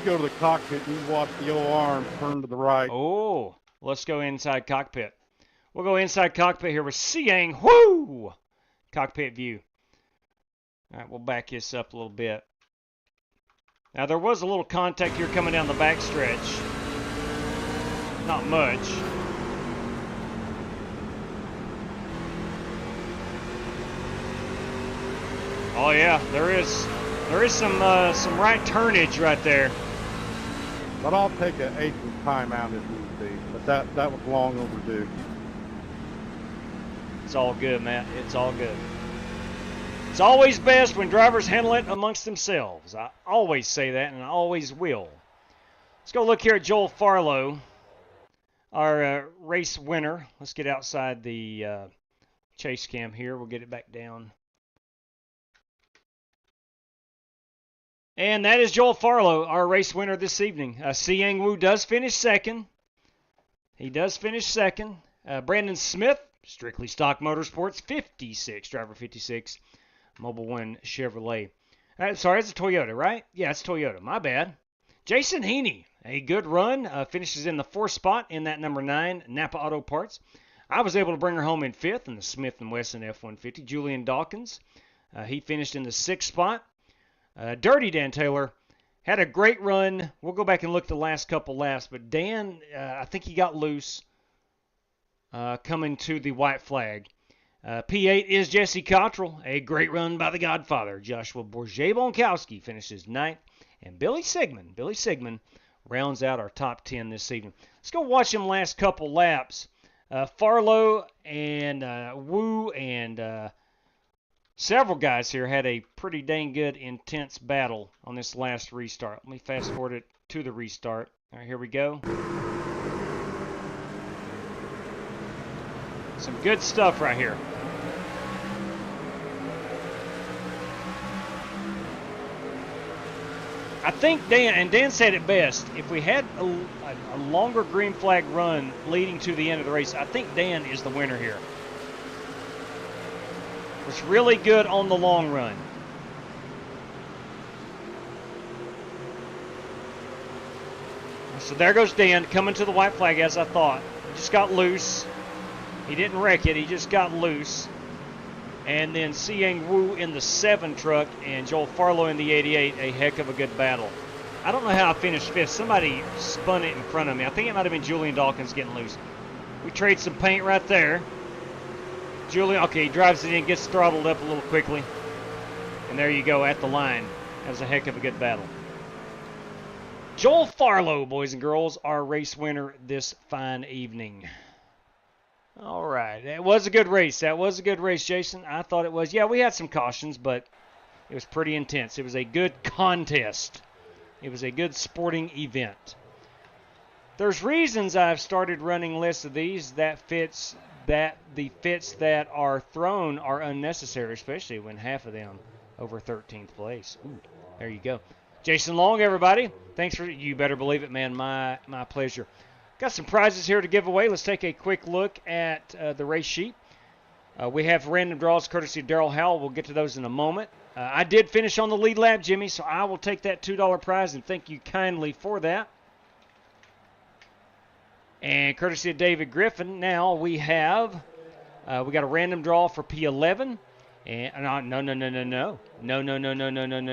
go to the cockpit and you watch the yellow arm turn to the right. Oh, let's go inside cockpit. We'll go inside cockpit here with Siang. Whoo! Cockpit view. All right, we'll back this up a little bit. Now, there was a little contact here coming down the back stretch. Not much. Oh, yeah, there is some right turnage right there. But I'll take an eighth of timeout if need be. But that was long overdue. It's all good, Matt. It's all good. It's always best when drivers handle it amongst themselves. I always say that, and I always will. Let's go look here at Joel Farlow, our race winner. Let's get outside the chase cam here. We'll get it back down. And that is Joel Farlow, our race winner this evening. Siang Wu does finish second. He does finish second. Brandon Smith, Strictly Stock Motorsports, 56, driver 56, Mobile One Chevrolet. Sorry, it's a Toyota, right? Yeah, it's Toyota. My bad. Jason Heaney, a good run, finishes in the 4th spot in that number 9 Napa Auto Parts. I was able to bring her home in 5th in the Smith & Wesson F-150. Julian Dawkins, he finished in the 6th spot. Dirty Dan Taylor had a great run. We'll go back and look at the last couple laps, but Dan, I think he got loose coming to the white flag. P8 is Jesse Cottrell, a great run by the Godfather. Joshua Bourget-Bonkowski finishes 9th, and Billy Sigmund rounds out our top 10 this evening. Let's go watch them last couple laps. Farlow and Wu and several guys here had a pretty dang good, intense battle on this last restart. Let me fast forward it to the restart. All right, here we go. Some good stuff right here. I think Dan said it best. If we had a longer green flag run leading to the end of the race, I think Dan is the winner here. Was really good on the long run. So there goes Dan coming to the white flag as I thought. He just got loose. He didn't wreck it. He just got loose. And then Siang Wu in the 7 truck and Joel Farlow in the 88. A heck of a good battle. I don't know how I finished 5th. Somebody spun it in front of me. I think it might have been Julian Dawkins getting loose. We trade some paint right there. Julian, okay, he drives it in, gets throttled up a little quickly. And there you go at the line. That was a heck of a good battle. Joel Farlow, boys and girls, our race winner this fine evening. All right, that was a good race. That was a good race, Jason. I thought it was. Yeah, we had some cautions, but it was pretty intense. It was a good contest. It was a good sporting event. There's reasons I've started running lists of these that the fits that are thrown are unnecessary, especially when half of them over 13th place. Ooh, there you go. Jason Long, everybody. Thanks for, you better believe it, man. My pleasure. Got some prizes here to give away. Let's take a quick look at the race sheet. We have random draws courtesy of Daryl Howell. We'll get to those in a moment. I did finish on the lead lap, Jimmy, so I will take that $2 prize, and thank you kindly for that. And courtesy of David Griffin, now we have, we got a random draw for P11. And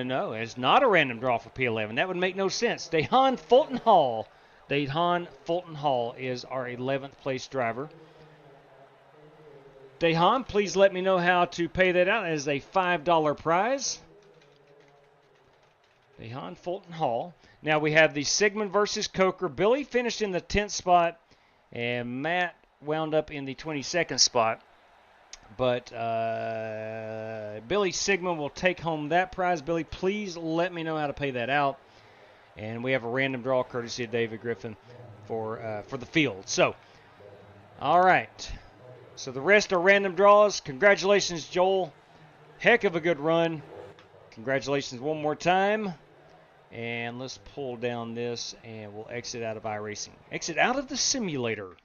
no. It's not a random draw for P11. That would make no sense. Dahan Fulton Hall is our 11th place driver. Dahan, please let me know how to pay that out as a $5 prize. Dahan Fulton Hall. Now we have the Sigmund versus Coker. Billy finished in the 10th spot, and Matt wound up in the 22nd spot. But Billy Sigmund will take home that prize. Billy, please let me know how to pay that out. And we have a random draw courtesy of David Griffin for the field. So, all right. So the rest are random draws. Congratulations, Joel. Heck of a good run. Congratulations one more time. And let's pull down this, and we'll exit out of iRacing. Exit out of the simulator.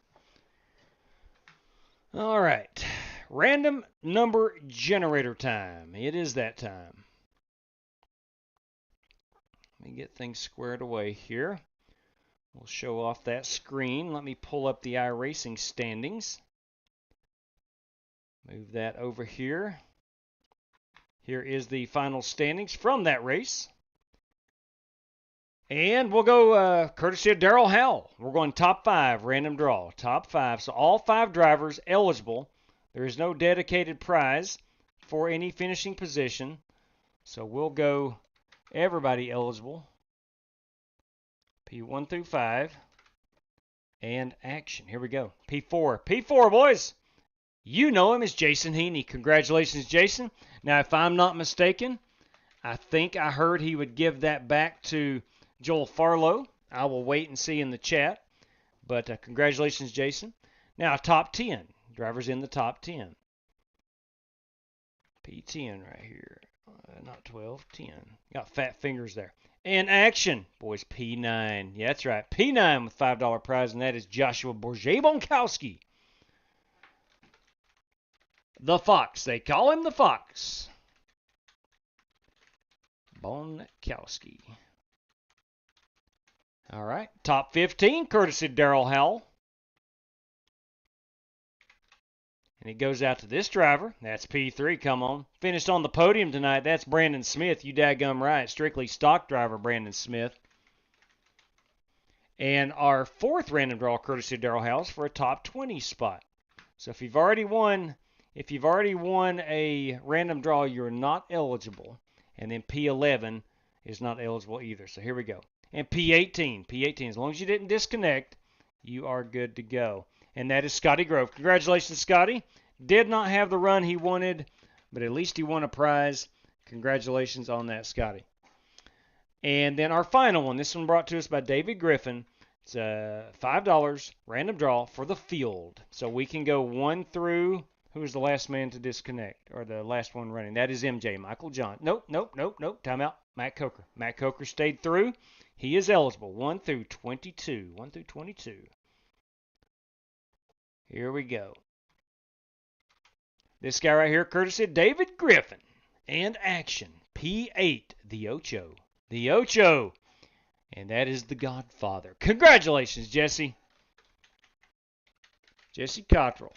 All right. Random number generator time. It is that time. Let me get things squared away here. We'll show off that screen. Let me pull up the iRacing standings. Move that over here. Here is the final standings from that race. And we'll go courtesy of Daryl Howell. We're going top 5, random draw. Top 5. So all 5 drivers eligible. There is no dedicated prize for any finishing position. So we'll go everybody eligible. P1 through 5. And action. Here we go. P4. P4, boys. You know him as Jason Heaney. Congratulations, Jason. Now, if I'm not mistaken, I think I heard he would give that back to Joel Farlow. I will wait and see in the chat. But congratulations, Jason. Now, top 10. Drivers in the top 10. P10 right here. Not 12, 10. Got fat fingers there. And action. Boys, P9. Yeah, that's right. P9 with $5 prize, and that is Joshua Bourget-Bonkowski. The Fox. They call him the Fox. Bonkowski. All right. Top 15, courtesy of Daryl Howell. And it goes out to this driver. That's P3. Come on. Finished on the podium tonight. That's Brandon Smith. You daggum right. Strictly stock driver, Brandon Smith. And our 4th random draw, courtesy of Daryl Howell, for a top 20 spot. So if you've already won a random draw, you're not eligible. And then P11 is not eligible either. So here we go. And P18. P18. As long as you didn't disconnect, you are good to go. And that is Scotty Grove. Congratulations, Scotty. Did not have the run he wanted, but at least he won a prize. Congratulations on that, Scotty. And then our final one. This one brought to us by David Griffin. It's $5 random draw for the field. So we can go 1 through, who was the last man to disconnect, or the last one running? That is MJ, Michael John. Nope. Timeout. Matt Coker. Matt Coker stayed through. He is eligible. 1 through 22. 1 through 22. Here we go. This guy right here, courtesy of David Griffin. And action. P8, the Ocho. The Ocho. And that is the Godfather. Congratulations, Jesse. Jesse Cottrell.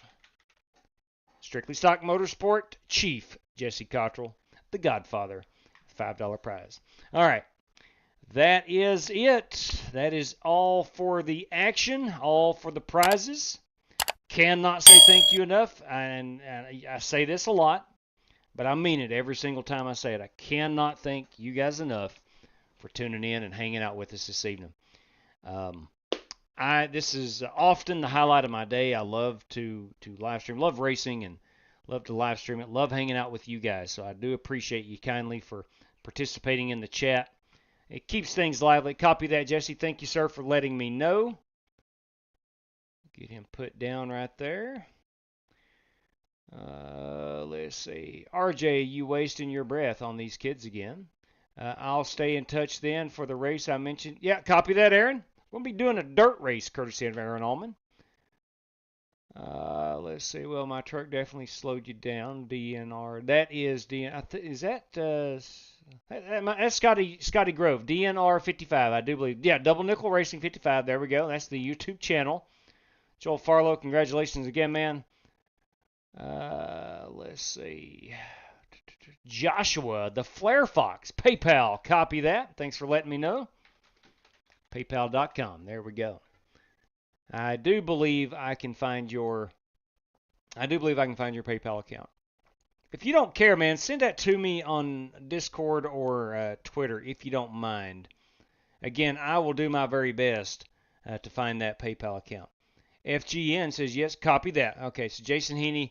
Strictly Stock Motorsport Chief Jesse Cottrell, the Godfather. $5 prize. All right. That is it. That is all for the action, all for the prizes. Cannot say thank you enough, and I say this a lot, but I mean it every single time I say it. I cannot thank you guys enough for tuning in and hanging out with us this evening. This is often the highlight of my day. I love to live stream, love racing, and love to live stream it, love hanging out with you guys. So I do appreciate you kindly for participating in the chat. It keeps things lively. Copy that, Jesse. Thank you, sir, for letting me know. Get him put down right there. Let's see. RJ, you wasting your breath on these kids again. I'll stay in touch then for the race I mentioned. Yeah, copy that, Aaron. We'll be doing a dirt race courtesy of Aaron Allman. Let's see. Well, my truck definitely slowed you down. DNR. That is is that that's Scotty Grove. DNR 55. I do believe. Yeah, Double Nickel Racing 55. There we go. That's the YouTube channel. Joel Farlow, congratulations again, man. Let's see. Joshua, the Flare Fox, PayPal. Copy that. Thanks for letting me know. PayPal.com. There we go. I do believe I can find your PayPal account. If you don't care, man, send that to me on Discord or Twitter if you don't mind. Again, I will do my very best to find that PayPal account. FGN says yes, copy that. Okay, so Jason Heaney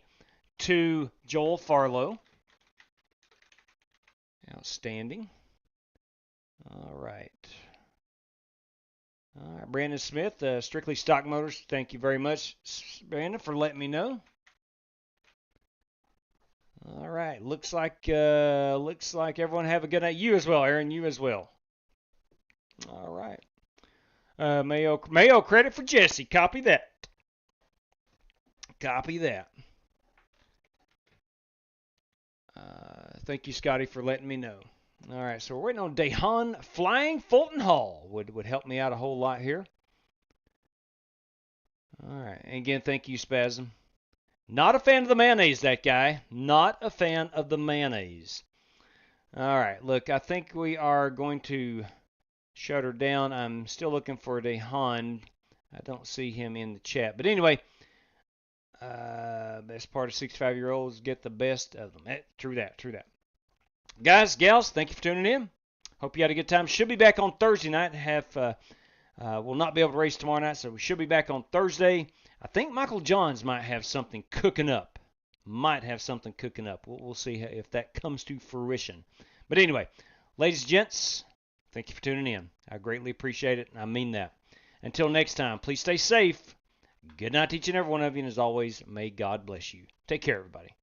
to Joel Farlow. Outstanding. All right. Brandon Smith, Strictly Stock Motors. Thank you very much, Brandon, for letting me know. All right. Looks like everyone have a good night. You as well, Aaron. You as well. All right. Mayo credit for Jesse. Copy that. Copy that. Thank you, Scotty, for letting me know. All right, so we're waiting on Dehan Flying Fulton Hall. Would help me out a whole lot here. All right, and again, thank you, Spasm. Not a fan of the mayonnaise, that guy. Not a fan of the mayonnaise. All right, look, I think we are going to shut her down. I'm still looking for Dehan. I don't see him in the chat. But anyway, best part of 65-year-olds get the best of them. True that, true that. Guys, gals, thank you for tuning in. Hope you had a good time. Should be back on Thursday night. We'll not be able to race tomorrow night, so we should be back on Thursday. I think Michael Johns might have something cooking up. We'll see if that comes to fruition. But anyway, ladies and gents, thank you for tuning in. I greatly appreciate it, and I mean that. Until next time, please stay safe. Good night to each and every one of you, and as always, may God bless you. Take care, everybody.